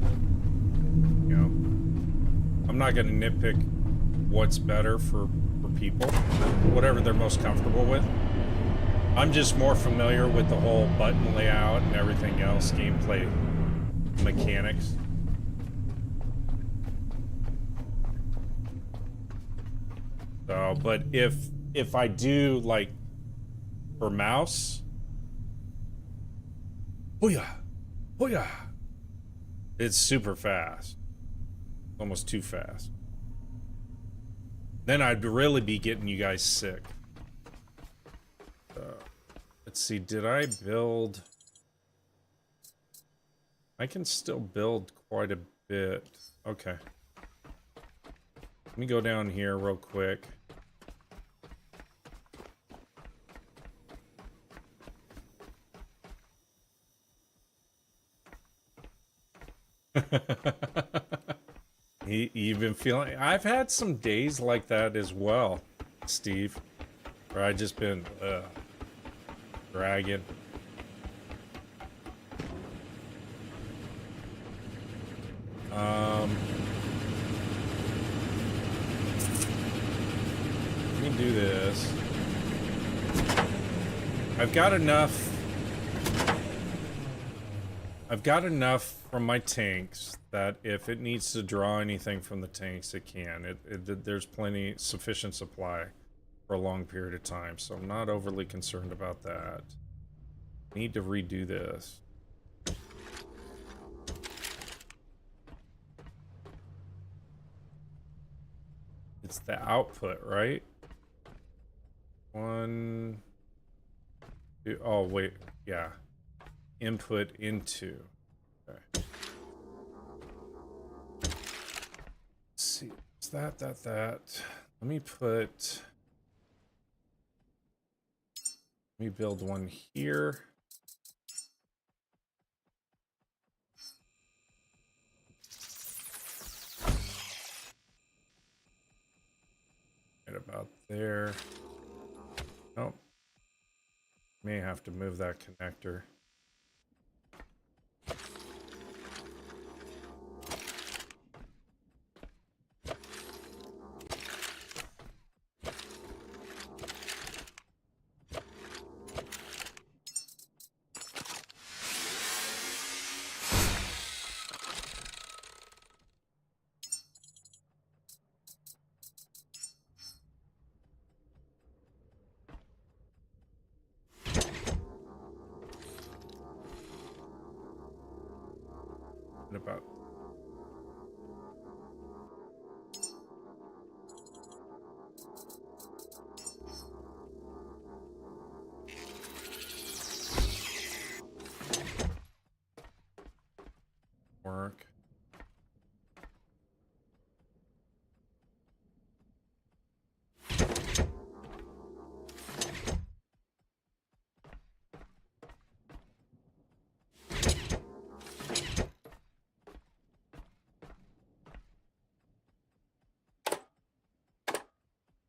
B: you know, I'm not going to nitpick what's better for people, whatever they're most comfortable with. I'm just more familiar with the whole button layout and everything else, gameplay mechanics. So, but if I do, like, for mouse, booyah, booyah, it's super fast. Almost too fast. Then I'd really be getting you guys sick. Let's see, did I build? I can still build quite a bit. Okay. Let me go down here real quick. You've been feeling... I've had some days like that as well, Steve. Where I just been... Dragon. We can do this. I've got enough from my tanks that if it needs to draw anything from the tanks, it can. There's sufficient supply for a long period of time, so I'm not overly concerned about that. Need to redo this. It's the output, right? 1, 2, oh wait, yeah. Input into. Okay. Let's see, it's that. Let me build one here. Right about there. Nope. May have to move that connector. About work.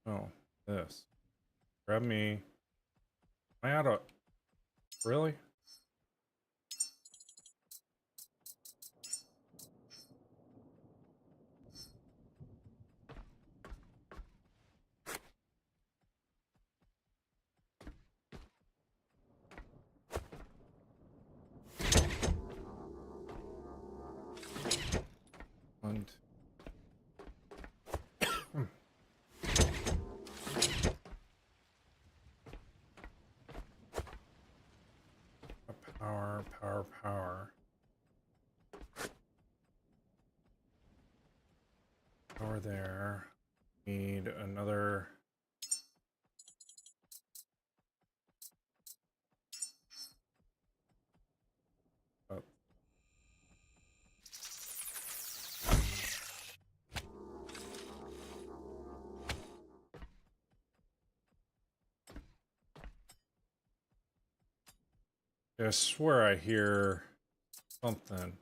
B: Oh, this. Grab me. Am I out of... Really? And... Power. Power there. Need another... Oh. I swear I hear something.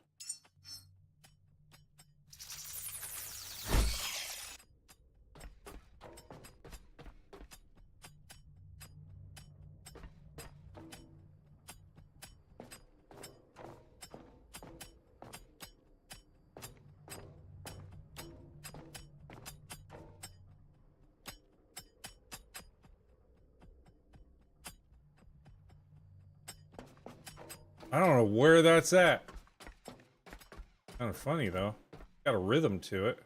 B: I don't know where that's at. Kind of funny though. Got a rhythm to it.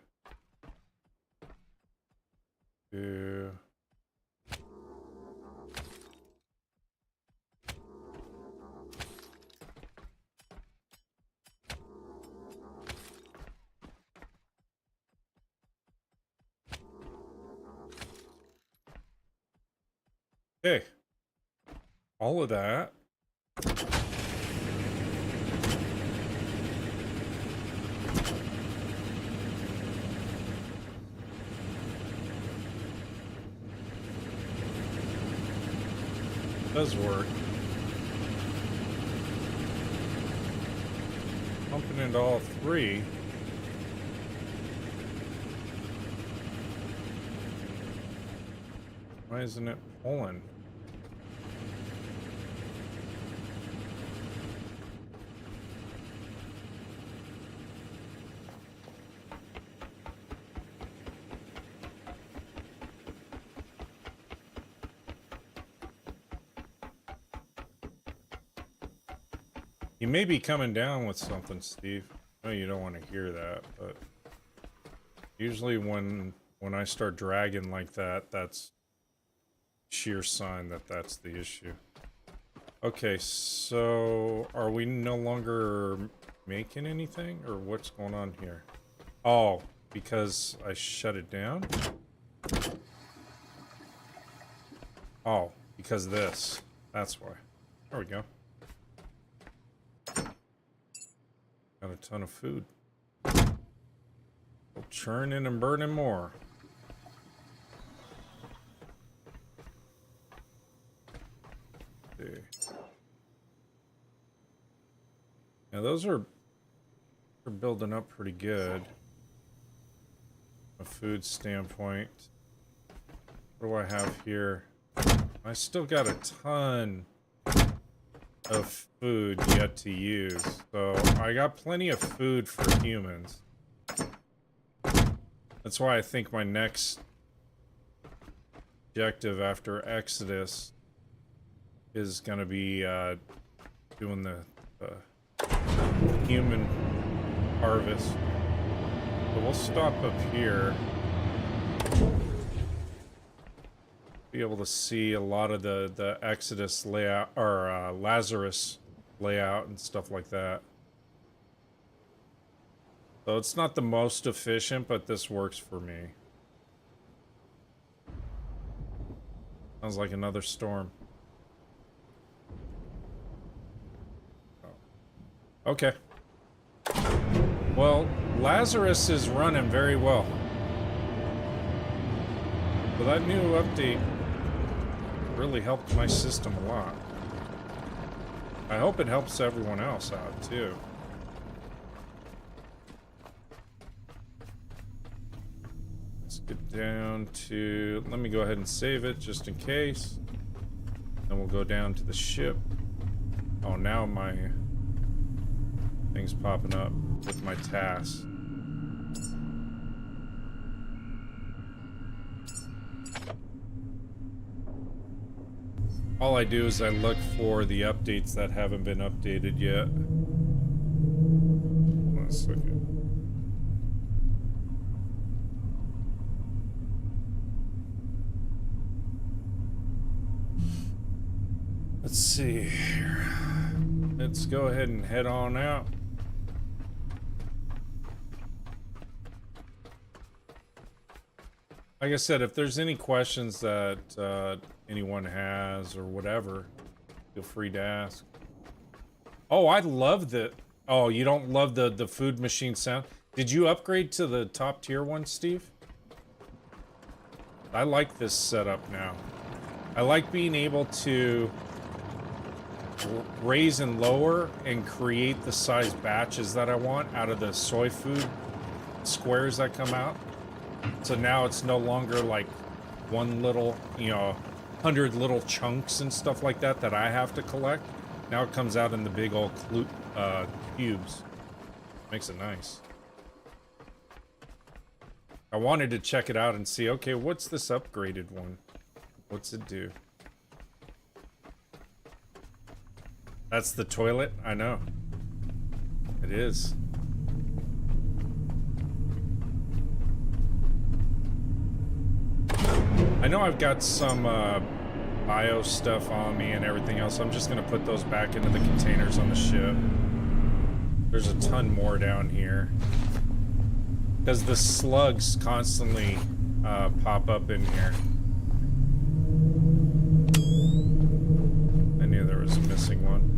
B: Okay. All of that. Does work. Pumping into all three. Why isn't it pulling? You may be coming down with something, Steve. I know you don't want to hear that, but usually when I start dragging like that, that's sheer sign that that's the issue. Okay, so are we no longer making anything, or what's going on here? Oh, because I shut it down? Oh, because of this. That's why. There we go. Got a ton of food. We'll churning and burning more. See. Now those are building up pretty good. From a food standpoint. What do I have here? I still got a ton of food yet to use, so I got plenty of food for humans. That's why I think my next objective after Exodus is gonna be doing the human harvest. So we'll stop up here. Be able to see a lot of the Exodus layout, or Lazarus layout and stuff like that. So it's not the most efficient, but this works for me. Sounds like another storm. Oh. Okay. Well, Lazarus is running very well. So that new update really helped my system a lot. I hope it helps everyone else out too. Let's get down to, let me go ahead and save it just in case. Then we'll go down to the ship. Oh, now my thing's popping up with my tasks. All I do is I look for the updates that haven't been updated yet. Hold on a second. Let's see here. Let's go ahead and head on out. Like I said, if there's any questions that anyone has or whatever, feel free to ask. Oh, I love the... Oh, you don't love the food machine sound? Did you upgrade to the top tier one, Steve? I like this setup now. I like being able to raise and lower and create the size batches that I want out of the soy food squares that come out. So now it's no longer like one little, 100 little chunks and stuff like that that I have to collect. Now it comes out in the big old cubes. Makes it nice. I wanted to check it out and see, okay, what's this upgraded one? What's it do? That's the toilet? I know. It is. I know I've got some bio stuff on me and everything else. I'm just gonna put those back into the containers on the ship. There's a ton more down here. Because the slugs constantly pop up in here. I knew there was a missing one.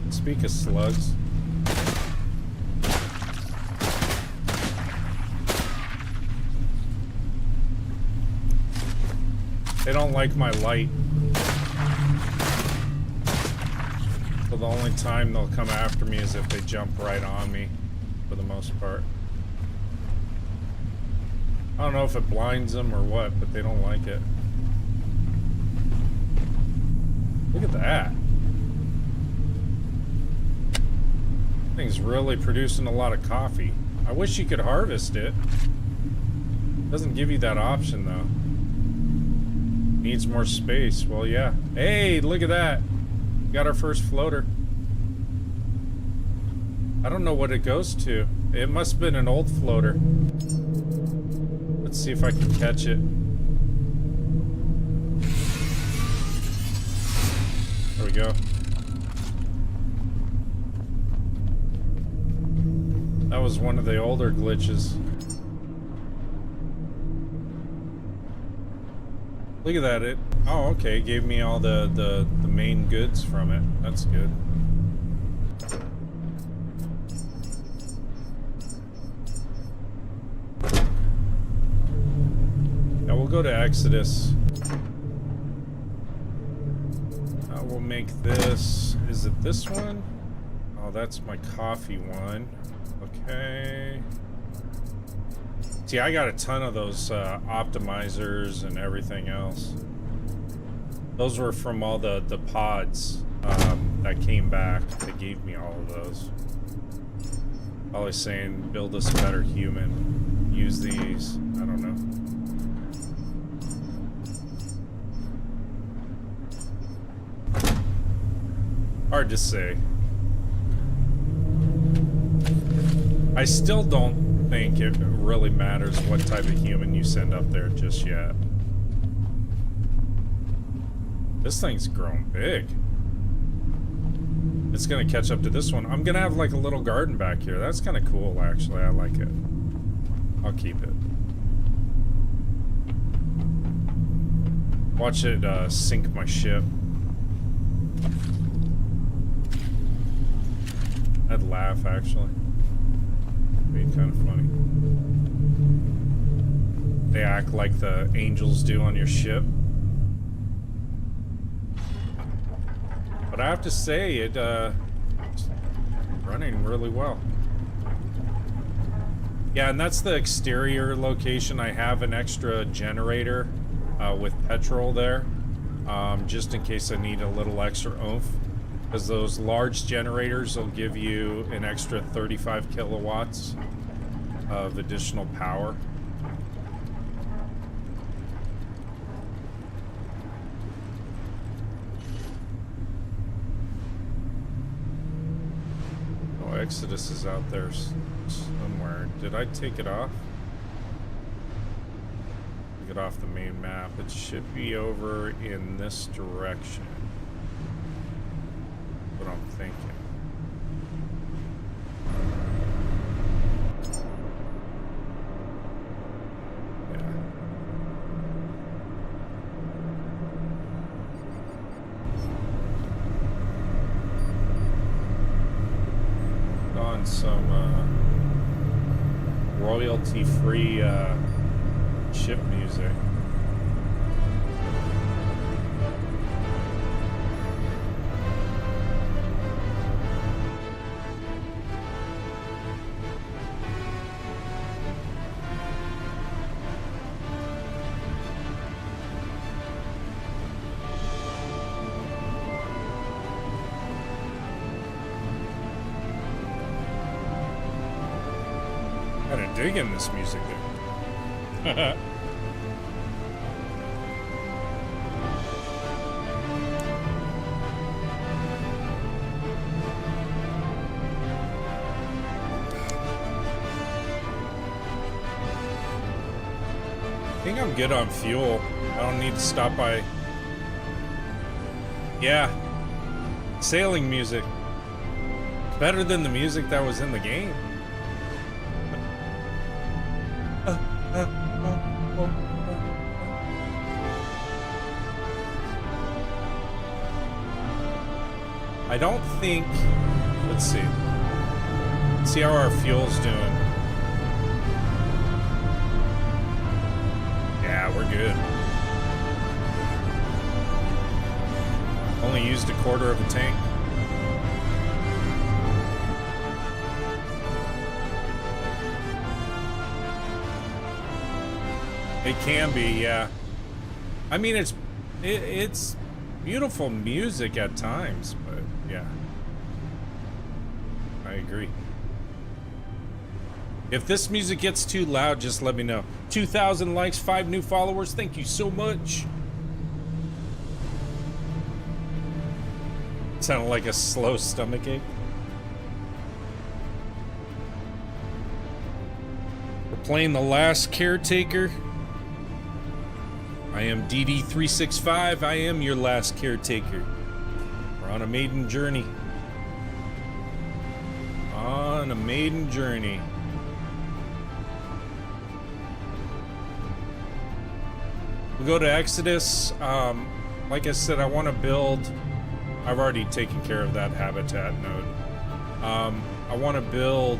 B: Speak of slugs. They don't like my light. So the only time they'll come after me is if they jump right on me, for the most part. I don't know if it blinds them or what, but they don't like it. Look at that. Thing's really producing a lot of coffee. I wish you could harvest it. Doesn't give you that option though. Needs more space. Well, yeah. Hey, look at that. Got our first floater. I don't know what it goes to. It must have been an old floater. Let's see if I can catch it. There we go. That was one of the older glitches. Look at that. Oh, okay. It gave me all the main goods from it. That's good. Yeah, we'll go to Exodus. We'll make this. Is it this one? Oh, that's my coffee one. Okay. See, I got a ton of those optimizers and everything else. Those were from all the pods that came back. They gave me all of those. Always saying, build us a better human. Use these. I don't know. Hard to say. I still don't think it really matters what type of human you send up there just yet. This thing's grown big. It's gonna catch up to this one. I'm gonna have like a little garden back here. That's kind of cool, actually. I like it. I'll keep it. Watch it sink my ship. I'd laugh, actually. Be kind of funny. They act like the angels do on your ship. But I have to say, it's running really well. Yeah, and that's the exterior location. I have an extra generator with petrol there, just in case I need a little extra oomph. Because those large generators will give you an extra 35 kilowatts of additional power. Oh, Exodus is out there somewhere. Did I take it off? Take it off the main map. It should be over in this direction. What I'm thinking. Yeah. On some royalty-free ship music. Digging this music there. I think I'm good on fuel. I don't need to stop by. Yeah. Sailing music. Better than the music that was in the game. I don't think. Let's see. Let's see how our fuel's doing. Yeah, we're good. Only used a quarter of a tank. It can be, yeah. I mean, it's beautiful music at times, but yeah. I I agree. If this music gets too loud, just let me know. 2,000 likes, 5 new followers. Thank you so much. Sounded like a slow stomachache. We're playing the last Caretaker. I am DD365. I am your last Caretaker. We're on a maiden journey. On a maiden journey. We go to Exodus. Like I said, I want to build. I've already taken care of that habitat node. I want to build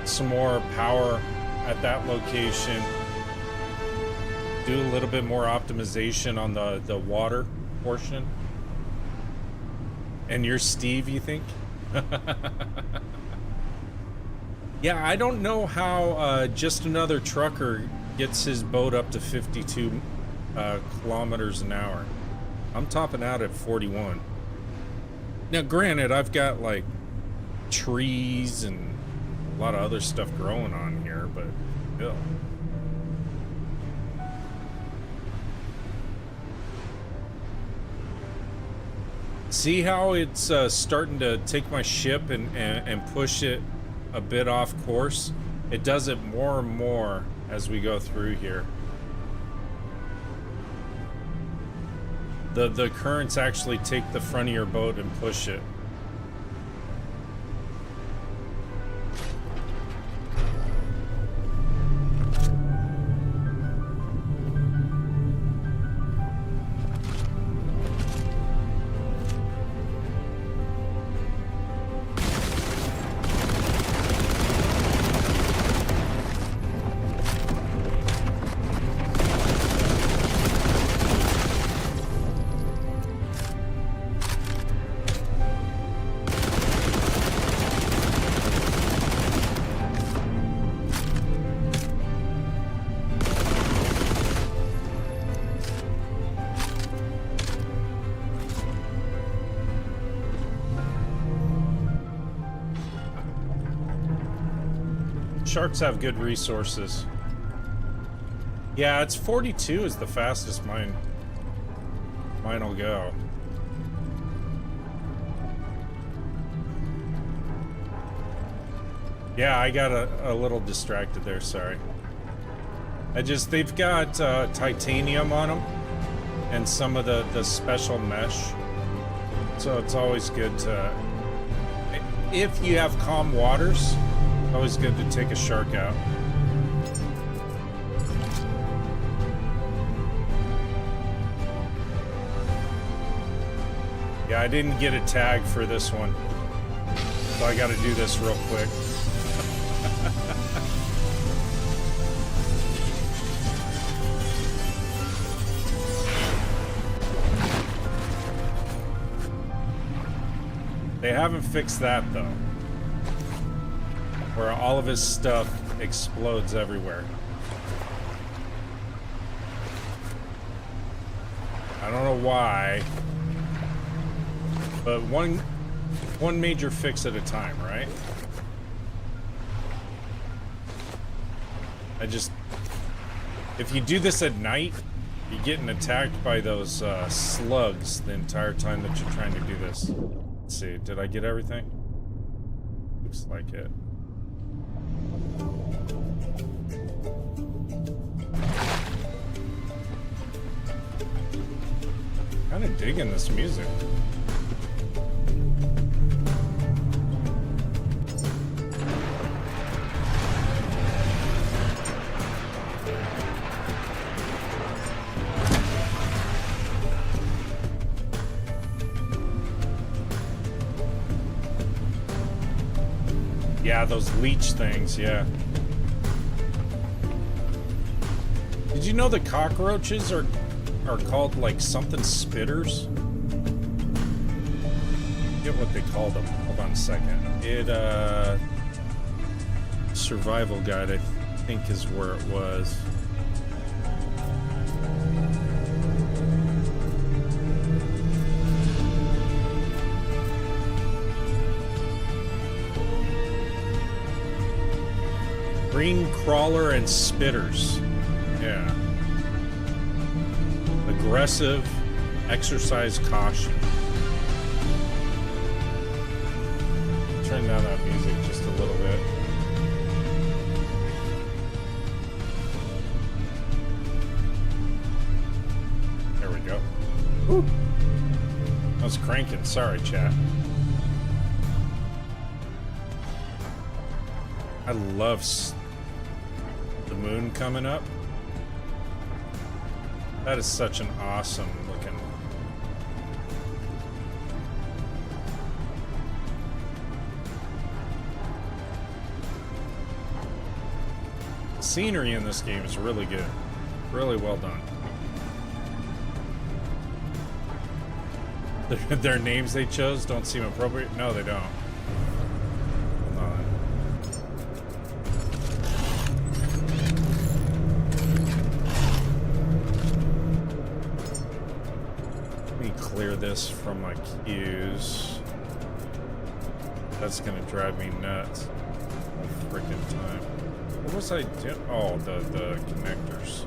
B: some more power at that location. Do a little bit more optimization on the water portion. And you're Steve, you think? Yeah, I don't know how just another trucker gets his boat up to 52 kilometers an hour. I'm topping out at 41. Now, granted, I've got like trees and a lot of other stuff growing on here, but still. See how it's starting to take my ship and push it a bit off course? It does it more and more as we go through here. The currents actually take the front of your boat and push it. Sharks have good resources. Yeah, it's 42 is the fastest mine'll go. Yeah, I got a little distracted there, sorry. They've got titanium on them and some of the special mesh. So it's always good to, if you have calm waters, always good to take a shark out. Yeah, I didn't get a tag for this one, so I gotta do this real quick. They haven't fixed that though, where all of his stuff explodes everywhere. I don't know why, but one major fix at a time, right? If you do this at night, you're getting attacked by those slugs the entire time that you're trying to do this. Let's see, did I get everything? Looks like it. Kind of digging this music. Yeah, those leech things, yeah. Did you know the cockroaches are called like something spitters? I forget what they call them. Hold on a second. Survival guide, I think, is where it was. Green crawler and spitters. Yeah. Aggressive. Exercise caution. Turn down that music just a little bit. There we go. Woo. I was cranking. Sorry, chat. I love the moon coming up. That is such an awesome looking. The scenery in this game is really good. Really well done. Their names they chose don't seem appropriate. No, they don't. Hold on. Let me clear this from my queues. That's gonna drive me nuts all freaking time. What was I doing? Oh, the connectors.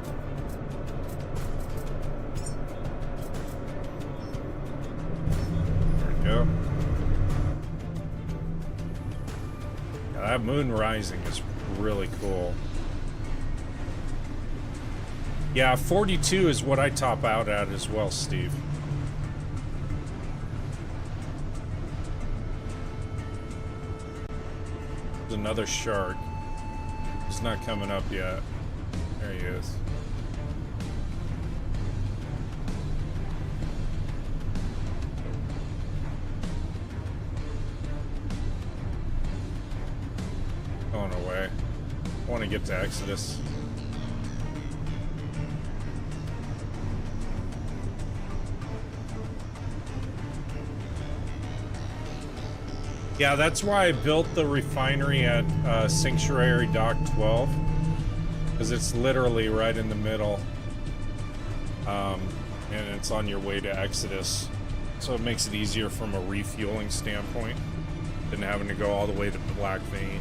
B: Go. Yeah, that moon rising is really cool. Yeah, 42 is what I top out at as well, Steve. There's another shark. He's not coming up yet. There he is. Going away. I want to get to Exodus. Yeah, that's why I built the refinery at Sanctuary Dock 12, because it's literally right in the middle, and it's on your way to Exodus, so it makes it easier from a refueling standpoint than having to go all the way to the Black Vein.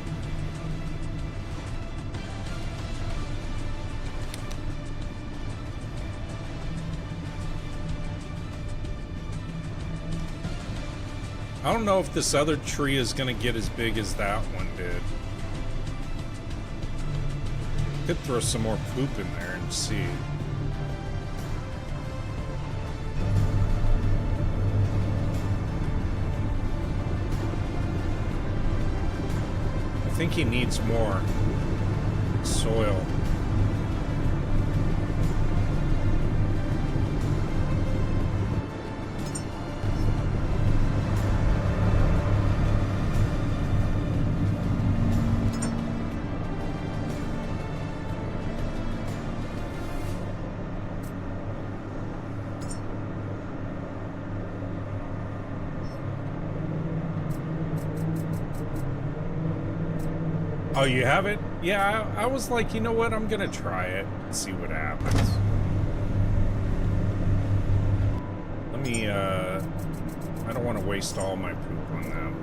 B: I don't know if this other tree is going to get as big as that one did. Could throw some more poop in there and see. I think he needs more soil. Oh, you have it? Yeah, I was like, you know what? I'm gonna try it and see what happens. Let me, I don't want to waste all my poop on them.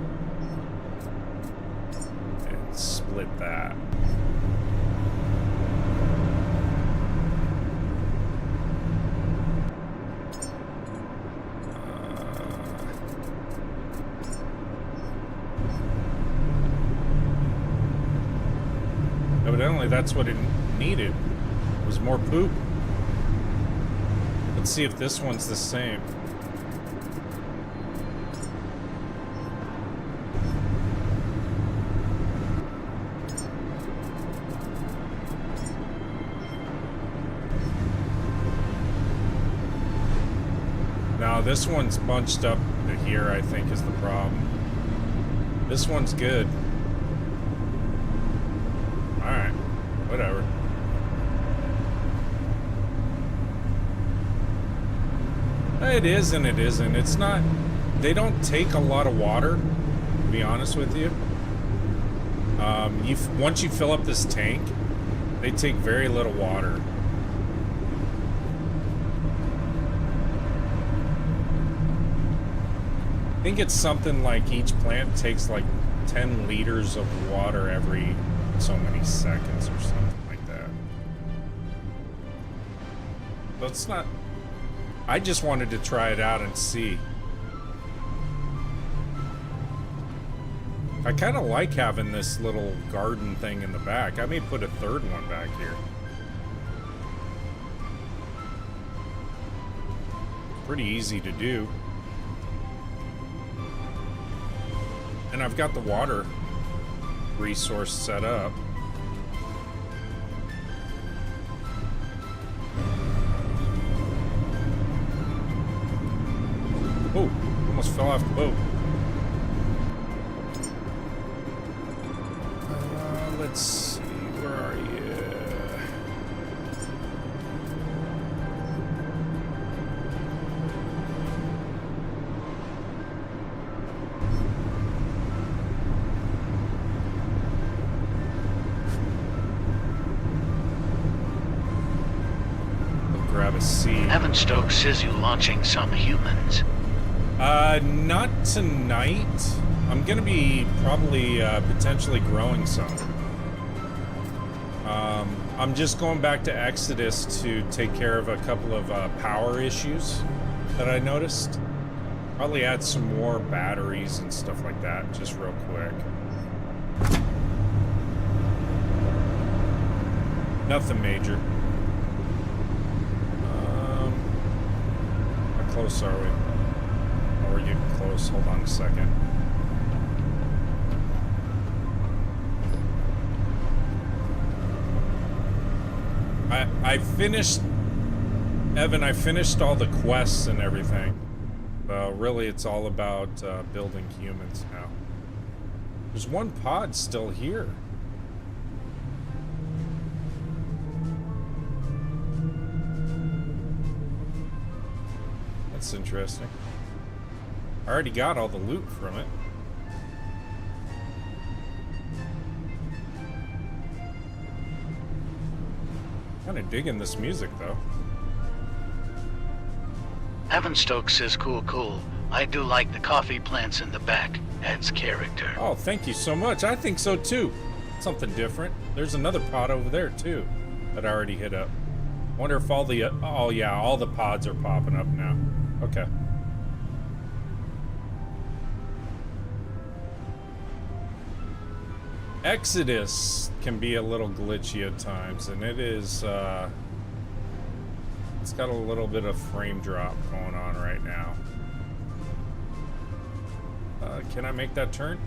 B: And split that. Evidently, that's what it needed, was more poop. Let's see if this one's the same. Now, this one's bunched up to here, I think, is the problem. This one's good. Alright, whatever. It is and it isn't. It's not... They don't take a lot of water, to be honest with you. Once you fill up this tank, they take very little water. I think it's something like each plant takes like 10 liters of water every so many seconds or something like that. But it's not... I just wanted to try it out and see. I kind of like having this little garden thing in the back. I may put a third one back here. Pretty easy to do. And I've got the water resource set up. Oh, almost fell off the boat. Let's see, where are you? I'll grab a seed.
A: Evan Stokes says you're launching some humans.
B: Not tonight. I'm gonna be probably potentially growing some. I'm just going back to Exodus to take care of a couple of power issues that I noticed. Probably add some more batteries and stuff like that, just real quick. Nothing major. How close are we? Oh, we're getting close. Hold on a second. I finished, Evan, I finished all the quests and everything. Really, it's all about building humans now. There's one pod still here. That's interesting. I already got all the loot from it. Kind of digging this music, though.
A: Evan Stokes says cool. I do like the coffee plants in the back. Adds character.
B: Oh, thank you so much. I think so, too. Something different. There's another pod over there, too, that I already hit up. Wonder if all the... oh, yeah, all the pods are popping up now. Okay. Exodus can be a little glitchy at times, and it is, it's got a little bit of frame drop going on right now. Can I make that turn?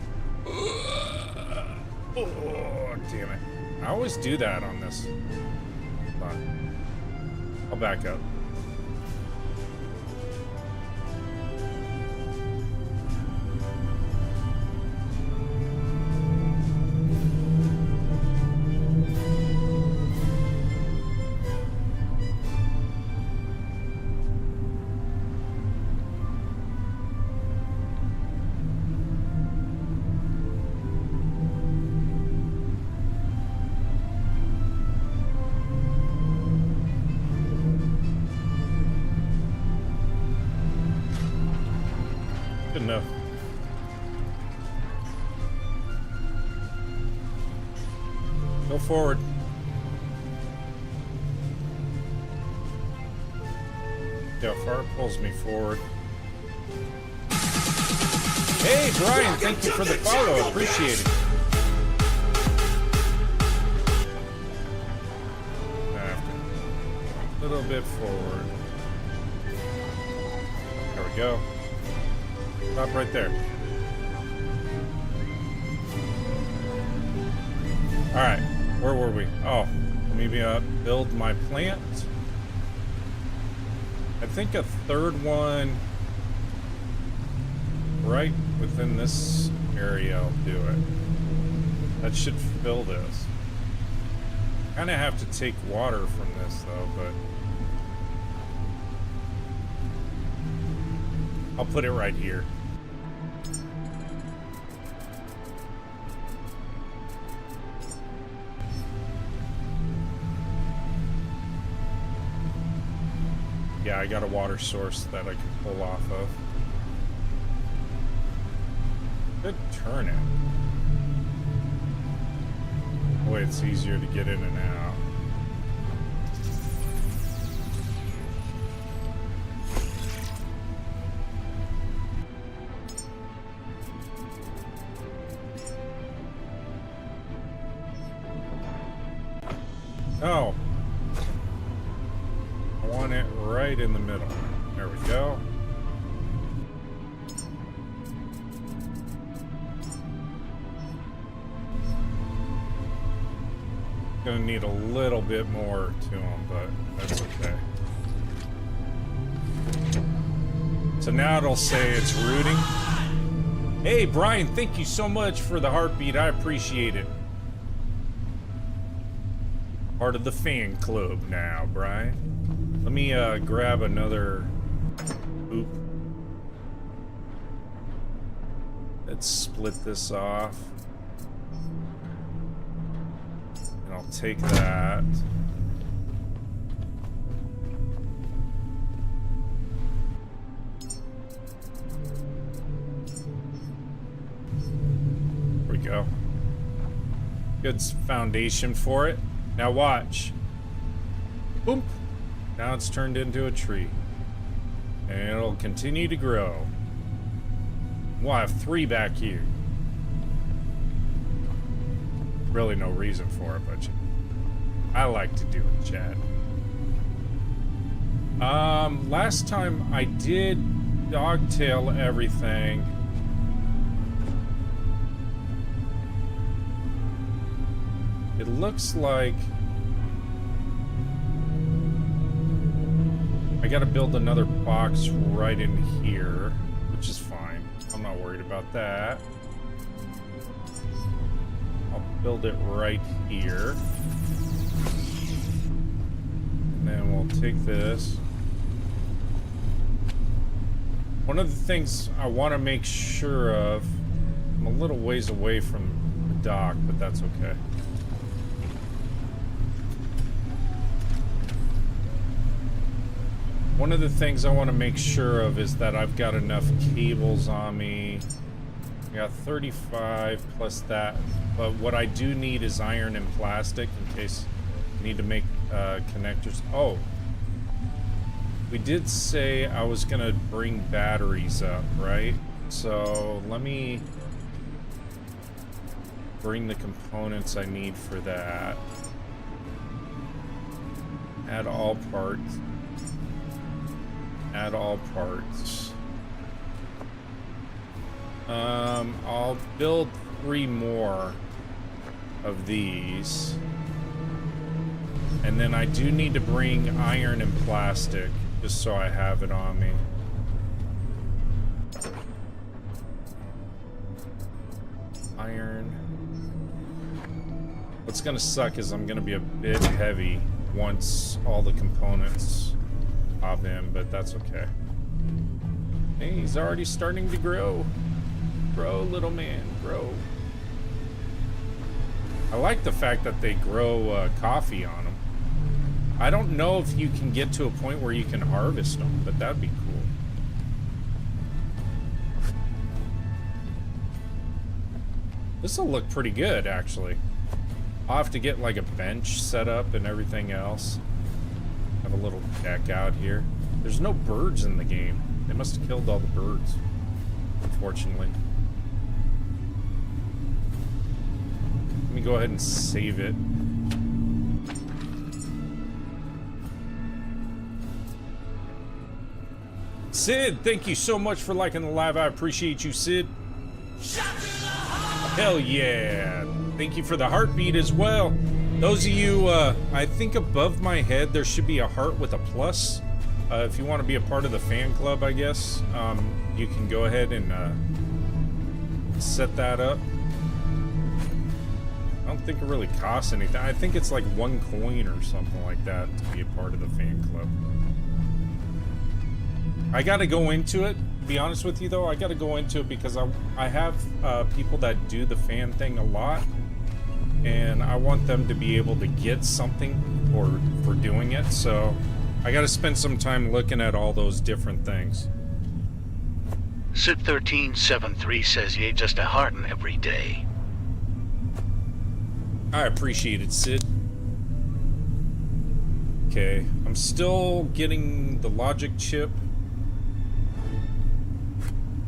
B: Oh, damn it. I always do that on this. Hold on. I'll back up. Enough. Go forward. See how far it pulls me forward. Hey, Brian, thank you for the follow. Appreciate it. A little bit forward. There we go. Stop right there. Alright, where were we? Oh, maybe build my plant. I think a third one right within this area will do it. That should fill this. Kind of have to take water from this though, but I'll put it right here. Yeah, I got a water source that I can pull off of. Good turnout. That way it's easier to get in and out. Oh. I want it right in the middle. There we go. Gonna need a little bit more to them, but that's okay. So now it'll say it's rooting. Hey, Brian, thank you so much for the heartbeat. I appreciate it. Part of the fan club now, Brian. Let me grab another oop. Let's split this off. And I'll take that. There we go. Good foundation for it. Now watch. Boom. Now it's turned into a tree. And it'll continue to grow. We'll have 3 back here. Really no reason for it, but I like to do it, Chad. Last time I did dogtail everything. It looks like I gotta build another box right in here, which is fine. I'm not worried about that. I'll build it right here. And then we'll take this. One of the things I want to make sure of, I'm a little ways away from the dock, but that's okay. One of the things I want to make sure of is that I've got enough cables on me. I got 35 plus that, but what I do need is iron and plastic in case I need to make connectors. Oh, we did say I was gonna bring batteries up, right? So let me bring the components I need for that. Add all parts. Add all parts. I'll build 3 more of these. And then I do need to bring iron and plastic, just so I have it on me. Iron. What's gonna suck is I'm gonna be a bit heavy once all the components pop in, but that's okay. Hey, he's already starting to grow. Grow, little man, grow. I like the fact that they grow coffee on them. I don't know if you can get to a point where you can harvest them, but that'd be cool. This'll look pretty good, actually. I'll have to get like a bench set up and everything else. Have a little deck out here. There's no birds in the game. They must have killed all the birds, unfortunately. Let me go ahead and save it. Sid, thank you so much for liking the live. I appreciate you, Sid. Hell yeah. Thank you for the heartbeat as well. Those of you, I think above my head there should be a heart with a plus. If you want to be a part of the fan club, I guess, you can go ahead and set that up. I don't think it really costs anything. I think it's like 1 coin or something like that to be a part of the fan club. I gotta go into it. To be honest with you though, I gotta go into it because I have people that do the fan thing a lot. And I want them to be able to get something for doing it, so I gotta spend some time looking at all those different things.
A: Sid1373 says you ate just a heartin' every day.
B: I appreciate it, Sid. Okay, I'm still getting the logic chip.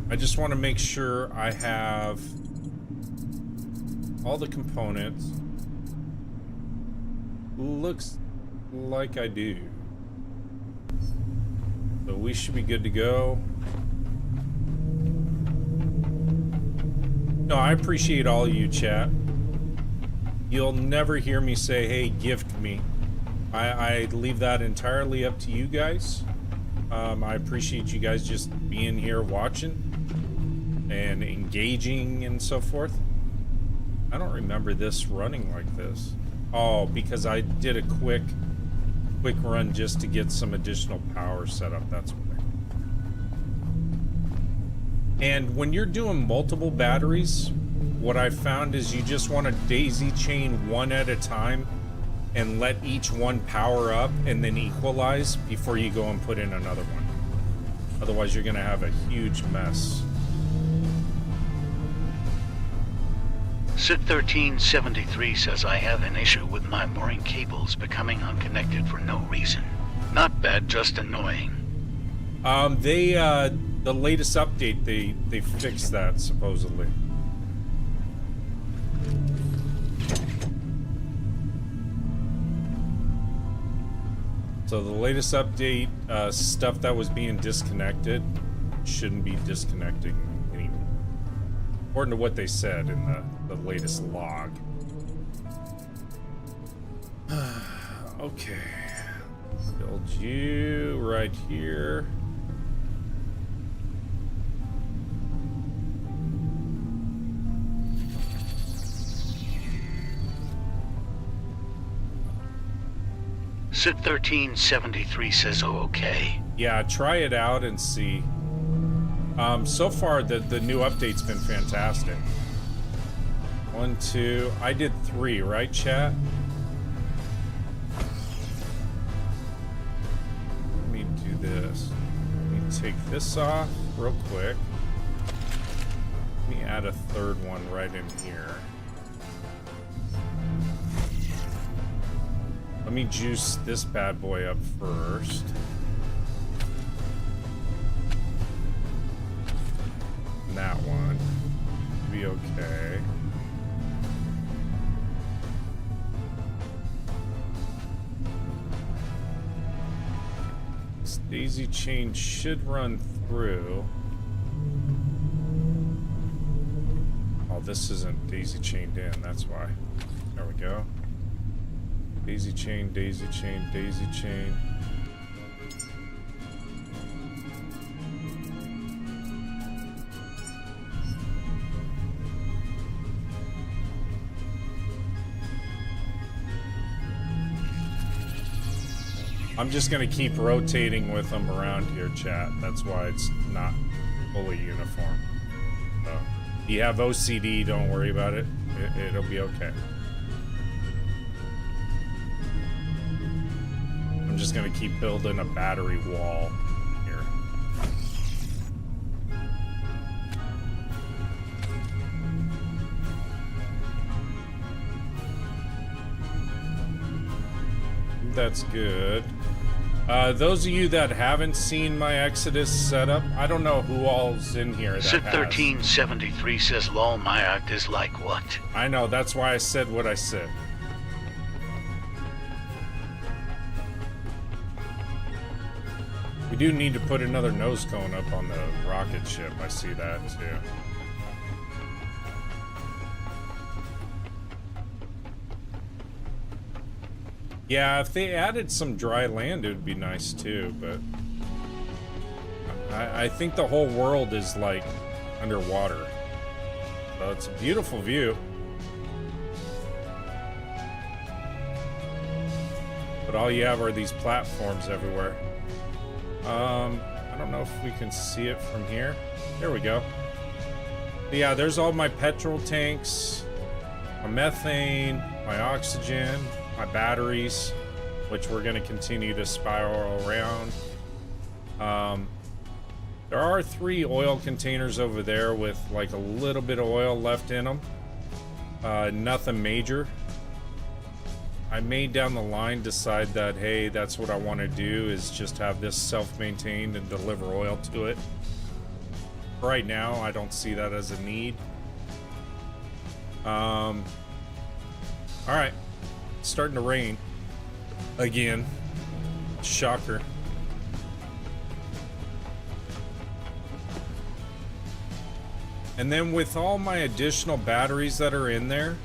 B: I just want to make sure I have all the components. Looks like I do. So we should be good to go. No, I appreciate all you, chat. You'll never hear me say, hey, gift me. I leave that entirely up to you guys. I appreciate you guys just being here watching and engaging and so forth. I don't remember this running like this. Oh, because I did a quick run just to get some additional power set up. That's why. And when you're doing multiple batteries, what I found is you just want to daisy chain one at a time and let each one power up and then equalize before you go and put in another one. Otherwise, you're going to have a huge mess.
A: Sid 1373 says I have an issue with my mooring cables becoming unconnected for no reason. Not bad, just annoying.
B: The latest update, they fixed that, supposedly. So the latest update, stuff that was being disconnected shouldn't be disconnecting anymore. According to what they said in the latest log. Okay. Build you right here.
A: Sid 1373 says, oh, okay.
B: Yeah, try it out and see. So far, the new update's been fantastic. 1, 2, I did 3, right, chat? Let me do this. Let me take this off real quick. Let me add a third one right in here. Let me juice this bad boy up first. And that one should be okay. This daisy chain should run through. Oh, this isn't daisy chained in, that's why. There we go. Daisy chain, daisy chain, daisy chain. I'm just gonna keep rotating with them around here, chat. That's why it's not fully uniform. So, you have OCD, don't worry about it. It'll be okay. I'm just gonna keep building a battery wall here. That's good. Those of you that haven't seen my Exodus setup, I don't know who all's in here that
A: Sid
B: has.
A: 1373 says, lol, my act is like what?
B: I know, that's why I said what I said. We do need to put another nose cone up on the rocket ship. I see that too. Yeah, if they added some dry land, it would be nice too, but I think the whole world is like underwater. So it's a beautiful view. But all you have are these platforms everywhere. I don't know if we can see it from here. There we go. Yeah, there's all my petrol tanks, my methane, my oxygen, my batteries, which we're going to continue to spiral around. There are 3 oil containers over there with like a little bit of oil left in them. Nothing major. I may down the line decide that, hey, that's what I want to do, is just have this self-maintained and deliver oil to it. Right now, I don't see that as a need. All right, it's starting to rain again. Shocker. And then with all my additional batteries that are in there,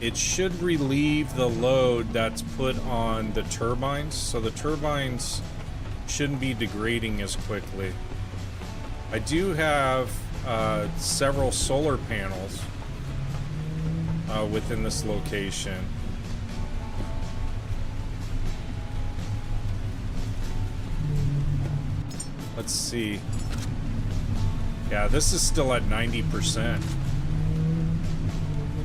B: it should relieve the load that's put on the turbines, so the turbines shouldn't be degrading as quickly. I do have several solar panels within this location. Let's see. Yeah, this is still at 90%.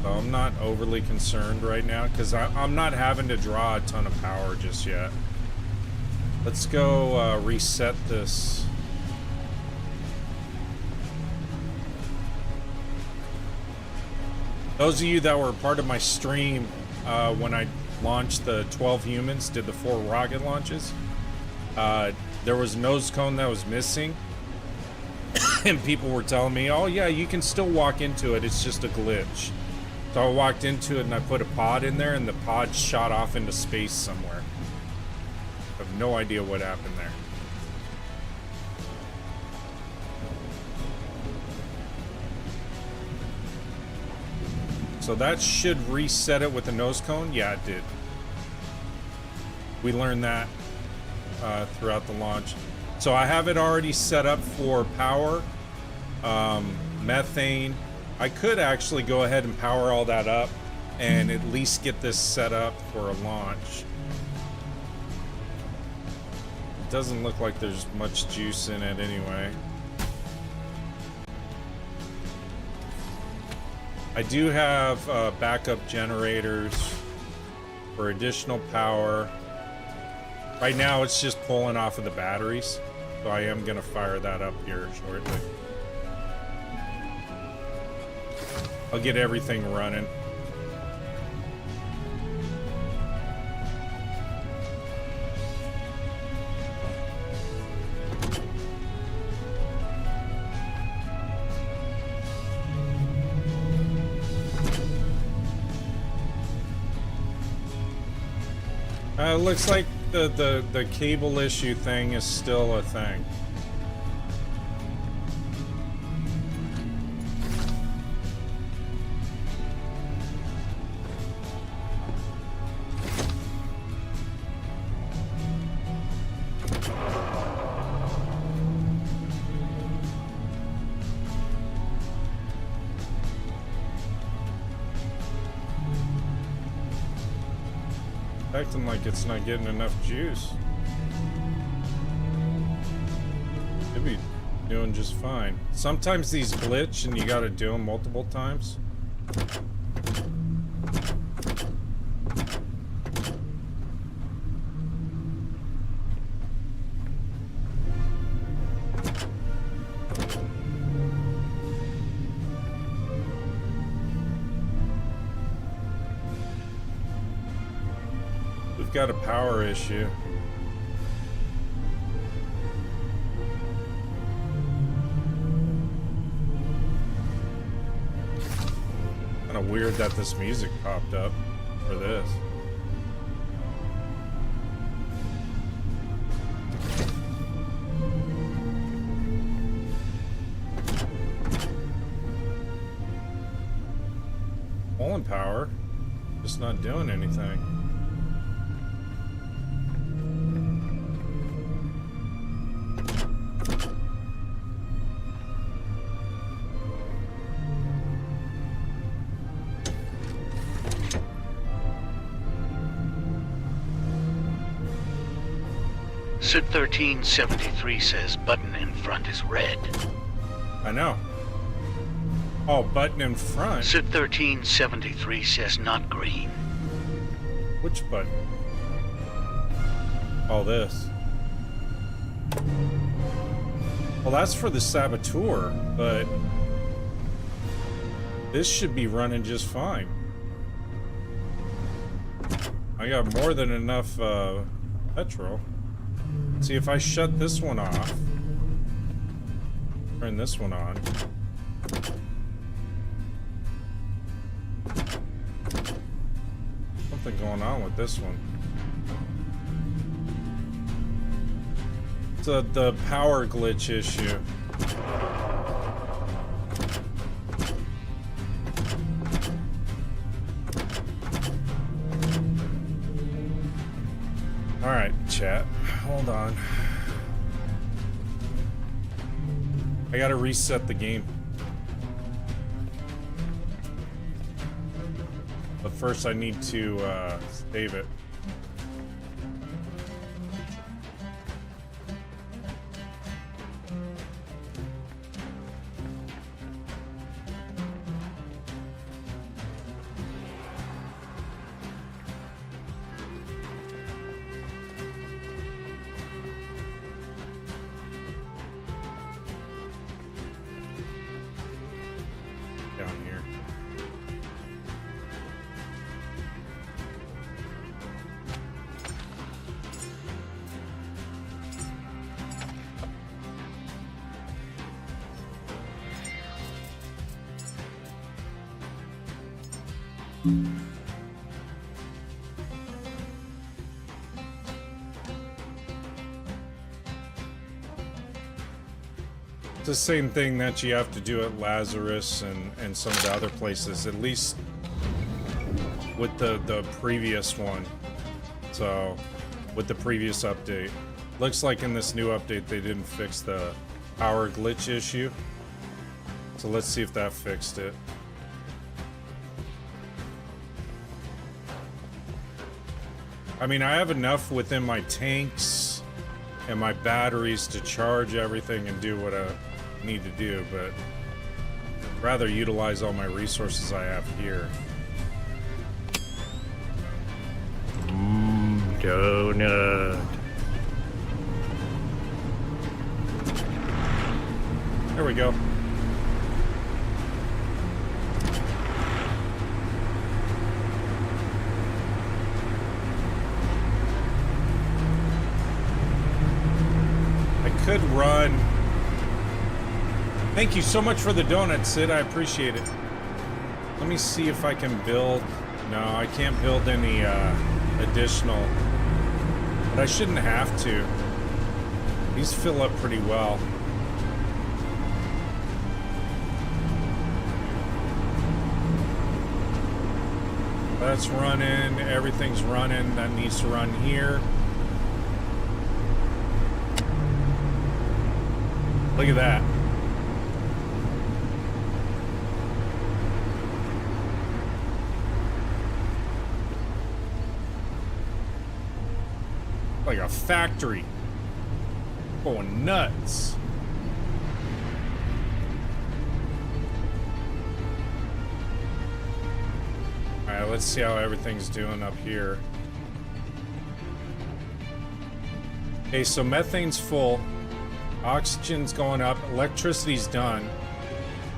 B: So I'm not overly concerned right now because I'm not having to draw a ton of power just yet. Let's go reset this. Those of you that were part of my stream when I launched the 12 humans, did the 4 rocket launches, there was a nose cone that was missing. And people were telling me, oh yeah, you can still walk into it, it's just a glitch. So I walked into it and I put a pod in there and the pod shot off into space somewhere. I have no idea what happened there. So that should reset it with the nose cone? Yeah, it did. We learned that throughout the launch. So I have it already set up for power, methane. I could actually go ahead and power all that up and at least get this set up for a launch. It doesn't look like there's much juice in it anyway. I do have backup generators for additional power. Right now it's just pulling off of the batteries, so I am gonna fire that up here shortly. I'll get everything running. It looks like the cable issue thing is still a thing. Acting like it's not getting enough juice. Could be doing just fine. Sometimes these glitch and you gotta do them multiple times. Got a power issue. Kind of weird that this music popped up for this. Pulling power, just not doing anything.
A: SID 1373 says button in front is red.
B: I know. Oh, button in front?
A: SID 1373 says not green.
B: Which button? Oh, this. Well, that's for the Saboteur, but this should be running just fine. I got more than enough petrol. See if I shut this one off. Turn this one on. Something going on with this one. It's the power glitch issue. Alright, chat. Hold on. I gotta reset the game. But first I need to save it. Down here. It's the same thing that you have to do at Lazarus and some of the other places, at least with the previous one. So, with the previous update. Looks like in this new update they didn't fix the power glitch issue. So let's see if that fixed it. I mean, I have enough within my tanks and my batteries to charge everything and do what I need to do, but I'd rather utilize all my resources I have here.
F: Donut.
B: There we go. I could run. Thank you so much for the donut, Sid. I appreciate it. Let me see if I can build. No, I can't build any additional. But I shouldn't have to. These fill up pretty well. That's running. Everything's running. That needs to run here. Look at that. Like a factory. Going nuts. Alright, let's see how everything's doing up here. Okay, so methane's full. Oxygen's going up. Electricity's done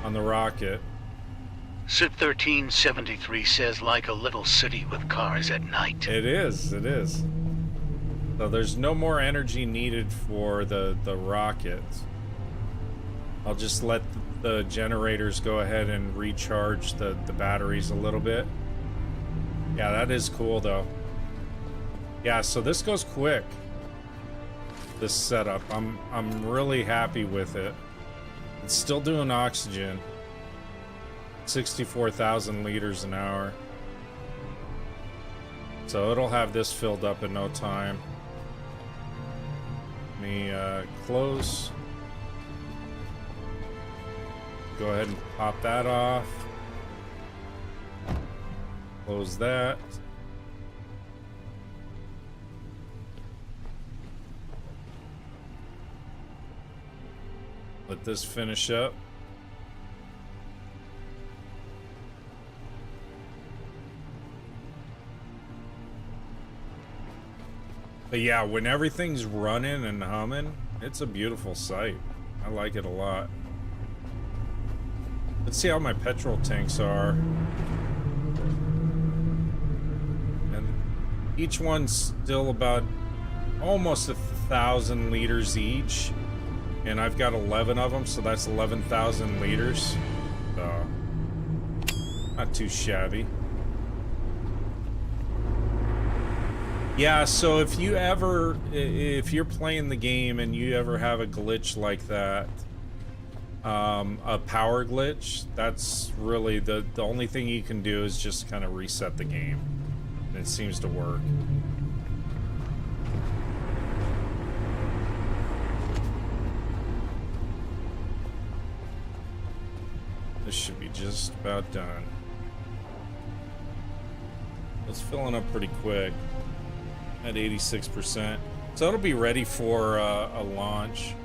B: on the rocket.
A: Sid 1373 says like a little city with cars at night.
B: It is, it is. So there's no more energy needed for the rockets. I'll just let the generators go ahead and recharge the batteries a little bit. Yeah, that is cool though. Yeah, so this goes quick. This setup. I'm really happy with it. It's still doing oxygen. 64,000 liters an hour. So it'll have this filled up in no time. Let me close. Go ahead and pop that off. Close that. Let this finish up. But yeah, when everything's running and humming, it's a beautiful sight. I like it a lot. Let's see how my petrol tanks are. And Each one's still about almost 1,000 liters each. And I've got 11 of them, so that's 11,000 liters. So, not too shabby. Yeah, so if you're playing the game and you ever have a glitch like that, a power glitch, that's really the only thing you can do is just kind of reset the game. And it seems to work. This should be just about done. It's filling up pretty quick at 86%. So it'll be ready for a launch.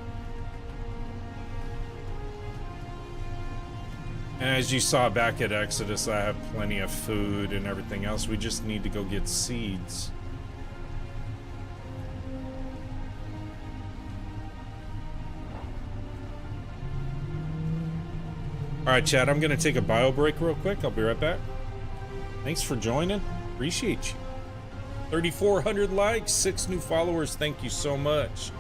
B: And as you saw back at Exodus, I have plenty of food and everything else. We just need to go get seeds. Alright, chat, I'm going to take a bio break real quick. I'll be right back. Thanks for joining. Appreciate you. 3,400 likes, 6 new followers. Thank you so much.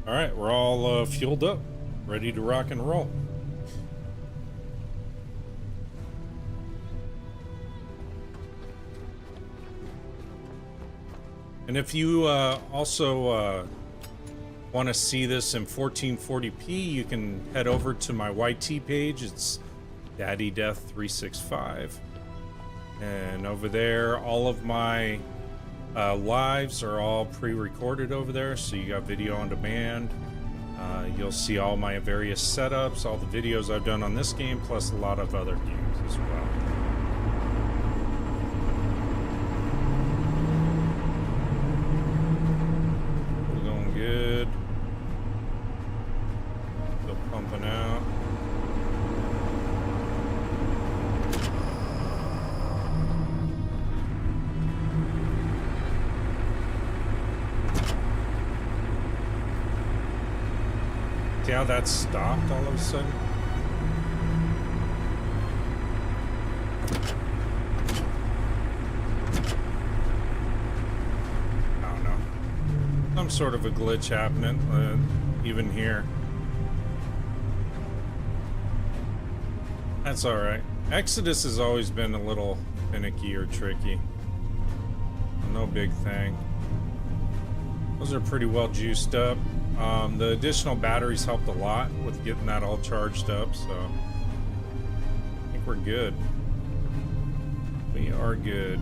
B: All right, we're all fueled up, ready to rock and roll. And if you also want to see this in 1440p, you can head over to my YT page. It's Daddy Death 365, and over there, all of my lives are all pre-recorded over there, so you got video on demand. You'll see all my various setups, all the videos I've done on this game, plus a lot of other games as well. We're going good. Still pumping out. See how that stopped all of a sudden? I don't know. Some sort of a glitch happening, even here. That's alright. Exodus has always been a little finicky or tricky. No big thing. Those are pretty well juiced up. The additional batteries helped a lot with getting that all charged up, so I think we're good. We are good.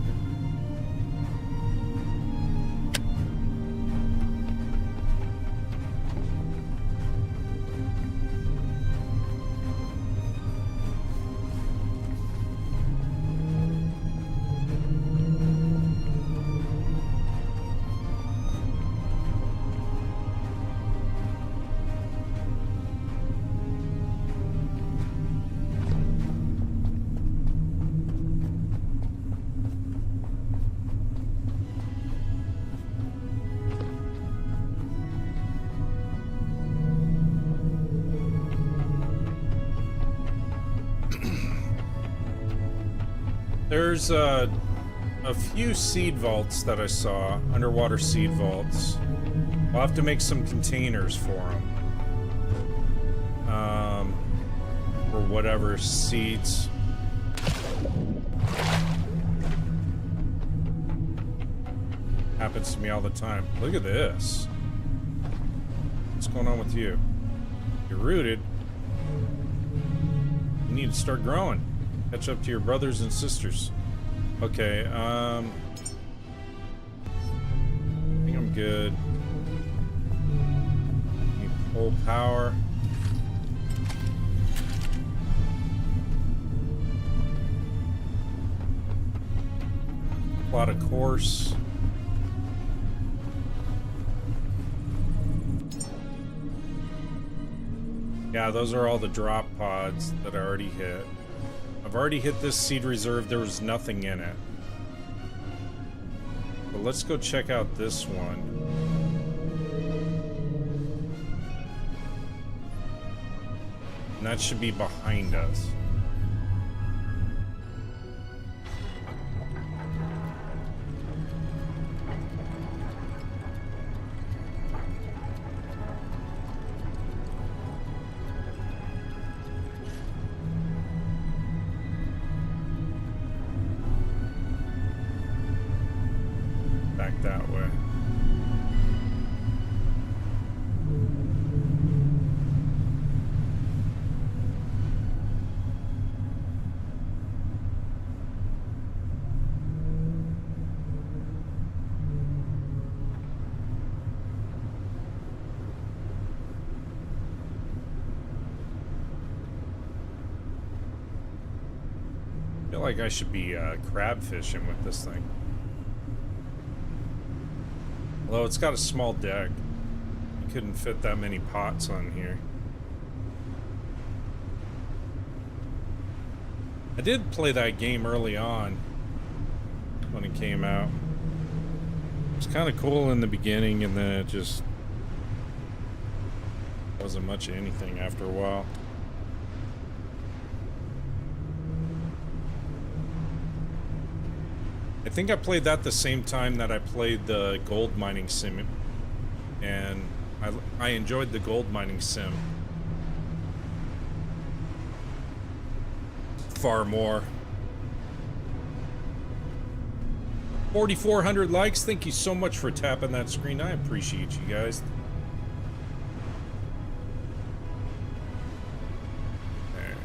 B: There's a few seed vaults that I saw, underwater seed vaults. I'll have to make some containers for them. For whatever seeds. Happens to me all the time. Look at this. What's going on with you? You're rooted. You need to start growing. Catch up to your brothers and sisters. Okay, I think I'm good. Need full power. Plot a course. Yeah, those are all the drop pods that I already hit. I've already hit this seed reserve. There was nothing in it. But let's go check out this one. And that should be behind us. Back that way. I feel like I should be crab fishing with this thing. Although it's got a small deck. You couldn't fit that many pots on here. I did play that game early on when it came out. It was kind of cool in the beginning, and then it just wasn't much of anything after a while. I think I played that the same time that I played the gold mining sim, and I enjoyed the gold mining sim far more. 4,400 likes. Thank you so much for tapping that screen. I appreciate you guys. There.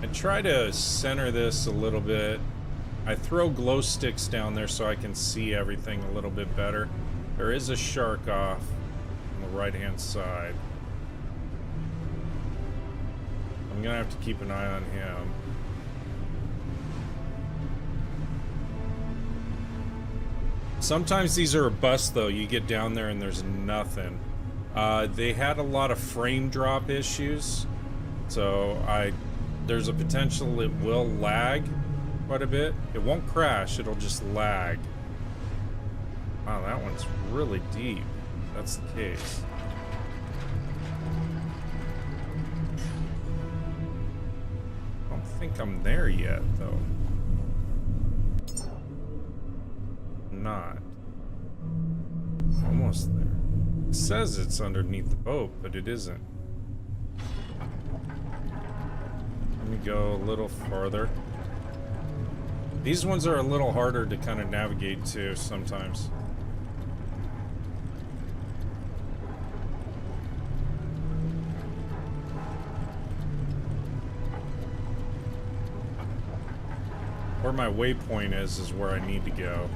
B: I try to center this a little bit. I throw glow sticks down there so I can see everything a little bit better. There is a shark off on the right-hand side. I'm gonna have to keep an eye on him. Sometimes these are a bust though. You get down there and there's nothing. They had a lot of frame drop issues, so there's a potential it will lag quite a bit. It won't crash, it'll just lag. Wow, that one's really deep. That's the case. I don't think I'm there yet, though. Not. Almost there. It says it's underneath the boat, but it isn't. Let me go a little farther. These ones are a little harder to kind of navigate to sometimes. Where my waypoint is where I need to go.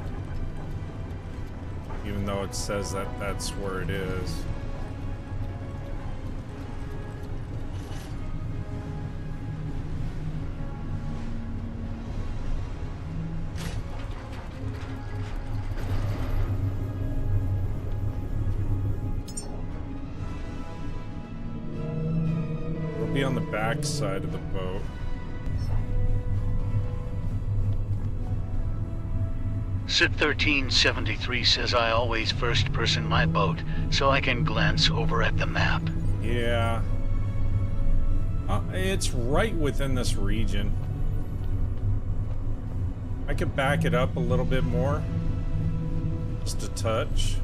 B: Even though it says that that's where it is. Be on the back side of the boat.
A: Sid 1373 says I always first person my boat so I can glance over at the map.
B: Yeah. It's right within this region. I could back it up a little bit more. Just a touch.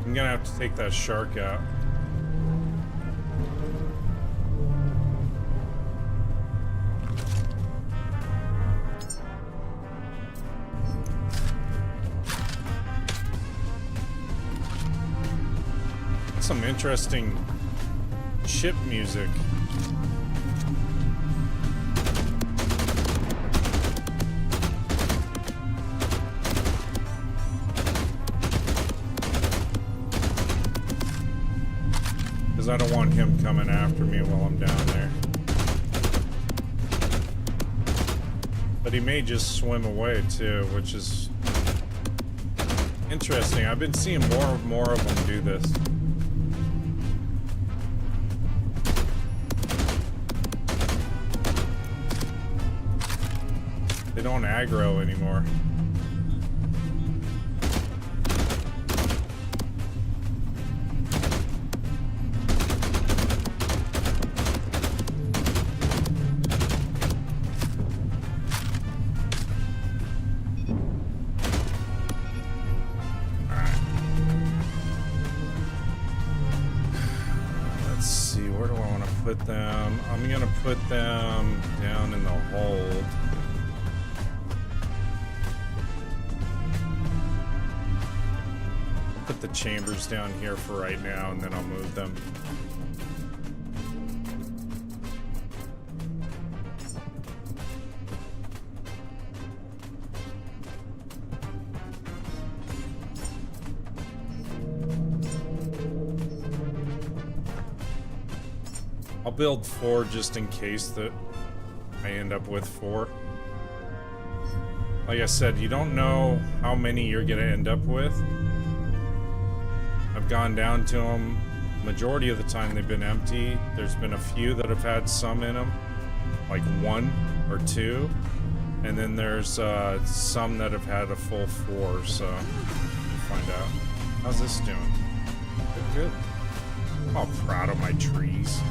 B: I'm gonna have to take that shark out. Some interesting ship music. Because I don't want him coming after me while I'm down there. But he may just swim away too, which is interesting. I've been seeing more of them do this. They don't aggro anymore. Put them, I'm gonna put them down in the hold. Put the chambers down here for right now, and then I'll move them. I'll build 4 just in case that I end up with 4. Like I said, you don't know how many you're gonna end up with. I've gone down to them. Majority of the time they've been empty. There's been a few that have had some in them, like 1 or 2. And then there's some that have had a full 4, so we'll find out. How's this doing? Good. I'm all proud of my trees.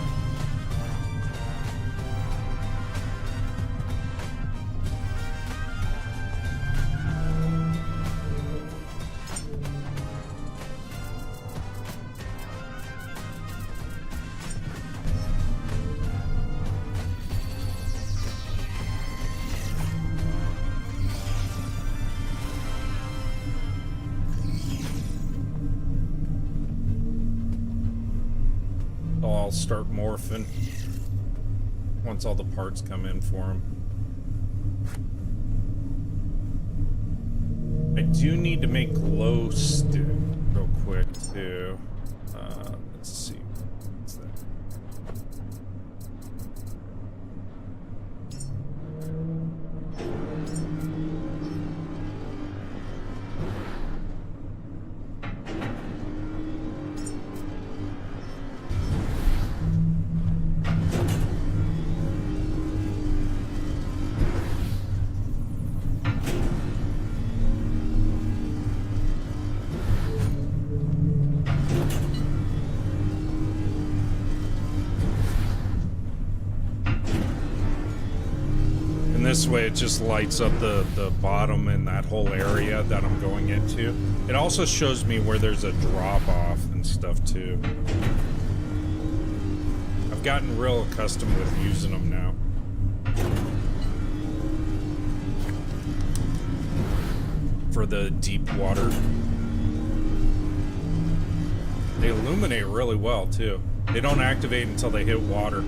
B: I'll start morphing once all the parts come in for him. I do need to make glow stick real quick too. Let's see. What's that? This way it just lights up the bottom and that whole area that I'm going into. It also shows me where there's a drop off and stuff too. I've gotten real accustomed with using them now. For the deep water. They illuminate really well too. They don't activate until they hit water.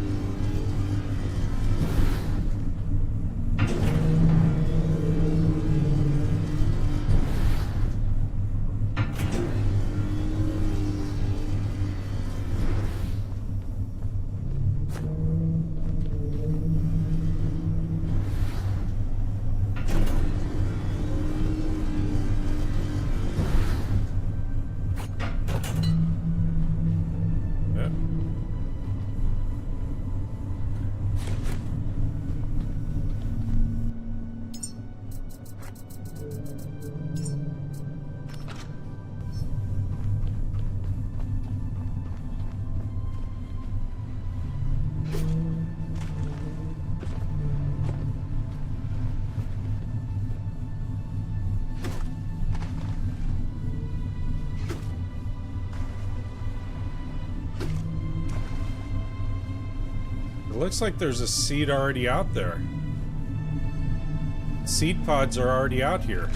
B: looks like there's a seed already out there. Seed pods are already out here.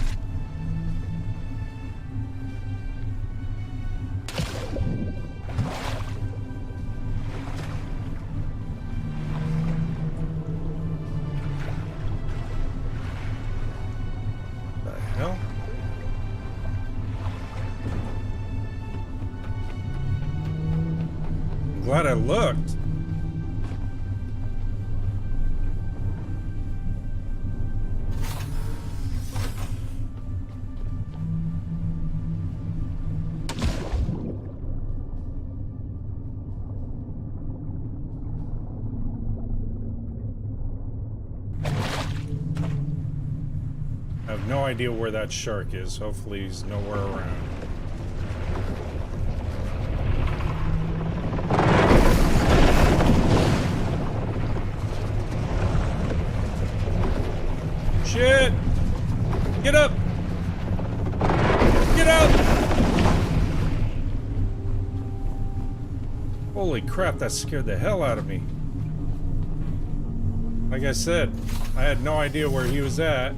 B: The hell? I'm glad I looked. I have no idea where that shark is. Hopefully he's nowhere around. Shit! Get up! Get out! Holy crap, that scared the hell out of me. Like I said, I had no idea where he was at.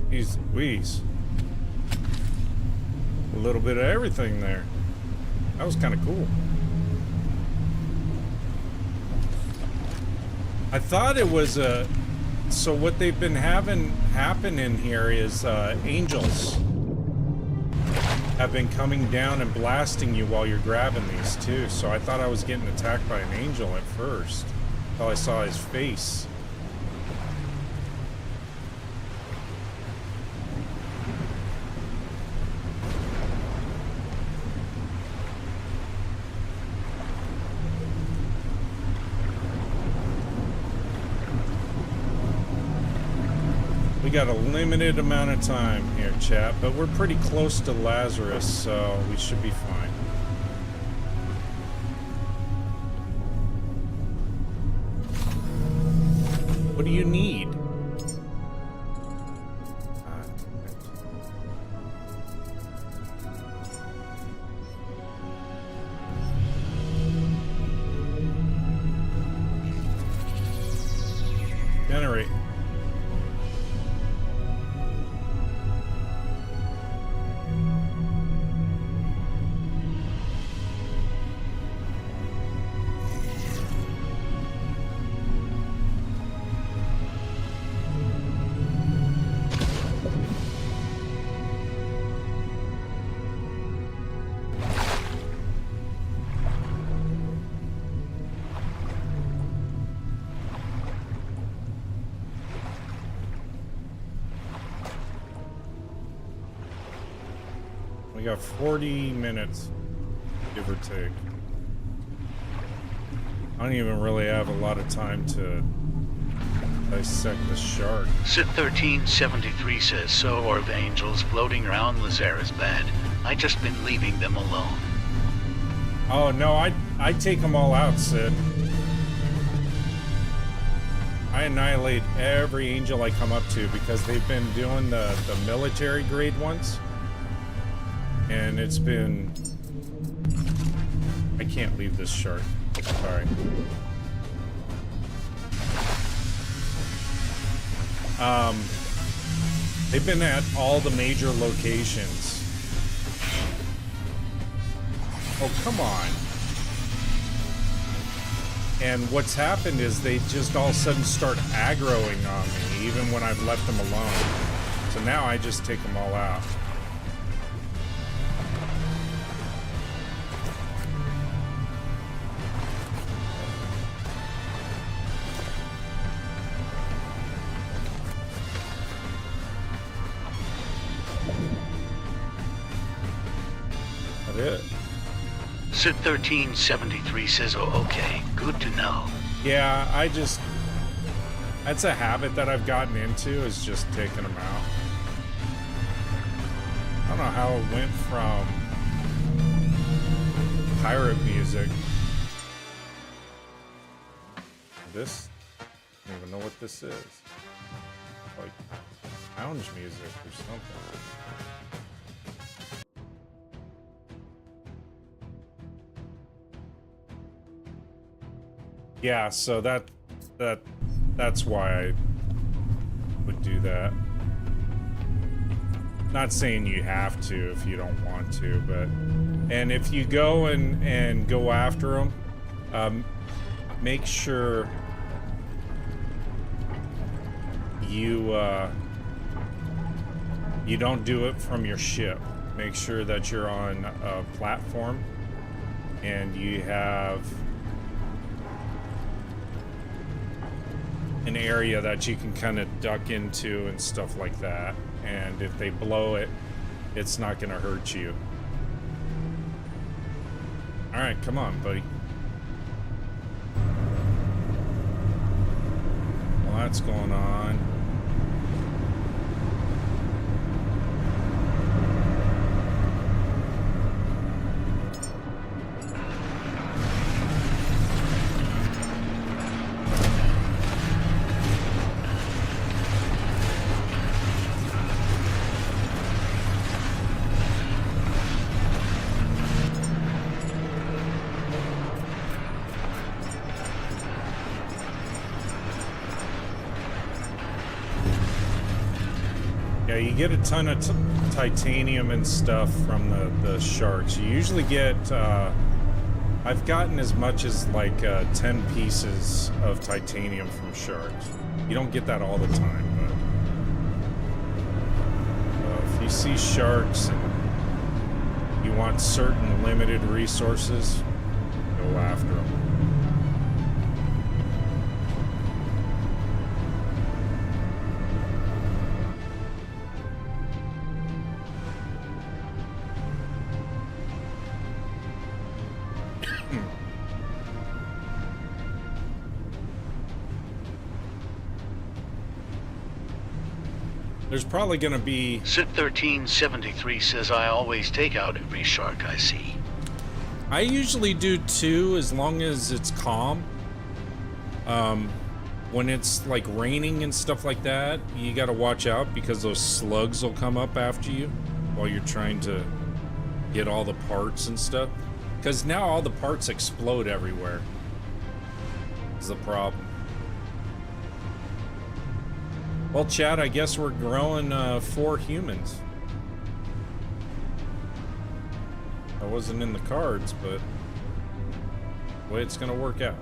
B: Jeez Louise. A little bit of everything there. That was kind of cool. I thought it was a... So what they've been having happen in here is angels have been coming down and blasting you while you're grabbing these too. So I thought I was getting attacked by an angel at first until I saw his face. We got a limited amount of time here, chat, but we're pretty close to Lazarus, so we should be fine. What do you need? Generate. We got 40 minutes, give or take. I don't even really have a lot of time to dissect the shark.
A: Sid 1373 says, so are the angels floating around Lazara's bed. I just been leaving them alone.
B: Oh no, I take them all out, Sid. I annihilate every angel I come up to because they've been doing the military grade ones. And it's been... I can't leave this shark. Sorry. They've been at all the major locations. Oh, come on. And what's happened is they just all of a sudden start aggroing on me, even when I've left them alone. So now I just take them all out. It.
A: Sid 1373 says, oh, okay, good to know.
B: Yeah, I just... That's a habit that I've gotten into, is just taking them out. I don't know how it went from pirate music. This, I don't even know what this is. Like lounge music or something. Yeah, so that's why I would do that. Not saying you have to if you don't want to, but and if you go and go after them, make sure you you don't do it from your ship. Make sure that you're on a platform and you have an area that you can kind of duck into and stuff like that. And if they blow it, it's not going to hurt you. All right, come on, buddy. Well, that's going on. You get a ton of titanium and stuff from the sharks. You usually get, I've gotten as much as like 10 pieces of titanium from sharks. You don't get that all the time, but if you see sharks and you want certain limited resources, go after them. There's probably gonna be...
A: Sit 1373 says I always take out every shark I see.
B: I usually do too, as long as it's calm. When it's like raining and stuff like that, you gotta watch out because those slugs will come up after you while you're trying to get all the parts and stuff. Because now all the parts explode everywhere. Is the problem. Well, Chad, I guess we're growing 4 humans. That wasn't in the cards, but the way it's gonna work out.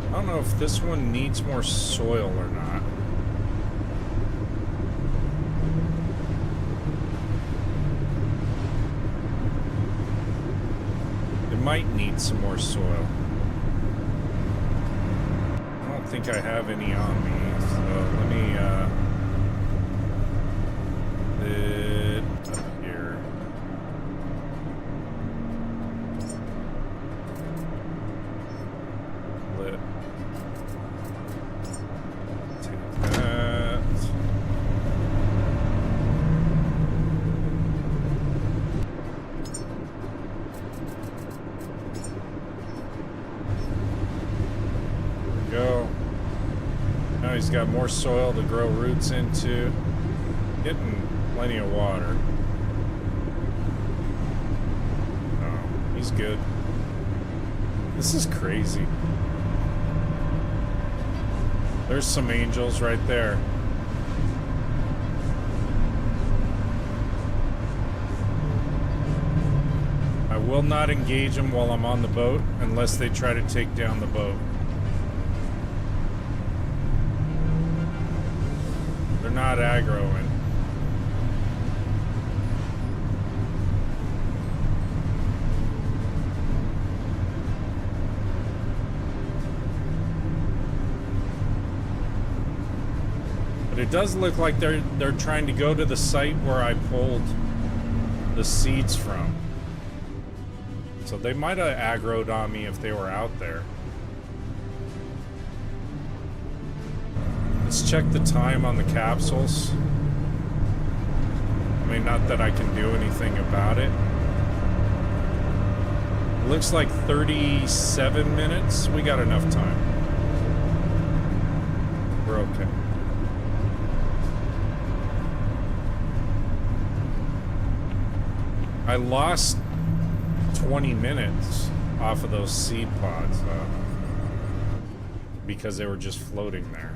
B: I don't know if this one needs more soil or not. Might need some more soil. I don't think I have any on me, so let me it up here. Lit. Take that. Go. Now he's got more soil to grow roots into. Getting plenty of water. Oh, he's good. This is crazy. There's some angels right there. I will not engage them while I'm on the boat unless they try to take down the boat. They're not aggroing. But it does look like they're trying to go to the site where I pulled the seeds from. So they might have aggroed on me if they were out there. Let's check the time on the capsules. I mean, not that I can do anything about it. Looks like 37 minutes. We got enough time. We're okay. I lost 20 minutes off of those seed pods because they were just floating there.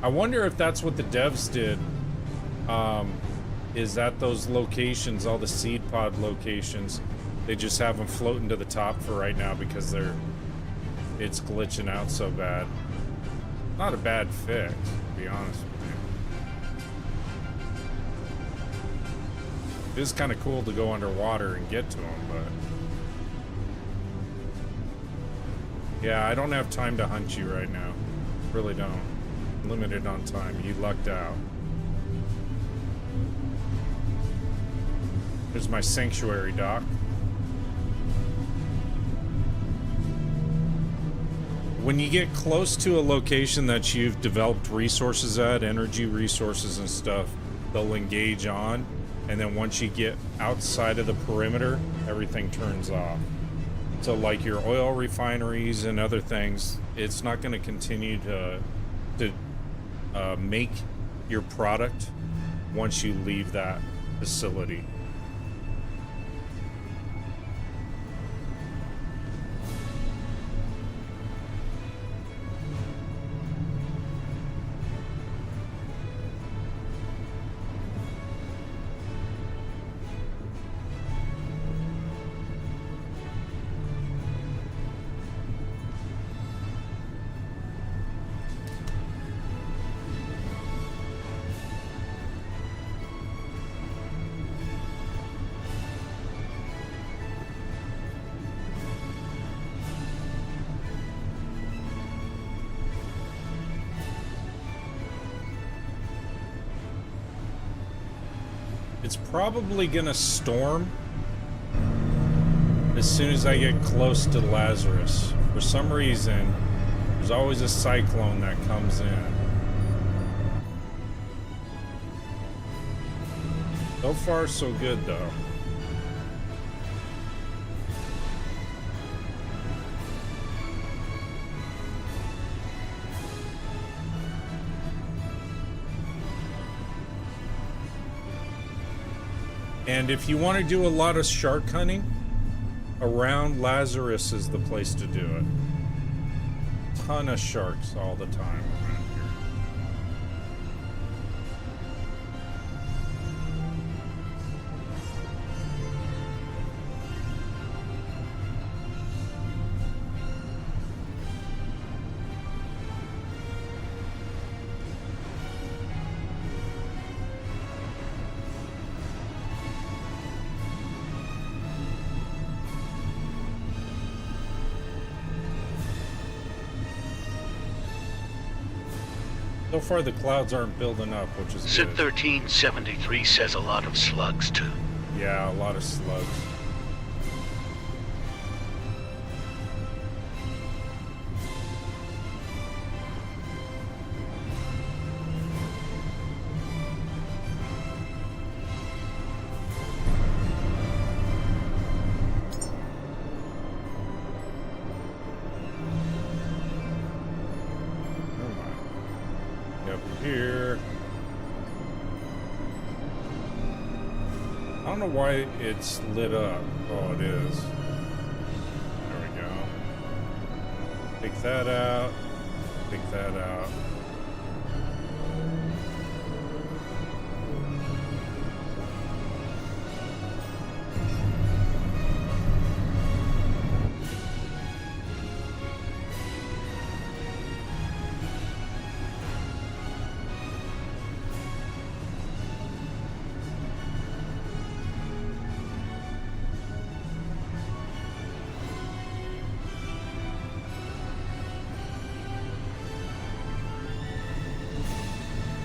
B: I wonder if that's what the devs did. Is that those locations, all the seed pod locations, they just have them floating to the top for right now because it's glitching out so bad. Not a bad fix, to be honest with you. It is kind of cool to go underwater and get to them, but yeah, I don't have time to hunt you right now. Really don't. Limited on time. You lucked out. Here's my sanctuary, Doc. When you get close to a location that you've developed resources at, energy resources and stuff, they'll engage on, and then once you get outside of the perimeter, everything turns off. So like your oil refineries and other things, it's not going to continue to make your product once you leave that facility. It's probably gonna storm as soon as I get close to Lazarus. For some reason, there's always a cyclone that comes in. So far, so good, though. And if you want to do a lot of shark hunting, around Lazarus is the place to do it. Ton of sharks all the time around here. So far, the clouds aren't building up, which is
A: Sid
B: good.
A: 1373 says a lot of slugs, too.
B: Yeah, a lot of slugs. Here. I don't know why it's lit up. Oh, it is. There we go. Take that out. Take that out.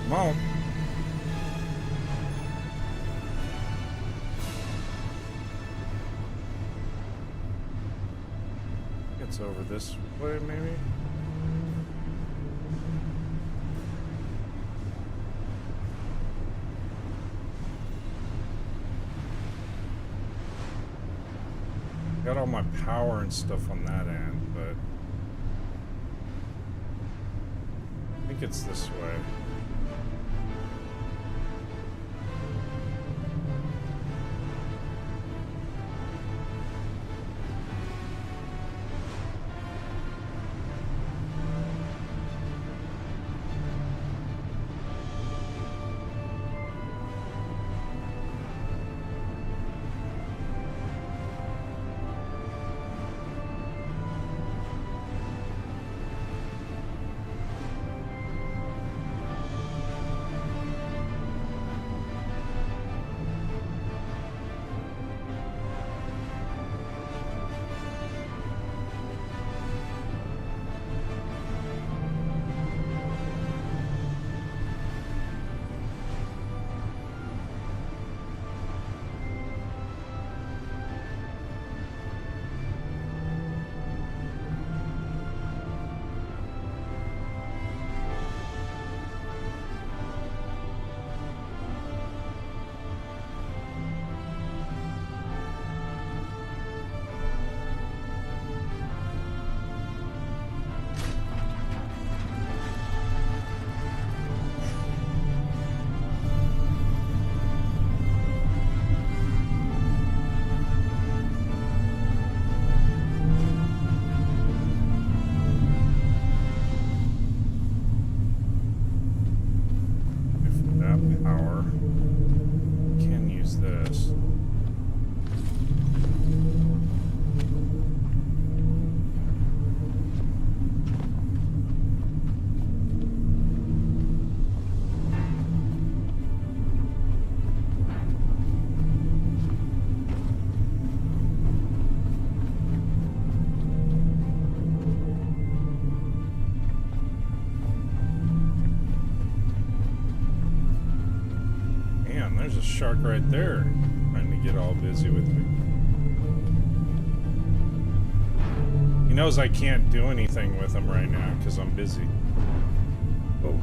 B: Come on. it's over this way, maybe? Got all my power and stuff on that end, but I think it's this way. There's a shark right there trying to get all busy with me. He knows I can't do anything with him right now because I'm busy. Oh.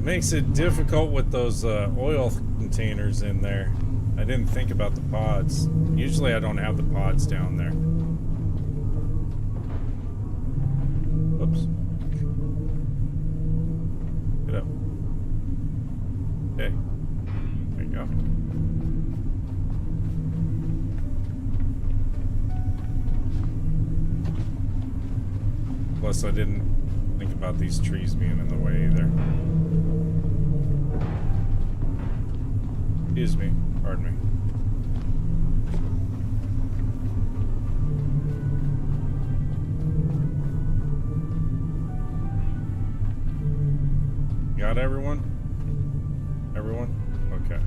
B: Makes it difficult with those oil containers in there. I didn't think about the pods. Usually I don't have the pods down there. Oops. Get up. Okay. There you go. Plus I didn't think about these trees being in the way either. Excuse me, pardon me. Got everyone? Everyone? Okay.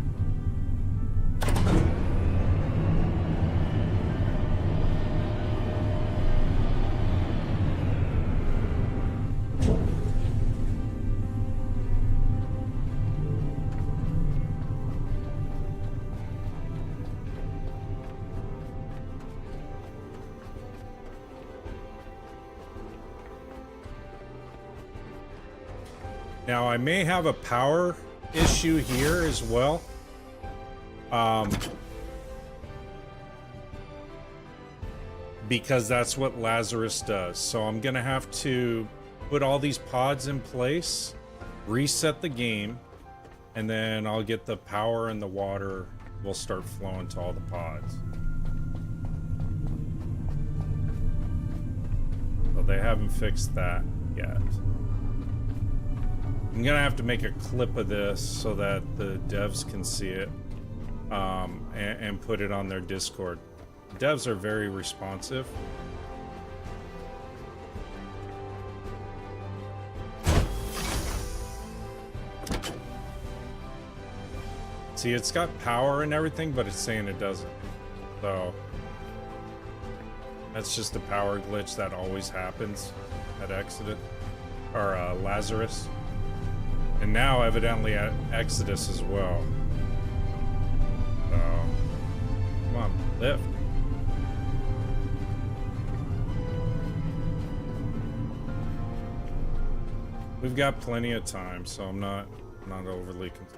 B: Now, I may have a power issue here as well. Because that's what Lazarus does. So I'm gonna have to put all these pods in place, reset the game, and then I'll get the power and the water will start flowing to all the pods. So they haven't fixed that yet. I'm gonna have to make a clip of this so that the devs can see it, and put it on their Discord. Devs are very responsive. See, it's got power and everything, but it's saying it doesn't. So that's just a power glitch that always happens at Exodus or Lazarus, and now evidently at Exodus as well. So come on, lift. We've got plenty of time, so I'm not overly concerned.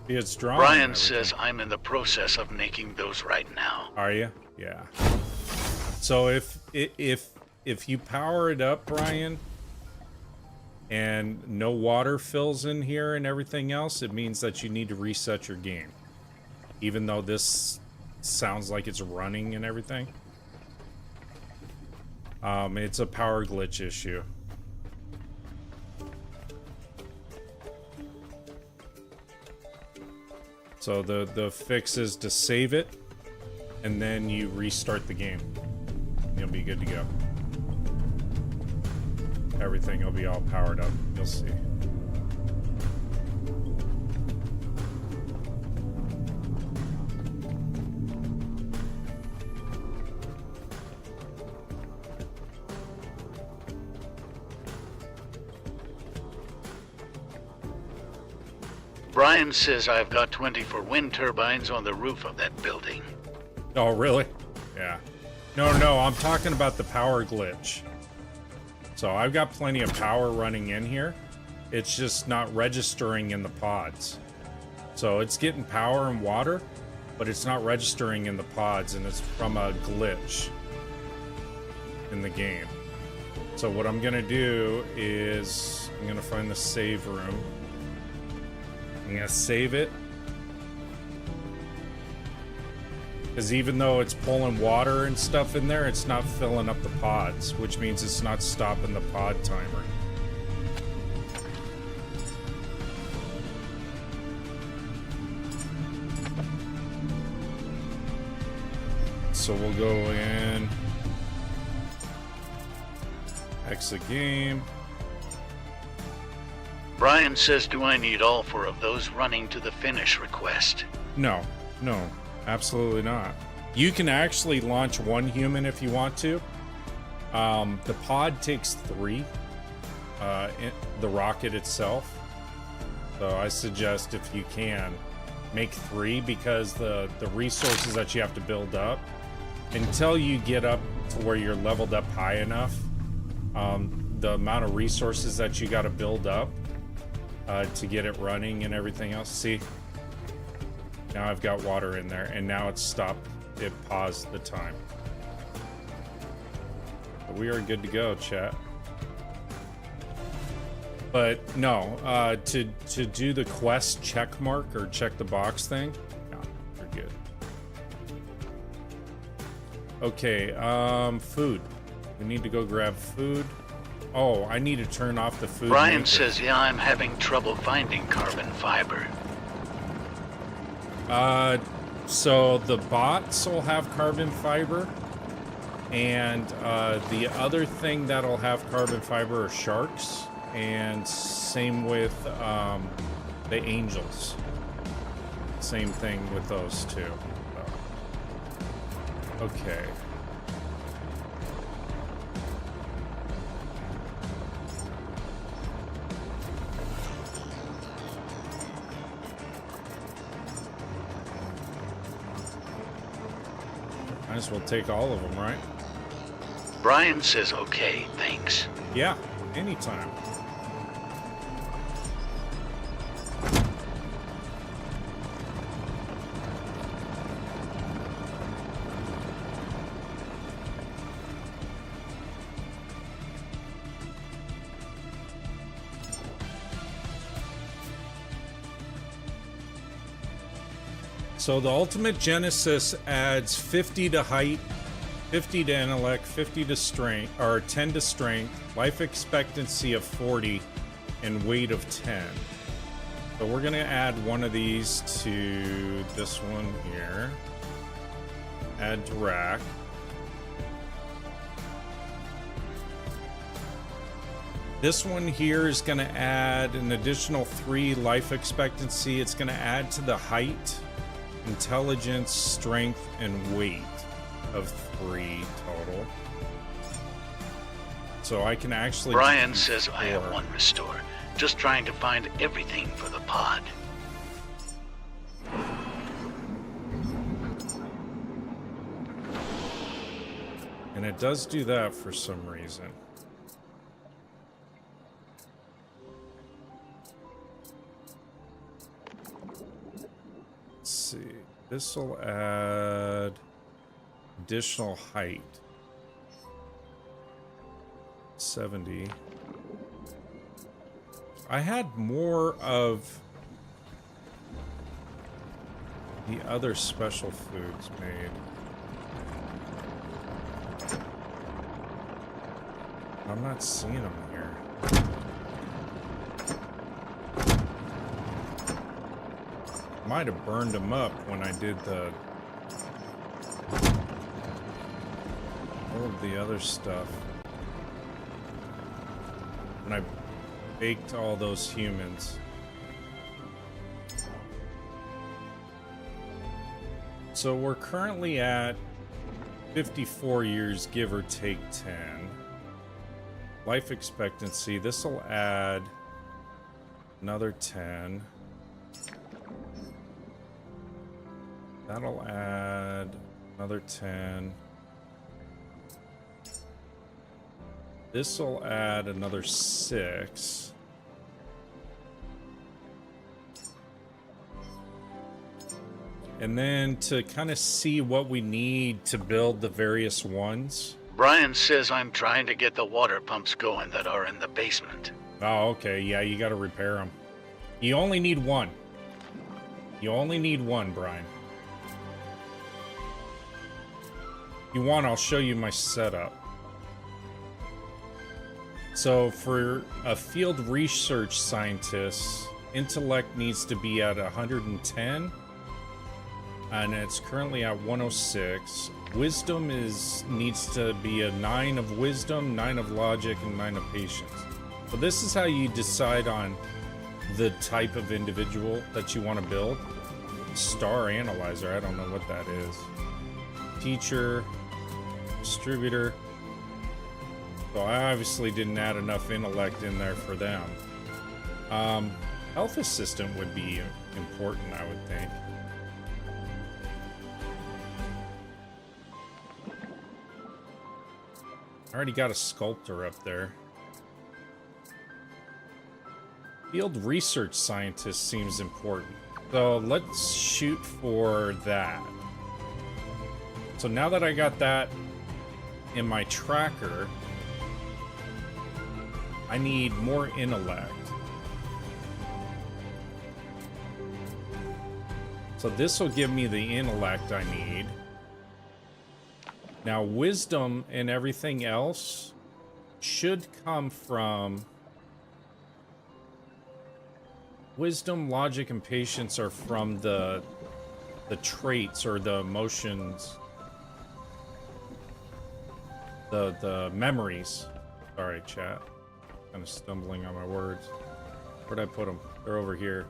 B: It's drawing.
A: Brian says I'm in the process of making those right now.
B: Are you? Yeah. So if you power it up, Brian, and no water fills in here and everything else, it means that you need to reset your game. Even though this sounds like it's running and everything. It's a power glitch issue. So the fix is to save it, and then you restart the game. You'll be good to go. Everything will be all powered up. You'll see.
A: Brian says I've got 24 wind turbines on the roof of that building.
B: Oh, really? Yeah. No, I'm talking about the power glitch. So I've got plenty of power running in here. It's just not registering in the pods. So it's getting power and water, but it's not registering in the pods, and it's from a glitch in the game. So what I'm gonna do is I'm gonna find the save room. I'm gonna save it, because even though it's pulling water and stuff in there, it's not filling up the pods, which means it's not stopping the pod timer. So we'll go in, exit game.
A: Brian says, do I need all 4 of those running to the finish request?
B: No, absolutely not. You can actually launch 1 human if you want to. The pod takes 3, the rocket itself. So I suggest, if you can, make 3, because the resources that you have to build up, until you get up to where you're leveled up high enough, the amount of resources that you got to build up to get it running and everything else. See, now I've got water in there, and now it's stopped. It paused the time. But we are good to go, chat. But no, to do the quest check mark or check the box thing, no, you're good. Okay, food. We need to go grab food. Oh, I need to turn off the food.
A: Brian
B: maker.
A: says, yeah, I'm having trouble finding carbon fiber.
B: So the bots will have carbon fiber, and the other thing that'll have carbon fiber are sharks, and same with the angels. Same thing with those two. Okay. Might as well take all of them, right?
A: Brian says, okay, thanks.
B: Yeah, anytime. So the Ultimate Genesis adds 50 to height, 50 to intellect, 50 to strength, or 10 to strength, life expectancy of 40, and weight of 10. So we're gonna add one of these to this one here. Add to rack. This one here is going to add an additional 3 life expectancy. It's going to add to the height, intelligence, strength, and weight of 3 total. So I can actually...
A: Brian says I have 1 restore. Just trying to find everything for the pod.
B: And it does do that for some reason. Let's see. This will add additional height. 70. I had more of the other special foods made. I'm not seeing them here. Might have burned them up when I did all of the other stuff. When I baked all those humans. So we're currently at 54 years, give or take 10. Life expectancy, this will add another 10. That'll add another 10. This will add another 6. And then to kind of see what we need to build the various ones.
A: Brian says I'm trying to get the water pumps going that are in the basement.
B: Oh, okay. Yeah, you got to repair them. You only need 1. You only need 1, Brian. If you want, I'll show you my setup. So for a field research scientist, intellect needs to be at 110. And it's currently at 106. Wisdom needs to be a 9 of wisdom, 9 of logic, and 9 of patience. So this is how you decide on the type of individual that you want to build. Star analyzer, I don't know what that is. Teacher, distributor. So I obviously didn't add enough intellect in there for them. Health assistant would be important, I would think. I already got a sculptor up there. Field research scientist seems important. So let's shoot for that. So now that I got that in my tracker, I need more intellect. So this will give me the intellect I need. Now, wisdom and everything else should come from... Wisdom, logic, and patience are from the traits or the emotions. The memories. Sorry, chat. Kind of stumbling on my words. Where'd I put them? They're over here.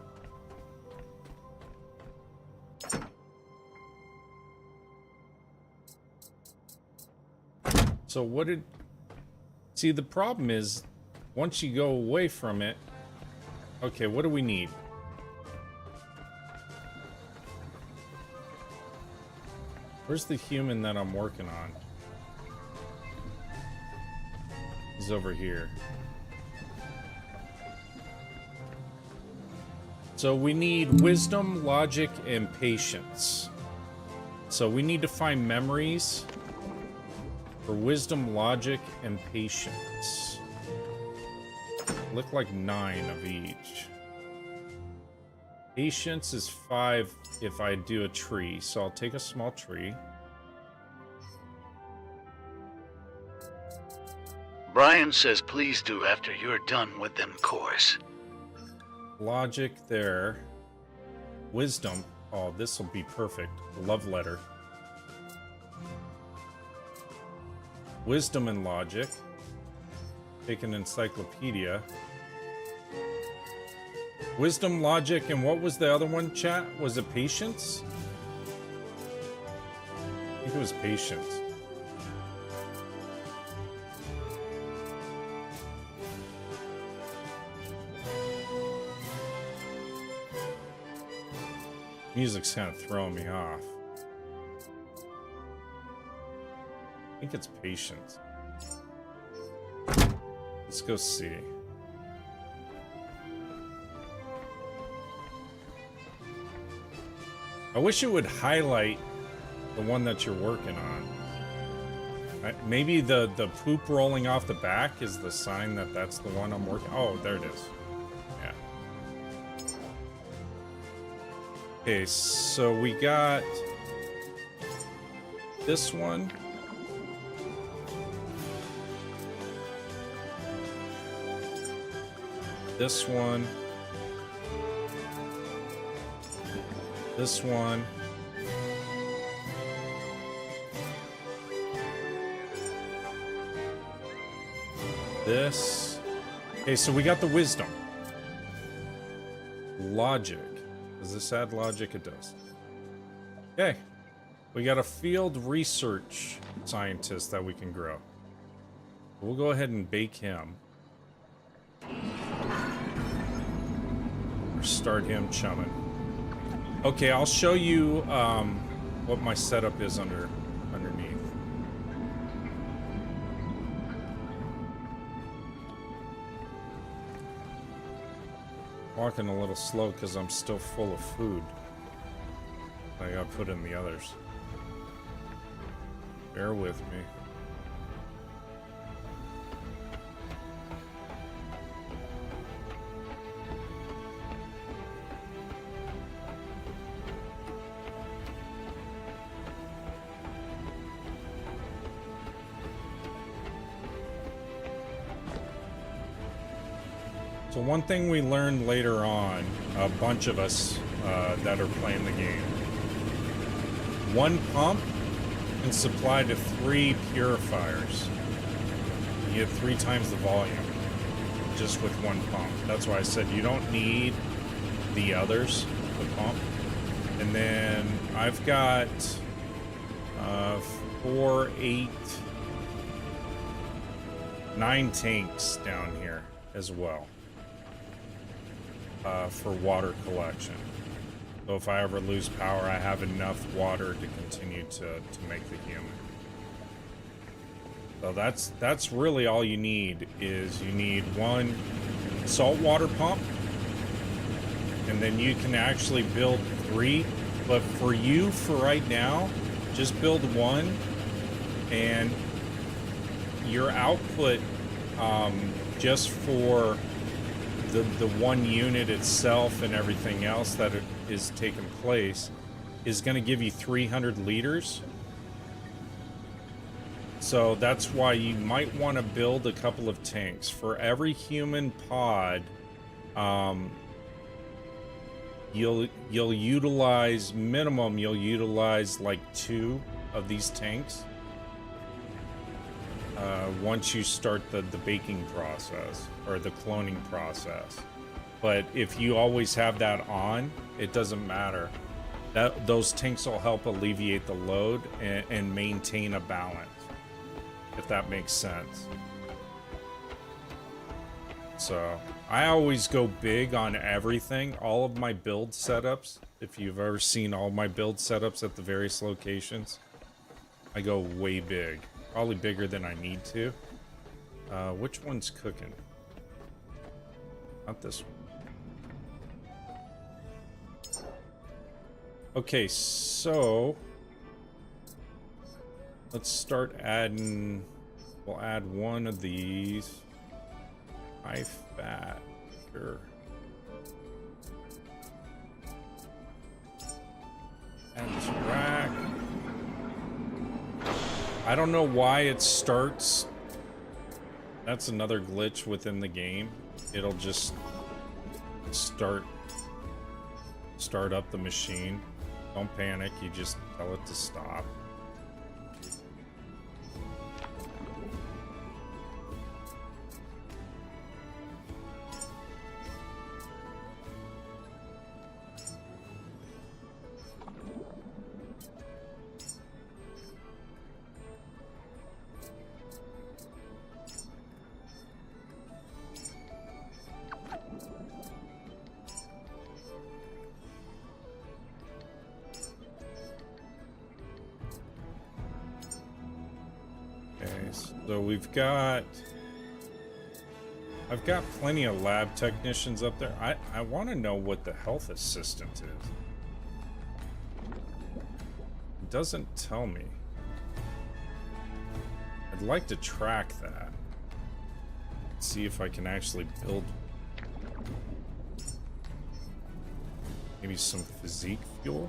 B: So what did... See, the problem is, once you go away from it... Okay, what do we need? Where's the human that I'm working on? He's over here. So we need wisdom, logic, and patience. So we need to find memories for wisdom, logic, and patience. Look like 9 of each. Patience is 5 if I do a tree, so I'll take a small tree.
A: Brian says please do after you're done with them cores.
B: Logic there. Wisdom. Oh, this will be perfect. Love letter. Wisdom and logic. Take an encyclopedia. Wisdom, logic, and what was the other one, chat? Was it patience? I think it was patience. Music's kind of throwing me off. I think it's patience. Let's go see. I wish it would highlight the one that you're working on. Maybe the poop rolling off the back is the sign that that's the one I'm working. Oh, there it is. Yeah. Okay, so we got this one. This one. This one. This. Okay, so we got the wisdom. Logic. Does this add logic? It does. Okay. We got a field research scientist that we can grow. We'll go ahead and bake him. Or start him chumming. Okay, I'll show you what my setup is underneath. Walking a little slow because I'm still full of food. I gotta put in the others. Bear with me. So one thing we learned later on, a bunch of us that are playing the game, one pump can supply to 3 purifiers. You get 3 times the volume just with one pump. That's why I said you don't need the others, the pump. And then I've got 4, 8, 9 tanks down here as well. For water collection. So if I ever lose power, I have enough water to continue to make the human. So that's really all you need, is you need one saltwater pump, and then you can actually build 3. But for you, for right now, just build 1, and your output just for the one unit itself and everything else that is taking place is going to give you 300 liters. So that's why you might want to build a couple of tanks for every human pod. You'll utilize minimum. You'll utilize like 2 of these tanks once you start the baking process or the cloning process. But if you always have that on, it doesn't matter. Those tanks will help alleviate the load and maintain a balance, if that makes sense. So I always go big on everything. All of my build setups, if you've ever seen all my build setups at the various locations, I go way big. Probably bigger than I need to. Which one's cooking? Not this one. Okay, so let's start adding. We'll add one of these. High fat, sure. Add this rack. I don't know why it starts. That's another glitch within the game. It'll just start up the machine. Don't panic, you just tell it to stop. Anyways, so I've got plenty of lab technicians up there. I want to know what the health assistant is. It doesn't tell me. I'd like to track that. See if I can actually build maybe some physique fuel.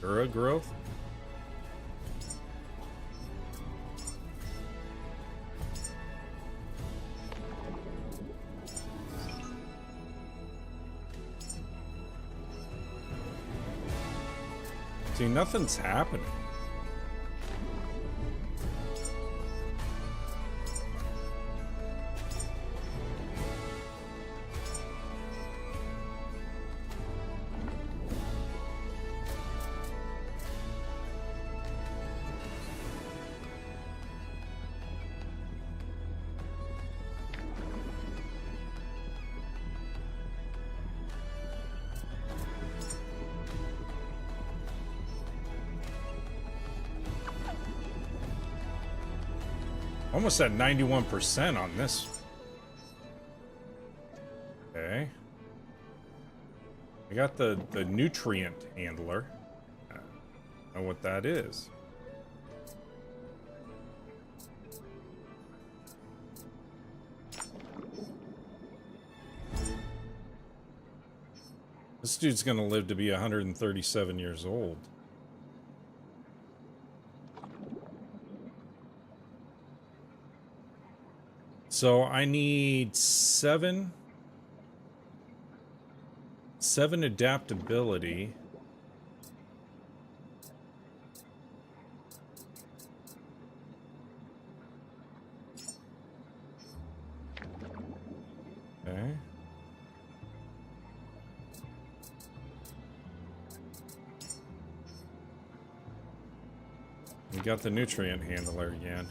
B: Ura growth. See, nothing's happening. Almost at 91% on this. Okay. I got the nutrient handler. I don't know what that is. This dude's gonna live to be 137 years old. So I need seven adaptability. Okay. We got the nutrient handler again.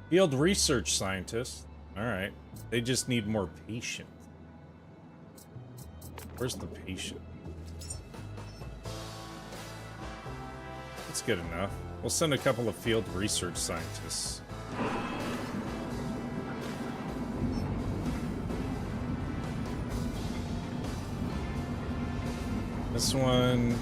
B: Field research scientist. Alright. They just need more patience. Where's the patient? That's good enough. We'll send a couple of field research scientists. This one...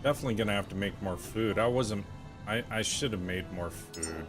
B: Definitely gonna have to make more food. I should have made more food.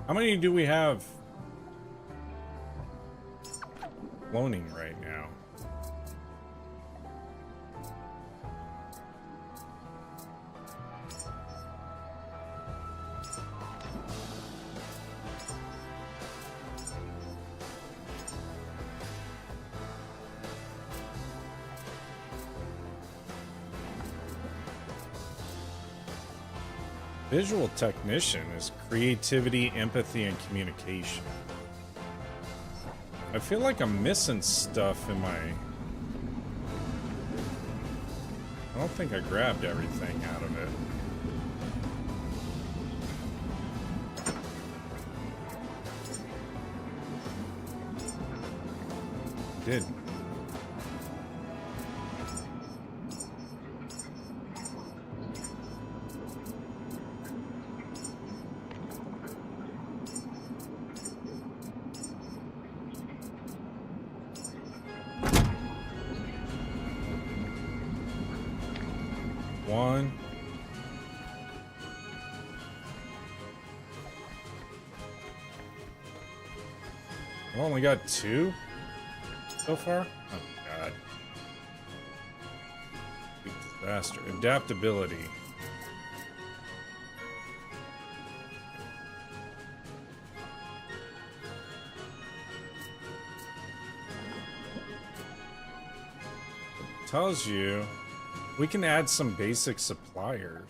B: How many do we have cloning right now? Visual technician is creativity, empathy, and communication. I feel like I'm missing stuff in my... I don't think I grabbed everything out of it. Did. One. I've only got two so far? Oh god. Big disaster. Adaptability. tells you we can add some basic suppliers.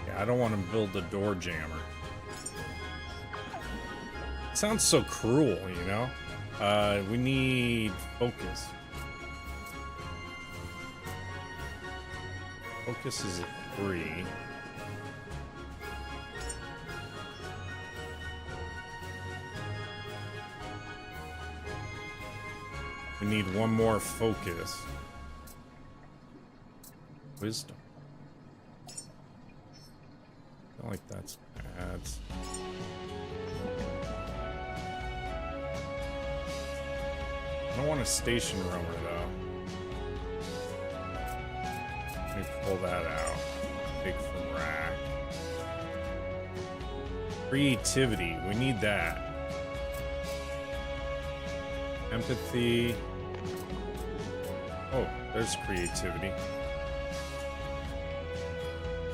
B: Yeah, I don't want to build a door jammer. It sounds so cruel, you know? We need focus. Focus is a 3. We need one more focus. Wisdom. I feel like that's bad. I don't want a station roamer though. Let me pull that out. Big from rack. Creativity. We need that. Empathy. Oh, there's creativity.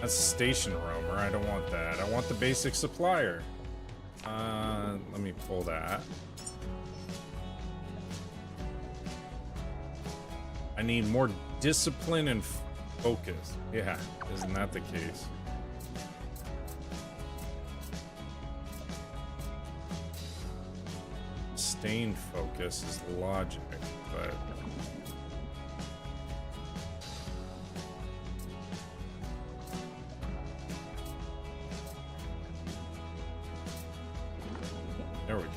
B: That's a station roamer. I don't want that. I want the basic supplier. Let me pull that. I need more discipline and focus. Yeah, isn't that the case? Sustained focus is logic, but there we go.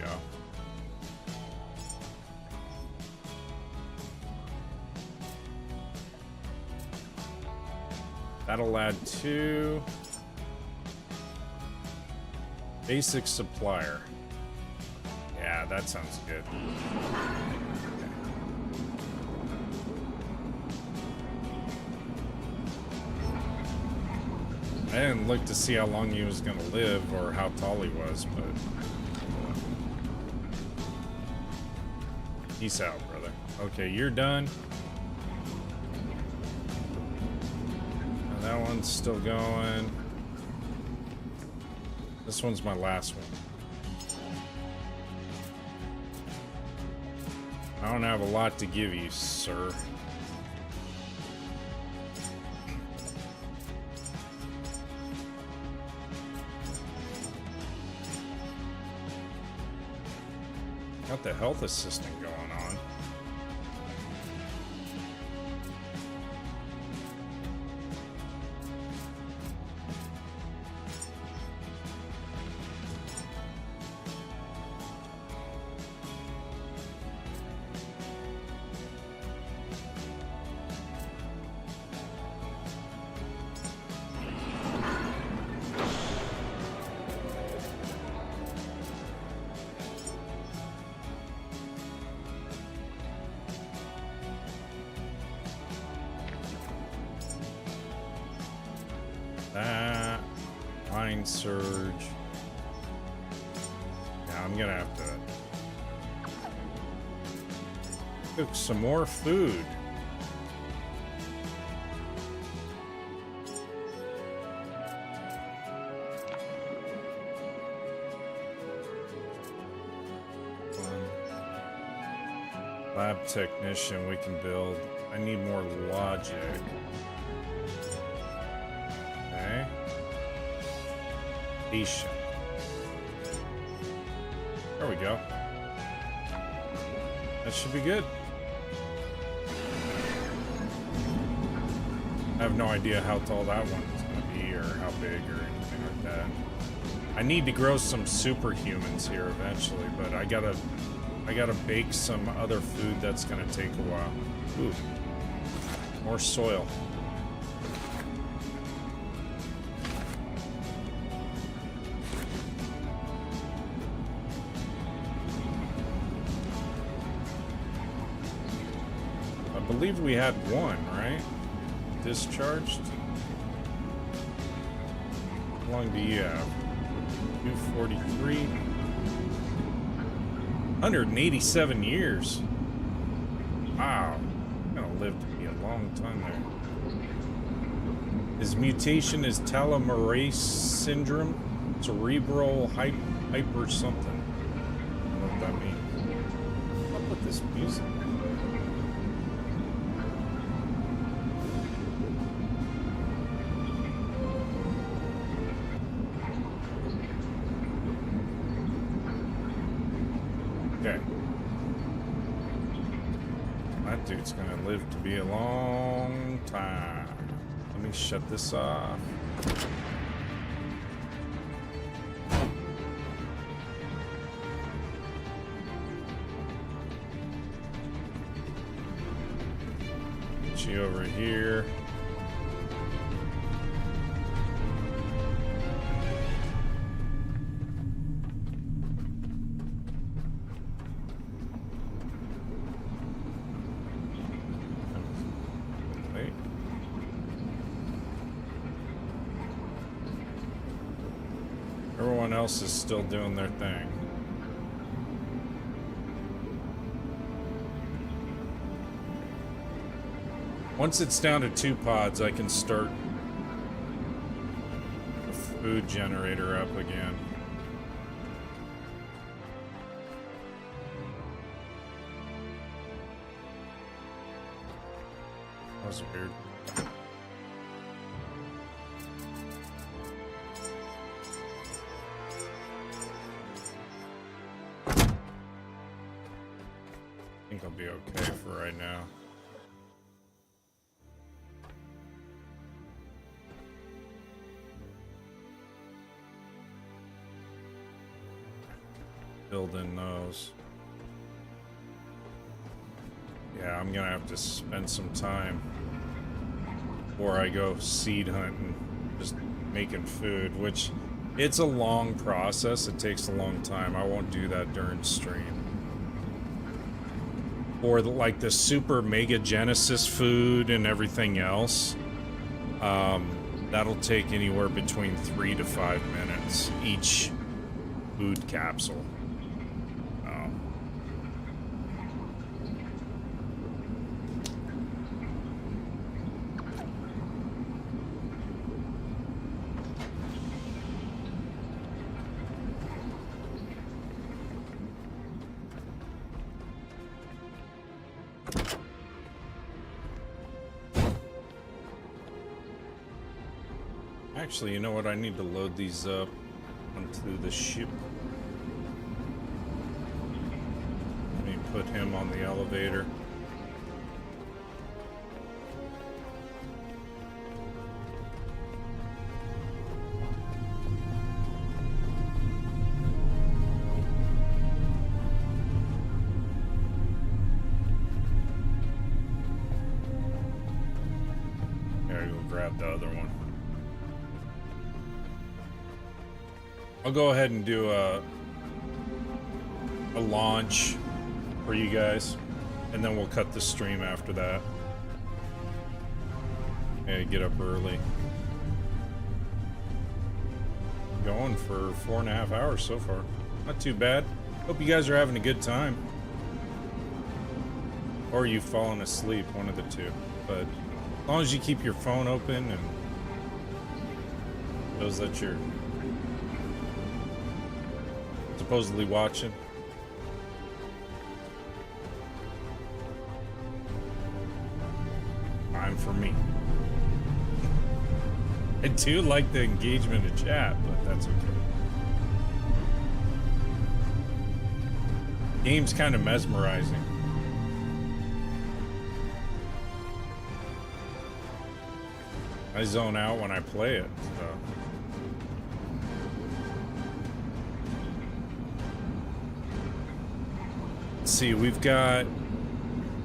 B: That'll add 2. Basic supplier. Yeah, that sounds good. I didn't look to see how long he was gonna live or how tall he was, but peace out, brother. Okay, you're done. That one's still going. This one's my last one. I don't have a lot to give you, sir. Got the health assistant going on. That mind surge. Yeah, I'm gonna have to cook some more food. Lab technician we can build. I need more logic. Okay. Patient. There we go. That should be good. I have no idea how tall that one is going to be or how big or anything like that. I need to grow some superhumans here eventually, but I gotta bake some other food that's gonna take a while. Ooh, more soil. I believe we had one, right? Discharged. How long do you have? 243. 187 years. Wow. I'm gonna live to be a long time there. His mutation is telomerase syndrome. Cerebral hyper something. I don't know what that means. I'll put this music. Okay. That dude's gonna live to be a long time. Let me shut this off. Get you over here. Wait. Everyone else is still doing their thing. Once it's down to 2 pods, I can start the food generator up again. That was weird. I think I'll be okay for right now. Build in those. Yeah, I'm gonna have to spend some time before I go seed hunting, just making food, which it's a long process. It takes a long time. I won't do that during stream. Or like the super mega genesis food and everything else. That'll take anywhere between 3 to 5 minutes each food capsule. Actually, you know what? I need to load these up onto the ship. Let me put him on the elevator. There, go grab the other one. I'll go ahead and do a launch for you guys, and then we'll cut the stream after that. Yeah, get up early. Going for 4.5 hours so far. Not too bad. Hope you guys are having a good time. Or you've fallen asleep, one of the two. But as long as you keep your phone open and shows that you're supposedly watching. Time for me. I do like the engagement in chat, but that's okay. Game's kind of mesmerizing. I zone out when I play it, so. Let's see, we've got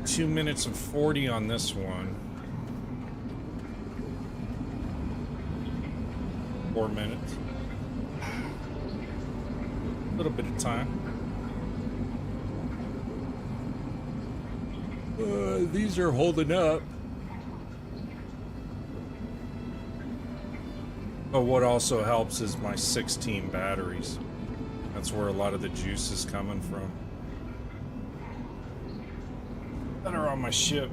B: 2 minutes and 40 on this one. 4 minutes. A little bit of time. These are holding up. But what also helps is my 16 batteries. That's where a lot of the juice is coming from. That are on my ship.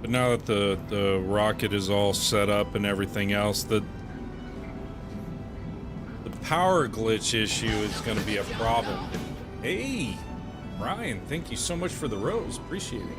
B: But now that the rocket is all set up and everything else, the power glitch issue is going to be a problem. Hey, Ryan, thank you so much for the rose. Appreciate it.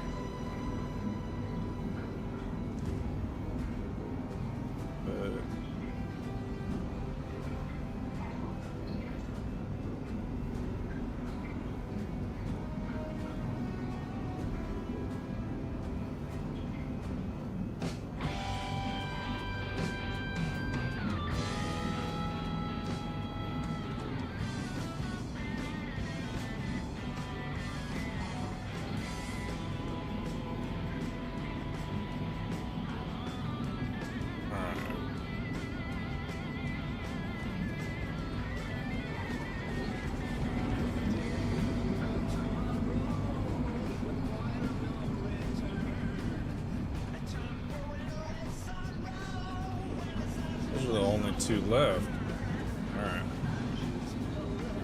B: Two left. Alright.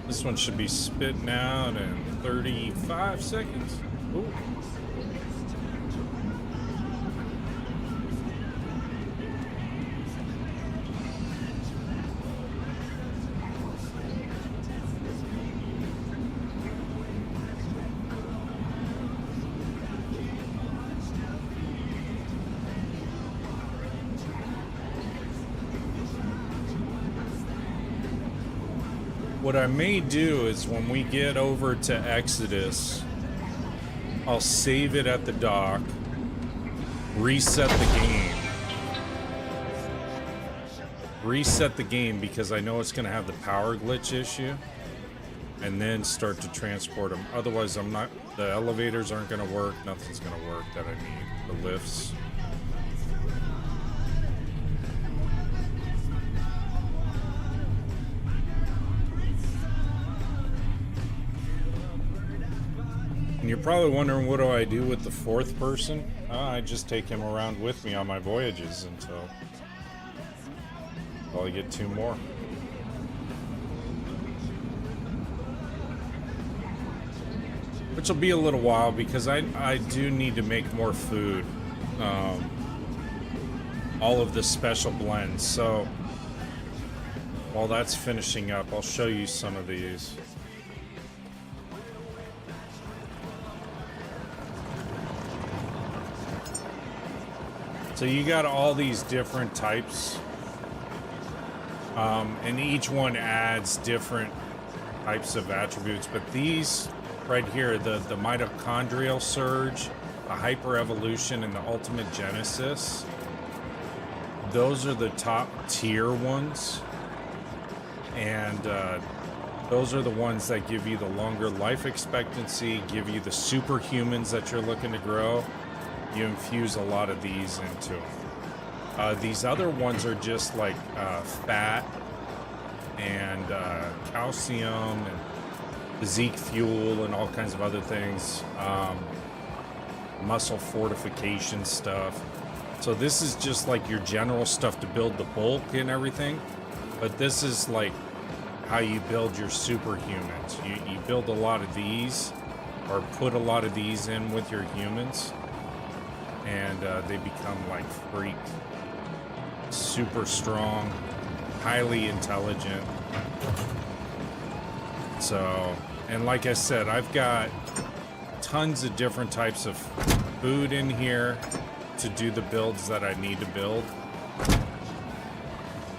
B: This one should be spitting out in 35 seconds. Ooh. What I may do is when we get over to Exodus, I'll save it at the dock, reset the game because I know it's going to have the power glitch issue, and then start to transport them. Otherwise, the elevators aren't going to work, nothing's going to work that I need, the lifts. And you're probably wondering, what do I do with the fourth person? I just take him around with me on my voyages until I get two more. Which will be a little while because I do need to make more food. All of the special blends. So while that's finishing up, I'll show you some of these. So you got all these different types, and each one adds different types of attributes, but these right here, the mitochondrial surge, the hyper-evolution, and the ultimate genesis, those are the top tier ones, and those are the ones that give you the longer life expectancy, give you the superhumans that you're looking to grow. You infuse a lot of these into them. These other ones are just like fat and calcium and physique fuel and all kinds of other things. Muscle fortification stuff. So this is just like your general stuff to build the bulk and everything. But this is like how you build your superhumans. You build a lot of these, or put a lot of these in with your humans. And they become like freak, super strong, highly intelligent. So, and like I said, I've got tons of different types of food in here to do the builds that I need to build.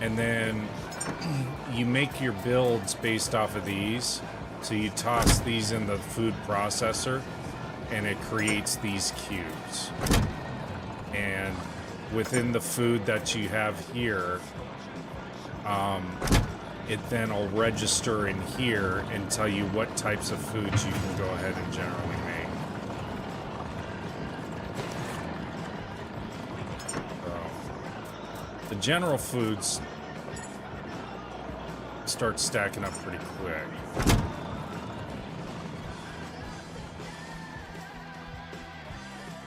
B: And then you make your builds based off of these. So you toss these in the food processor and it creates these cubes. And within the food that you have here, it then will register in here and tell you what types of foods you can go ahead and generally make. So, the general foods start stacking up pretty quick.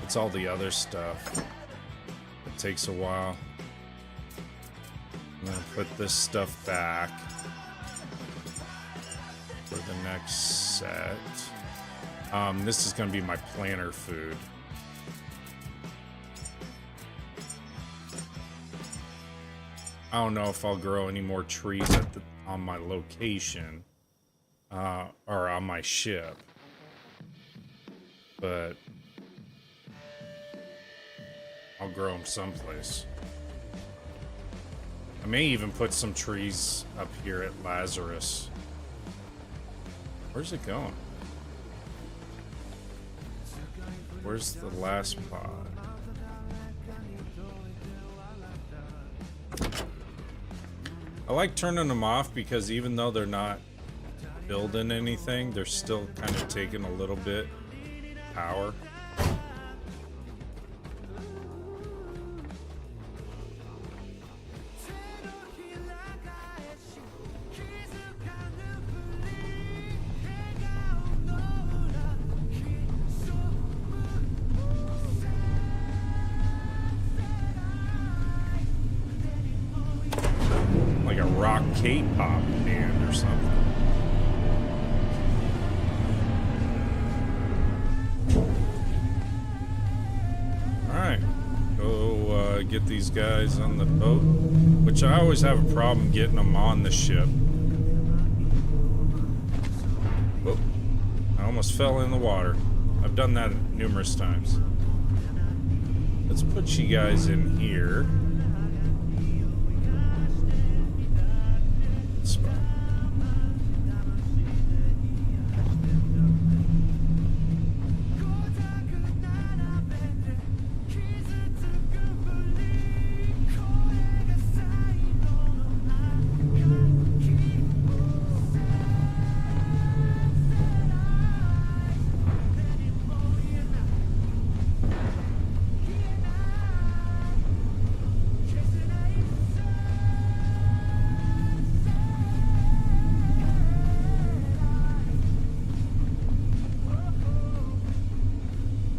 B: It's all the other stuff. It takes a while. I'm gonna put this stuff back for the next set. This is gonna be my planner food. I don't know if I'll grow any more trees on my location, or on my ship, but I'll grow them someplace. I may even put some trees up here at Lazarus. Where's it going? Where's the last pod? I like turning them off because even though they're not building anything, they're still kind of taking a little bit power. Like a rock K-pop band or something. Alright, go get these guys on the boat, which I always have a problem getting them on the ship. Whoop. I almost fell in the water. I've done that numerous times. Let's put you guys in here. Spot.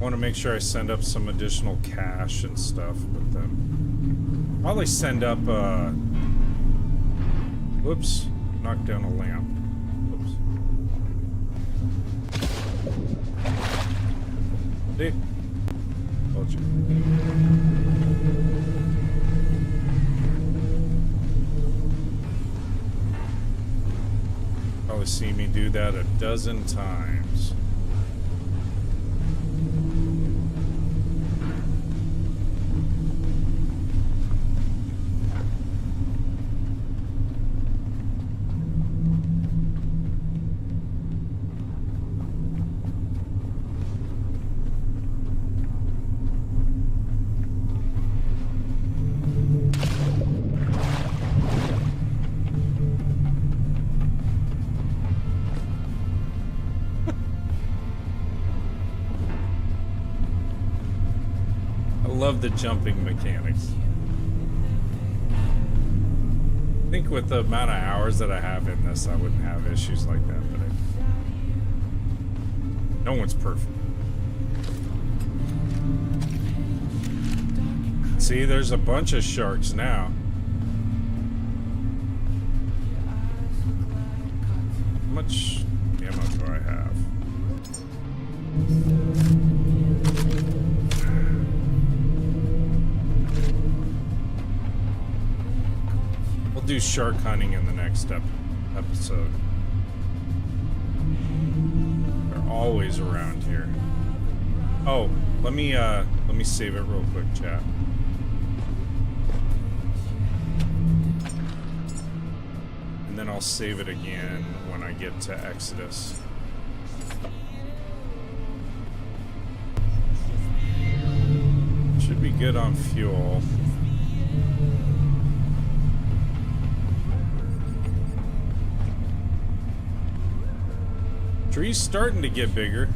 B: I want to make sure I send up some additional cash and stuff with them. Probably send up, whoops, knocked down a lamp. Whoops. See? Told you. Probably see me do that a dozen times. Love the jumping mechanics. I think with the amount of hours that I have in this, I wouldn't have issues like that, but no one's perfect. See, there's a bunch of sharks now. How much ammo do I have? Do shark hunting in the next episode. They're always around here. Oh, let me save it real quick, chat. And then I'll save it again when I get to Exodus. Should be good on fuel. Tree's starting to get bigger.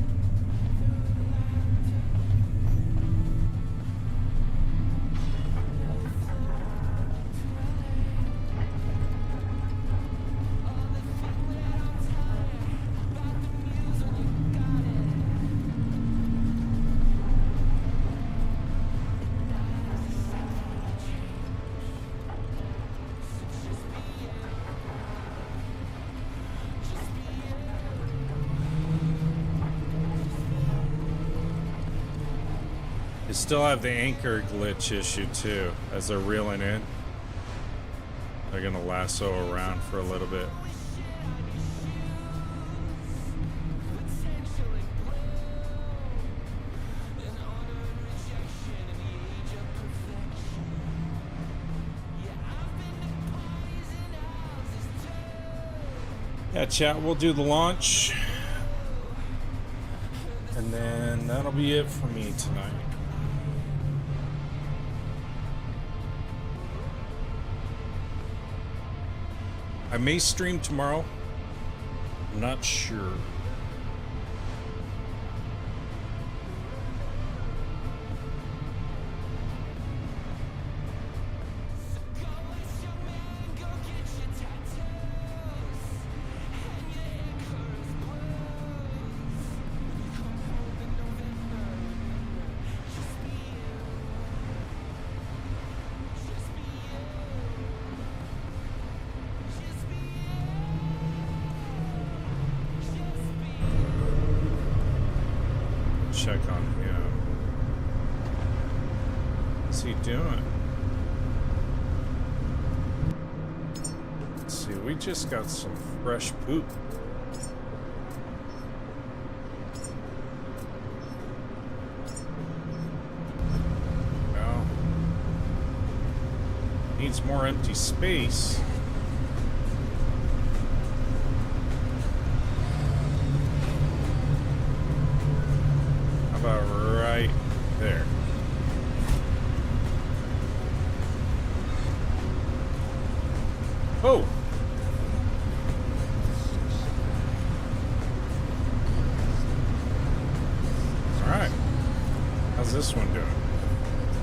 B: They still have the anchor glitch issue too, as they're reeling in. They're gonna lasso around for a little bit. Yeah, chat, we'll do the launch. And then that'll be it for me tonight. I may stream tomorrow. I'm not sure. Check on him. What's he doing? Let's see, we just got some fresh poop. Well, needs more empty space. About right there. Oh! Alright. How's this one doing?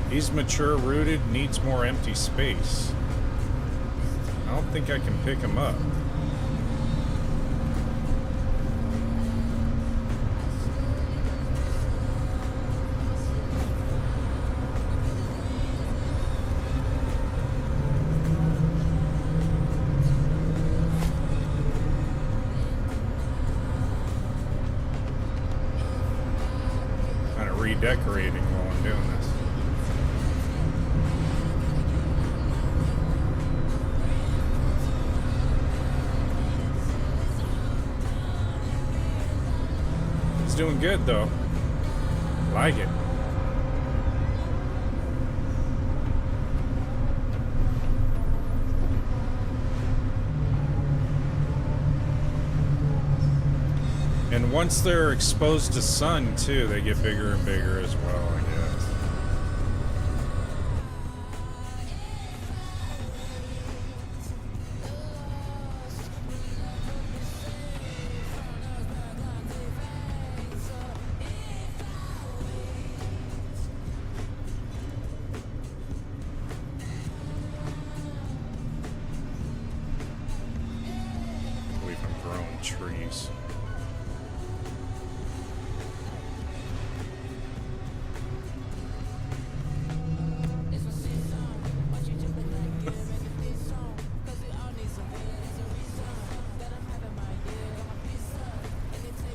B: He's mature rooted, needs more empty space. I don't think I can pick him up. Redecorating while I'm doing this. It's doing good though. Like it. And once they're exposed to sun too, they get bigger and bigger as well, I guess. We've been growing trees.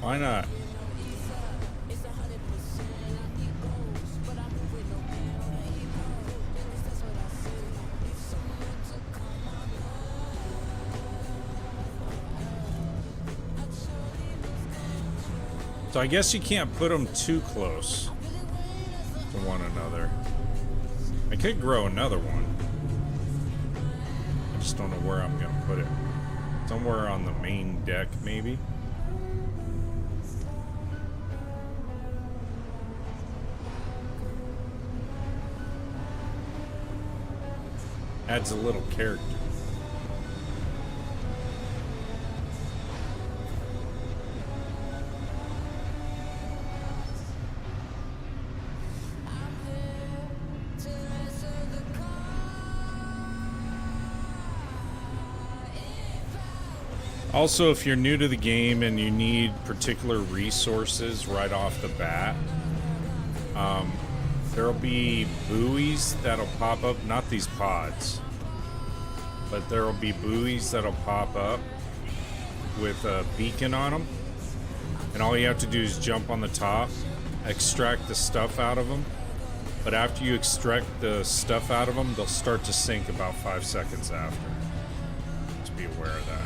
B: Why not? So I guess you can't put them too close to one another. I could grow another one. I just don't know where I'm gonna put it. Somewhere on the main deck, maybe. Adds a little character. Also, if you're new to the game and you need particular resources right off the bat, there'll be buoys that'll pop up, not these pods, but there'll be buoys that'll pop up with a beacon on them, and all you have to do is jump on the top, extract the stuff out of them, but after you extract the stuff out of them, they'll start to sink about 5 seconds after. be aware of that.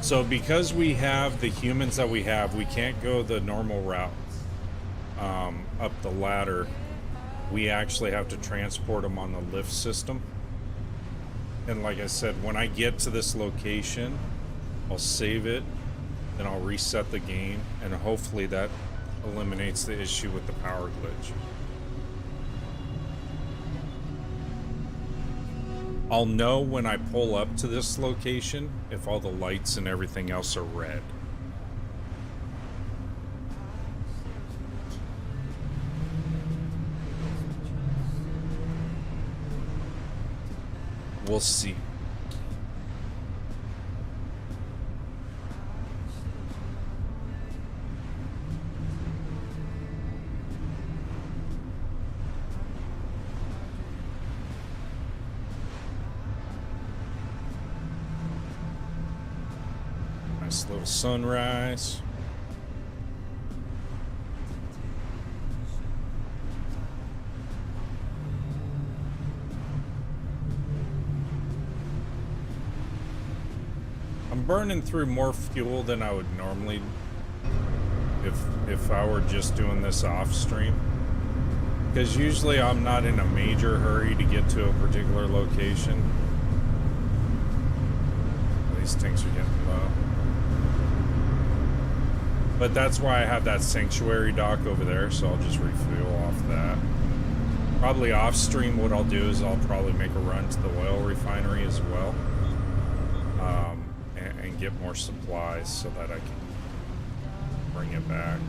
B: So because we have the humans that we have, we can't go the normal route up the ladder. We actually have to transport them on the lift system. And like I said, when I get to this location, I'll save it, then I'll reset the game, and hopefully that eliminates the issue with the power glitch. I'll know when I pull up to this location if all the lights and everything else are red. We'll see. Nice little sunrise. I'm burning through more fuel than I would normally if I were just doing this off stream. Because usually I'm not in a major hurry to get to a particular location. These tanks are getting low. But that's why I have that sanctuary dock over there, so I'll just refuel off that. Probably off stream, what I'll do is I'll probably make a run to the oil refinery as well. And get more supplies so that I can bring it back.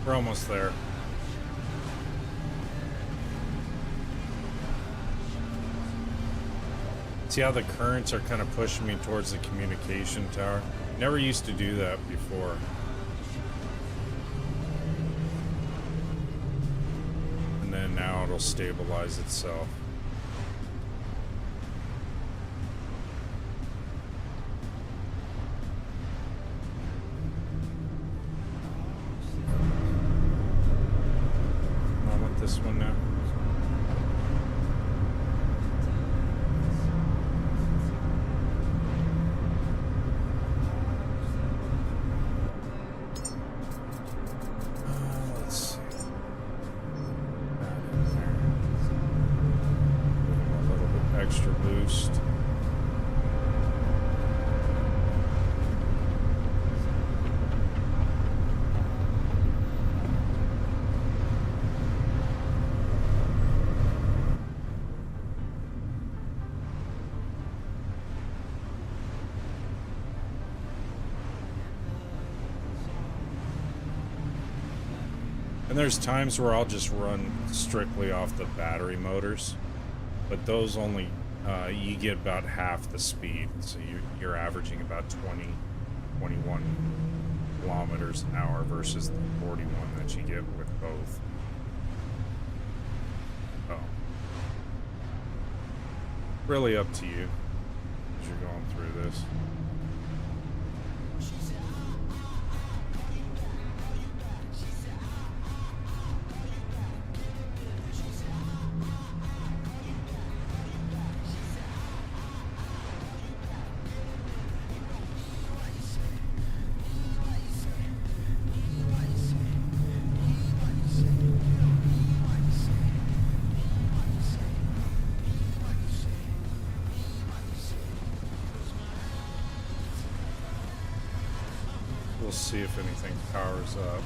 B: We're almost there. See how the currents are kind of pushing me towards the communication tower? Never used to do that before. And then now it'll stabilize itself. This one now. Let's see. That in there. Give him a little bit extra boost. And there's times where I'll just run strictly off the battery motors, but those only, you get about half the speed, so you're averaging about 20, 21 kilometers an hour versus the 41 that you get with both. Oh. Really up to you as you're going through this. We'll see if anything powers up.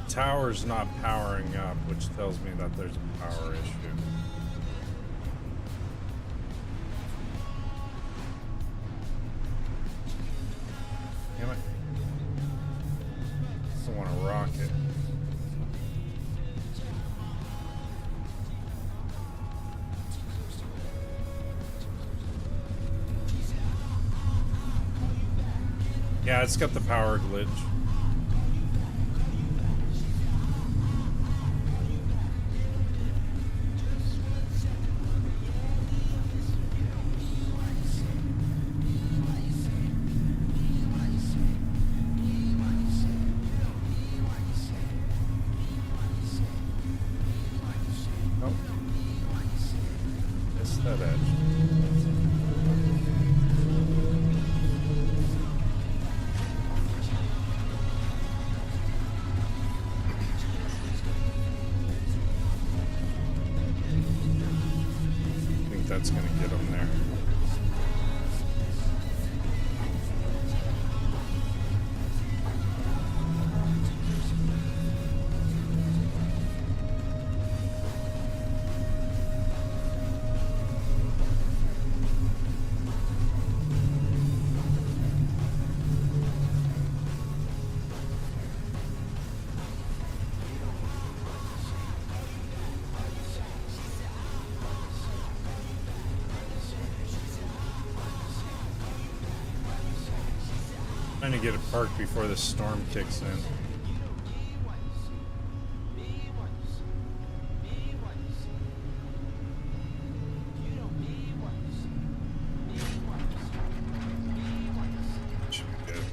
B: Tower's not powering up, which tells me that there's a power issue. Damn it. I want to rock it. Yeah, it's got the power glitch. That's gonna get him there. Trying to get it parked before the storm kicks in. Should be good.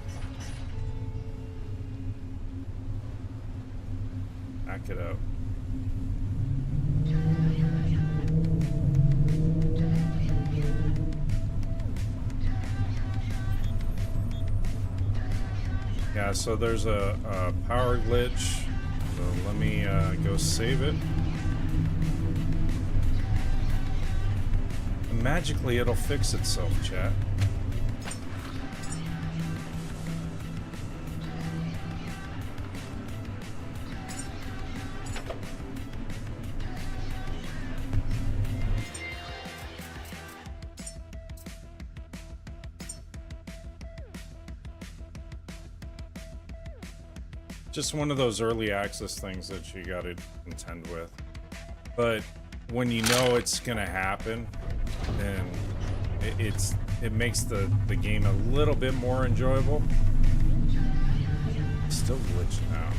B: Back it up. Yeah, so there's a power glitch, so let me go save it. And magically it'll fix itself, chat. Just one of those early access things that you gotta contend with. But when you know it's gonna happen, then it makes the game a little bit more enjoyable. Still glitching out.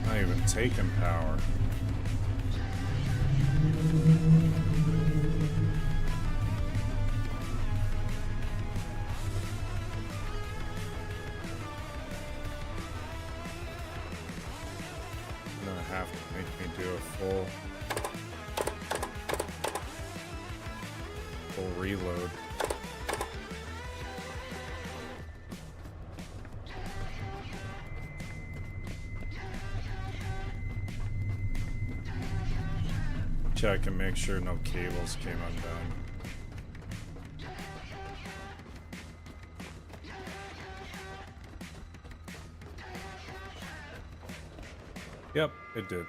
B: Not even taking power. Gonna have to make me do a full reload. Check and make sure no cables came undone. Yep, it did.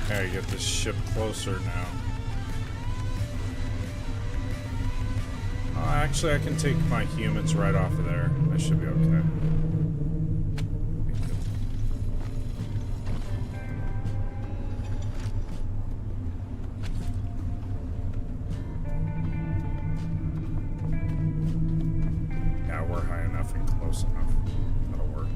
B: Gotta get this ship closer now. Oh, actually, I can take my humans right off of there. I should be okay. Yeah, we're high enough and close enough. That'll work.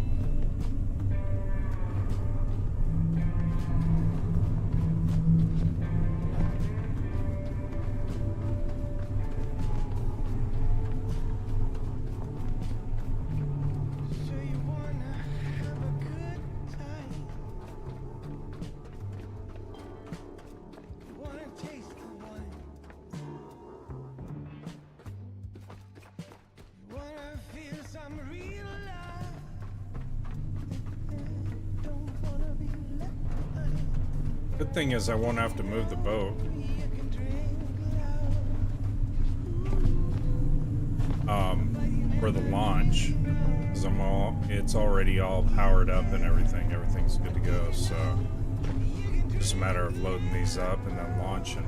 B: Good thing is I won't have to move the boat. For the launch, because it's already all powered up and everything. Everything's good to go. So just a matter of loading these up and then launching.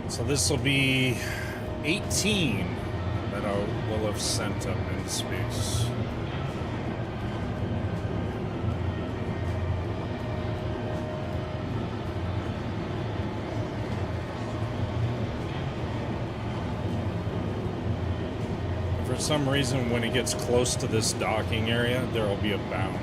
B: So this will be 18 that I will have sent up into space. For some reason, when it gets close to this docking area, there will be a bound.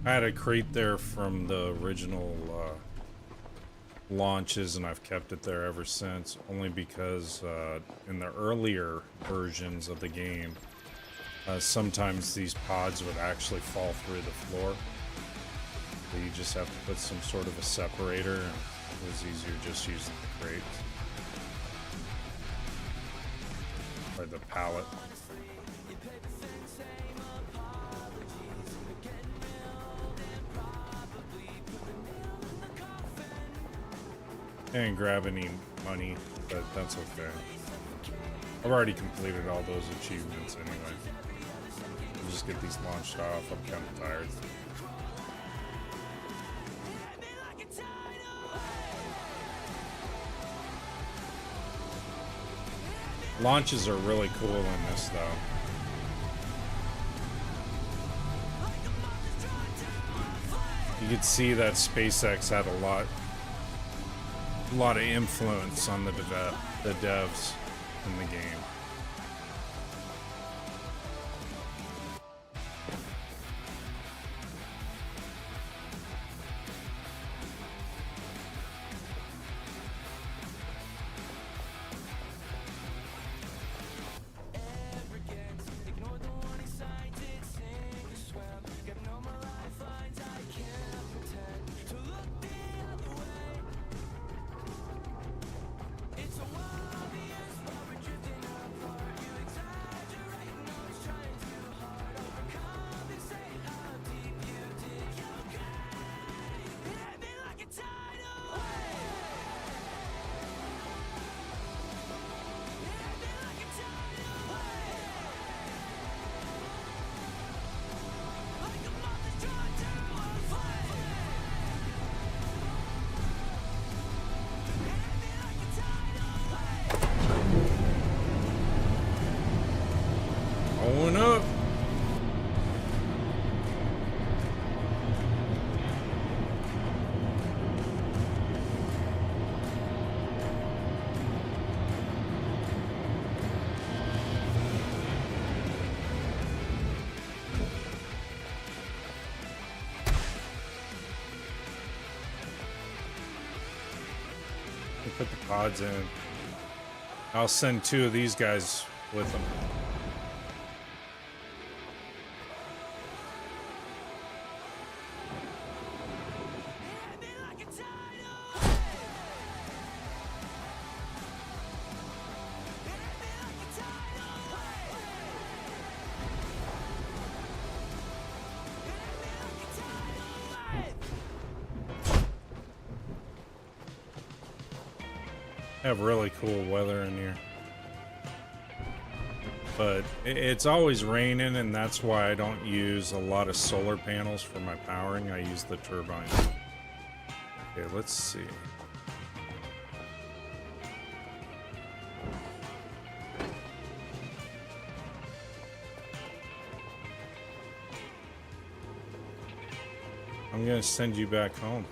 B: I had a crate there from the original launches, and I've kept it there ever since, only because in the earlier versions of the game, sometimes these pods would actually fall through the floor. So you just have to put some sort of a separator It was easier just using the crate. Or the pallet. I didn't grab any money, but that's okay. I've already completed all those achievements anyway. I'll just get these launched off. I'm kind of tired. Launches are really cool in this, though. You could see that SpaceX had a lot of influence on the devs in the game. Going up. Put the pods in. I'll send 2 of these guys with them. Have really cool weather in here, but it's always raining, and that's why I don't use a lot of solar panels for my powering. I use the turbine. Okay, let's see. I'm gonna send you back home.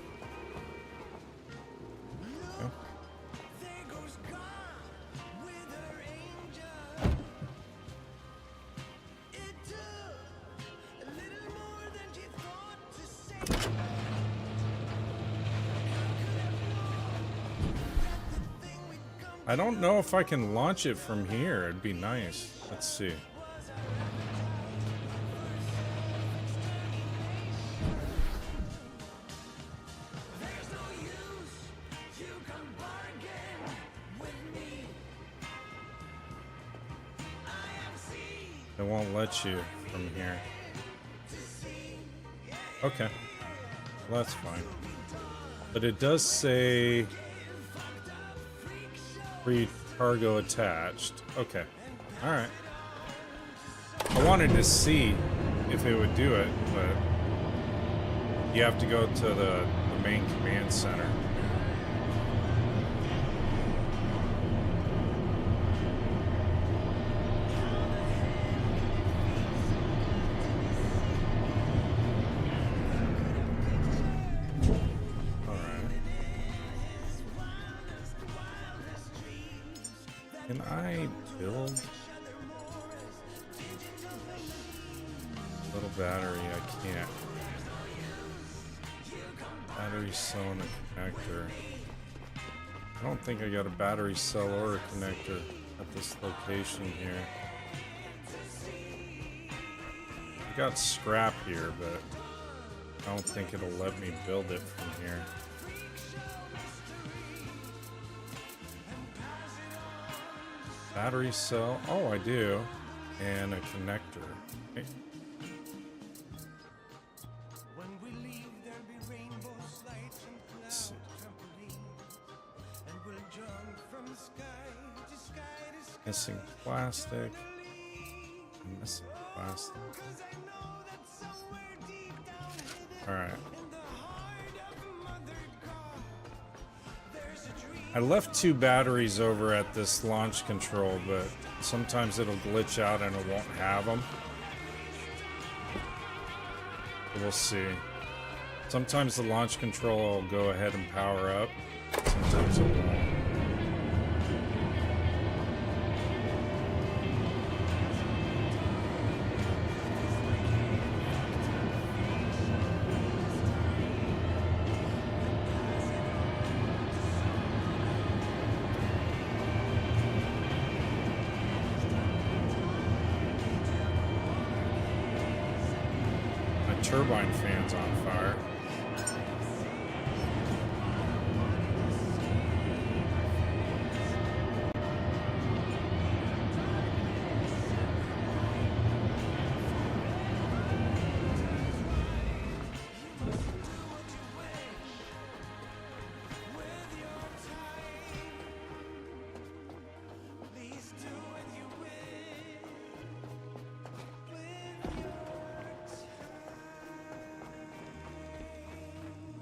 B: I don't know if I can launch it from here. It'd be nice. Let's see. It won't let you from here. Okay. Well, that's fine. But it does say free cargo attached. Okay. Alright. I wanted to see if it would do it, but you have to go to the main command center. Can I build a little battery? I can't. Battery cell and a connector. I don't think I got a battery cell or a connector at this location here. I got scrap here, but I don't think it'll let me build it from here. Battery cell. Oh, I do. And a connector. Okay. Let's see. Missing plastic. Missing plastic. Alright. I left 2 batteries over at this launch control, but sometimes it'll glitch out and it won't have them. We'll see. Sometimes the launch control will go ahead and power up. Sometimes it won't. Turbine fan's on fire.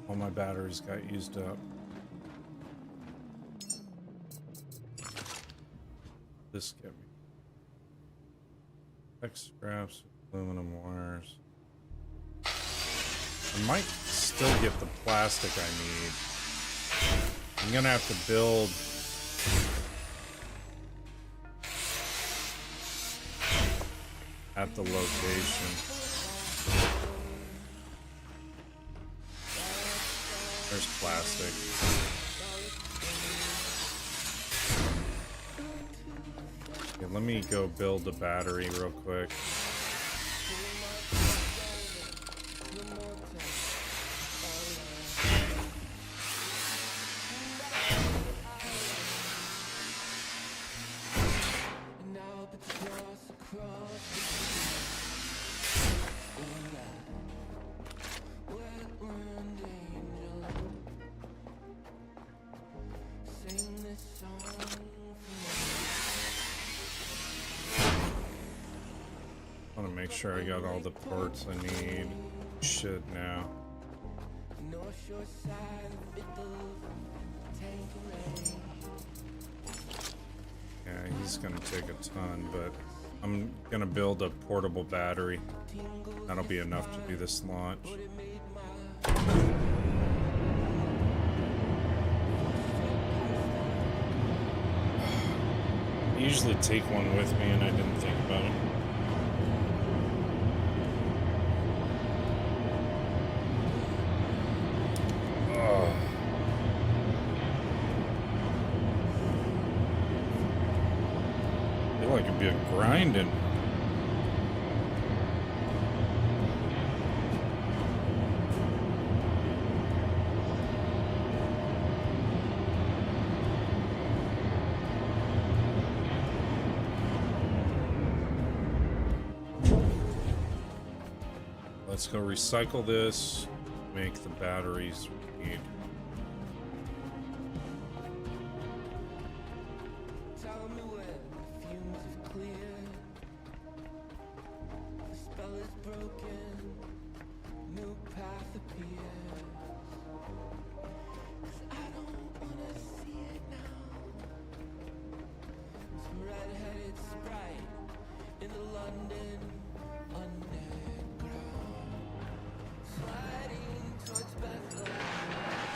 B: All my batteries got used up. This get me. X straps, aluminum wires. I might still get the plastic I need. I'm gonna have to build at the location. There's plastic. Okay, let me go build a battery real quick. I want to make sure I got all the parts I need. Should now. Yeah, he's gonna take a ton, but I'm gonna build a portable battery. That'll be enough to do this launch. I usually take one with me and I didn't think about it. I feel like it'd be a grinding. Let's go recycle this, make the batteries we need.
G: Tell me when the fumes have cleared, the spell is broken, new path appears. 'Cause I don't wanna see it now. Some red-headed sprite in the London underground, sliding towards Bethlehem.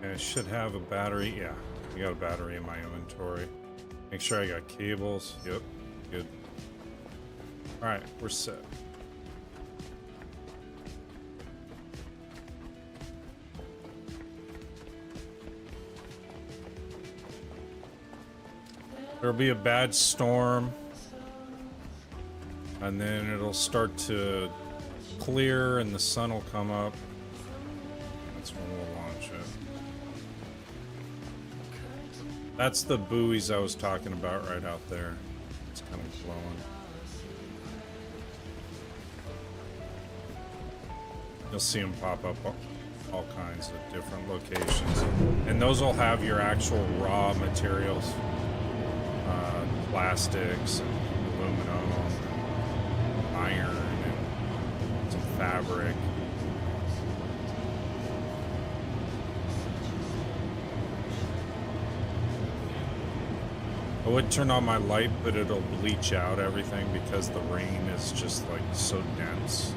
B: And I should have a battery. Yeah, I got a battery in my inventory. Make sure I got cables. Yep, good. Alright, we're set. There'll be a bad storm, and then it'll start to clear and the sun will come up. That's when we'll launch it. That's the buoys I was talking about right out there. It's kind of flowing. You'll see them pop up all kinds of different locations. And those will have your actual raw materials. Plastics and aluminum and iron and some fabric. I would turn on my light, but it'll bleach out everything because the rain is just like so dense.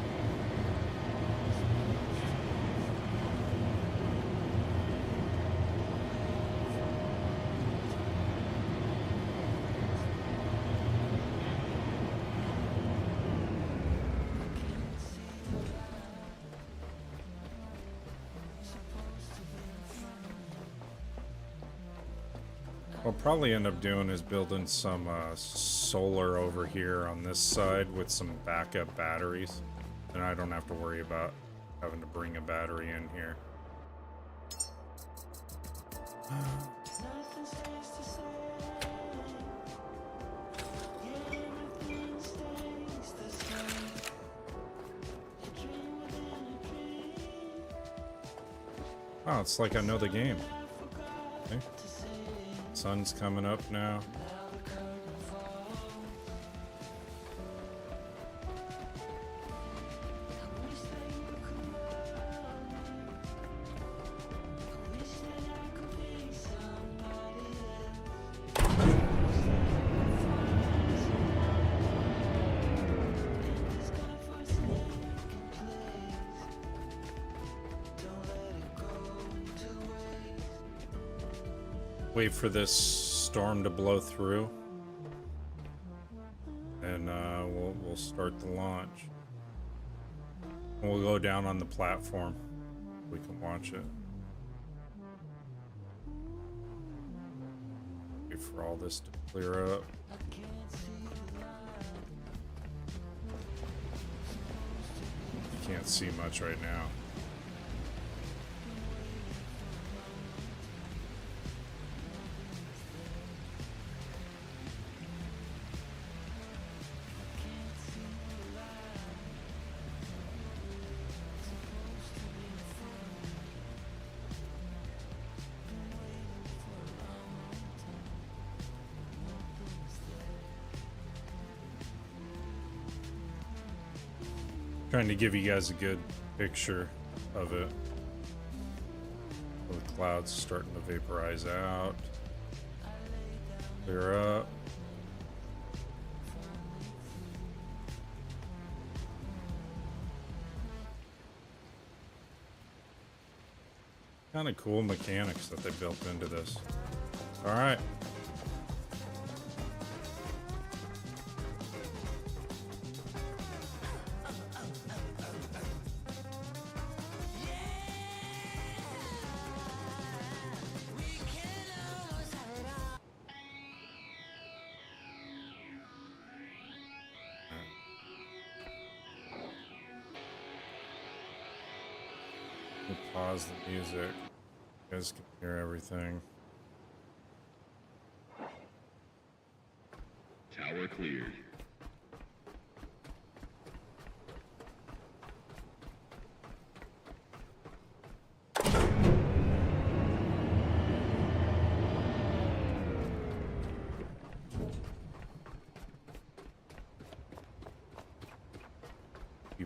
B: What I'll probably end up doing is building some solar over here on this side with some backup batteries. And I don't have to worry about having to bring a battery in here. Oh, it's like I know the game. Okay. Sun's coming up now. Wait for this storm to blow through, and we'll start the launch. And we'll go down on the platform. We can watch it. Wait for all this to clear up. Can't see much right now. Trying to give you guys a good picture of it. The clouds starting to vaporize out. Clear up. Kind of cool mechanics that they built into this. All right. We'll pause the music. You guys can hear everything.
H: Tower cleared.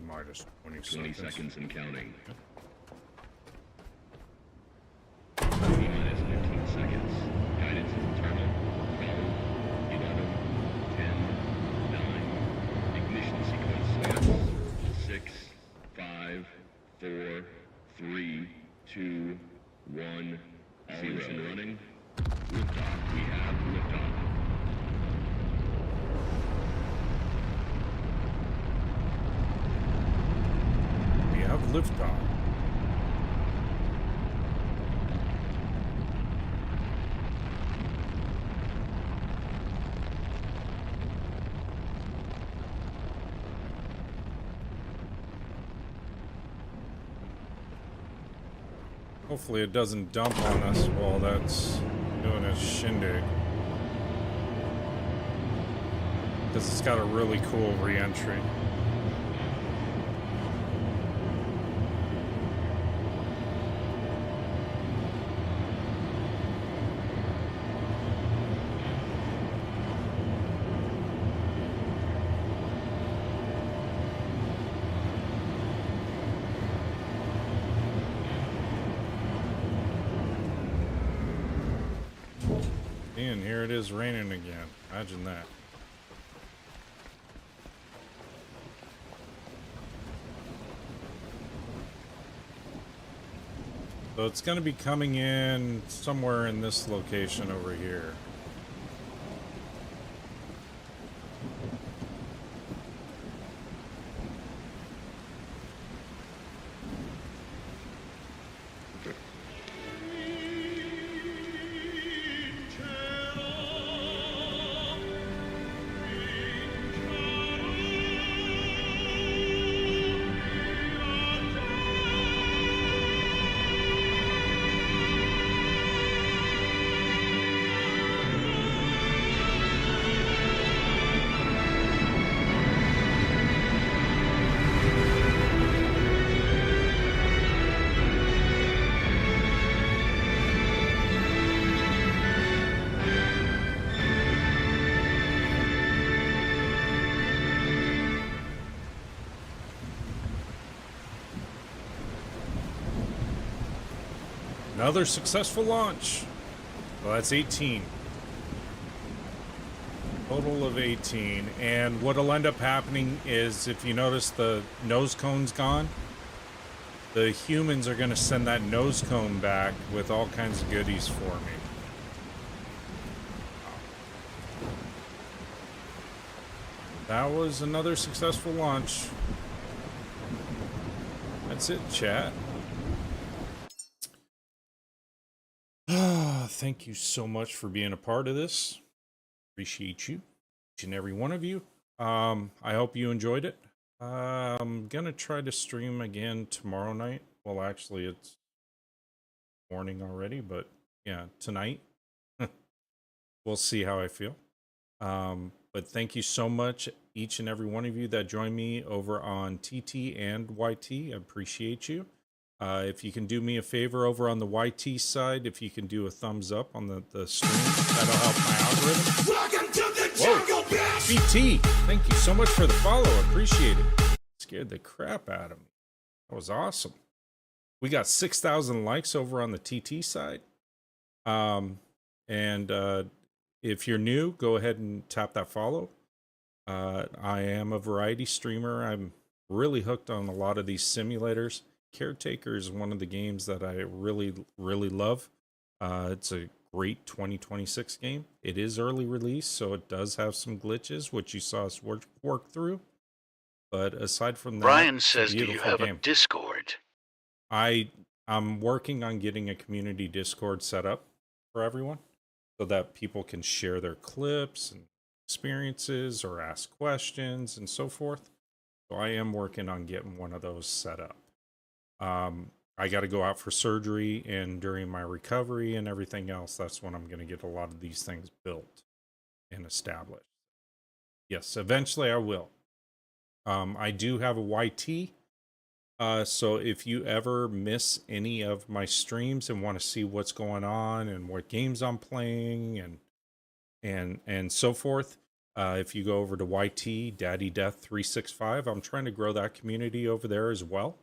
B: Minus 20
H: 20
B: seconds.
H: seconds and counting. Minus 15 seconds. Guidance is internal. 12, 11, 10, 9. Ignition sequence starts. 6, 5, 4, 3, 2, 1, 0. Running. Liftoff. We have liftoff.
B: We have liftoff. Hopefully it doesn't dump on us while that's doing its shindig. Because it's got a really cool re-entry. And here it is raining again. Imagine that. So it's going to be coming in somewhere in this location over here. Another successful launch. Well, that's 18. Total of 18. And what'll end up happening is, if you notice the nose cone's gone, the humans are going to send that nose cone back with all kinds of goodies for me. That was another successful launch. That's it, chat. Thank you so much for being a part of this. Appreciate you, each and every one of you. I hope you enjoyed it. I'm gonna try to stream again tomorrow night. Well, actually, it's morning already, but yeah, tonight. We'll see how I feel. But thank you so much, each and every one of you that joined me over on TT and YT. I appreciate you. If you can do me a favor over on the YT side, if you can do a thumbs up on the stream, that'll help my algorithm.
D: Welcome to the jungle, bitch!
B: BT, thank you so much for the follow. I appreciate it. Scared the crap out of me. That was awesome. We got 6,000 likes over on the TT side. If you're new, go ahead and tap that follow. I am a variety streamer. I'm really hooked on a lot of these simulators. Caretaker is one of the games that I really, really love. It's a great 2026 game. It is early release, so it does have some glitches, which you saw us work through. But aside from that,
A: Brian
B: it's a
A: says, do you
B: beautiful
A: have
B: game.
A: a Discord?
B: I'm working on getting a community Discord set up for everyone so that people can share their clips and experiences or ask questions and so forth. So I am working on getting one of those set up. I got to go out for surgery, and during my recovery and everything else, that's when I'm going to get a lot of these things built and established. Yes, eventually I will. I do have a YT. So if you ever miss any of my streams and want to see what's going on and what games I'm playing and so forth, if you go over to YT Daddy Death 365, I'm trying to grow that community over there as well.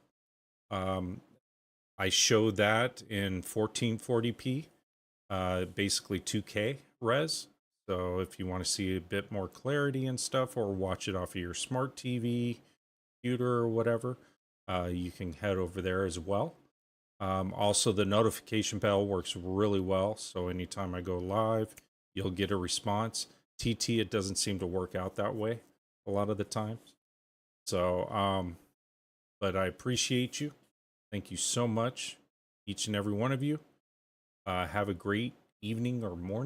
B: I show that in 1440p, basically 2K res. So if you want to see a bit more clarity and stuff, or watch it off of your smart TV, computer, or whatever, you can head over there as well. Also, the notification bell works really well. So anytime I go live, you'll get a response. TT, it doesn't seem to work out that way a lot of the times. So, but I appreciate you. Thank you so much, each and every one of you. Have a great evening or morning.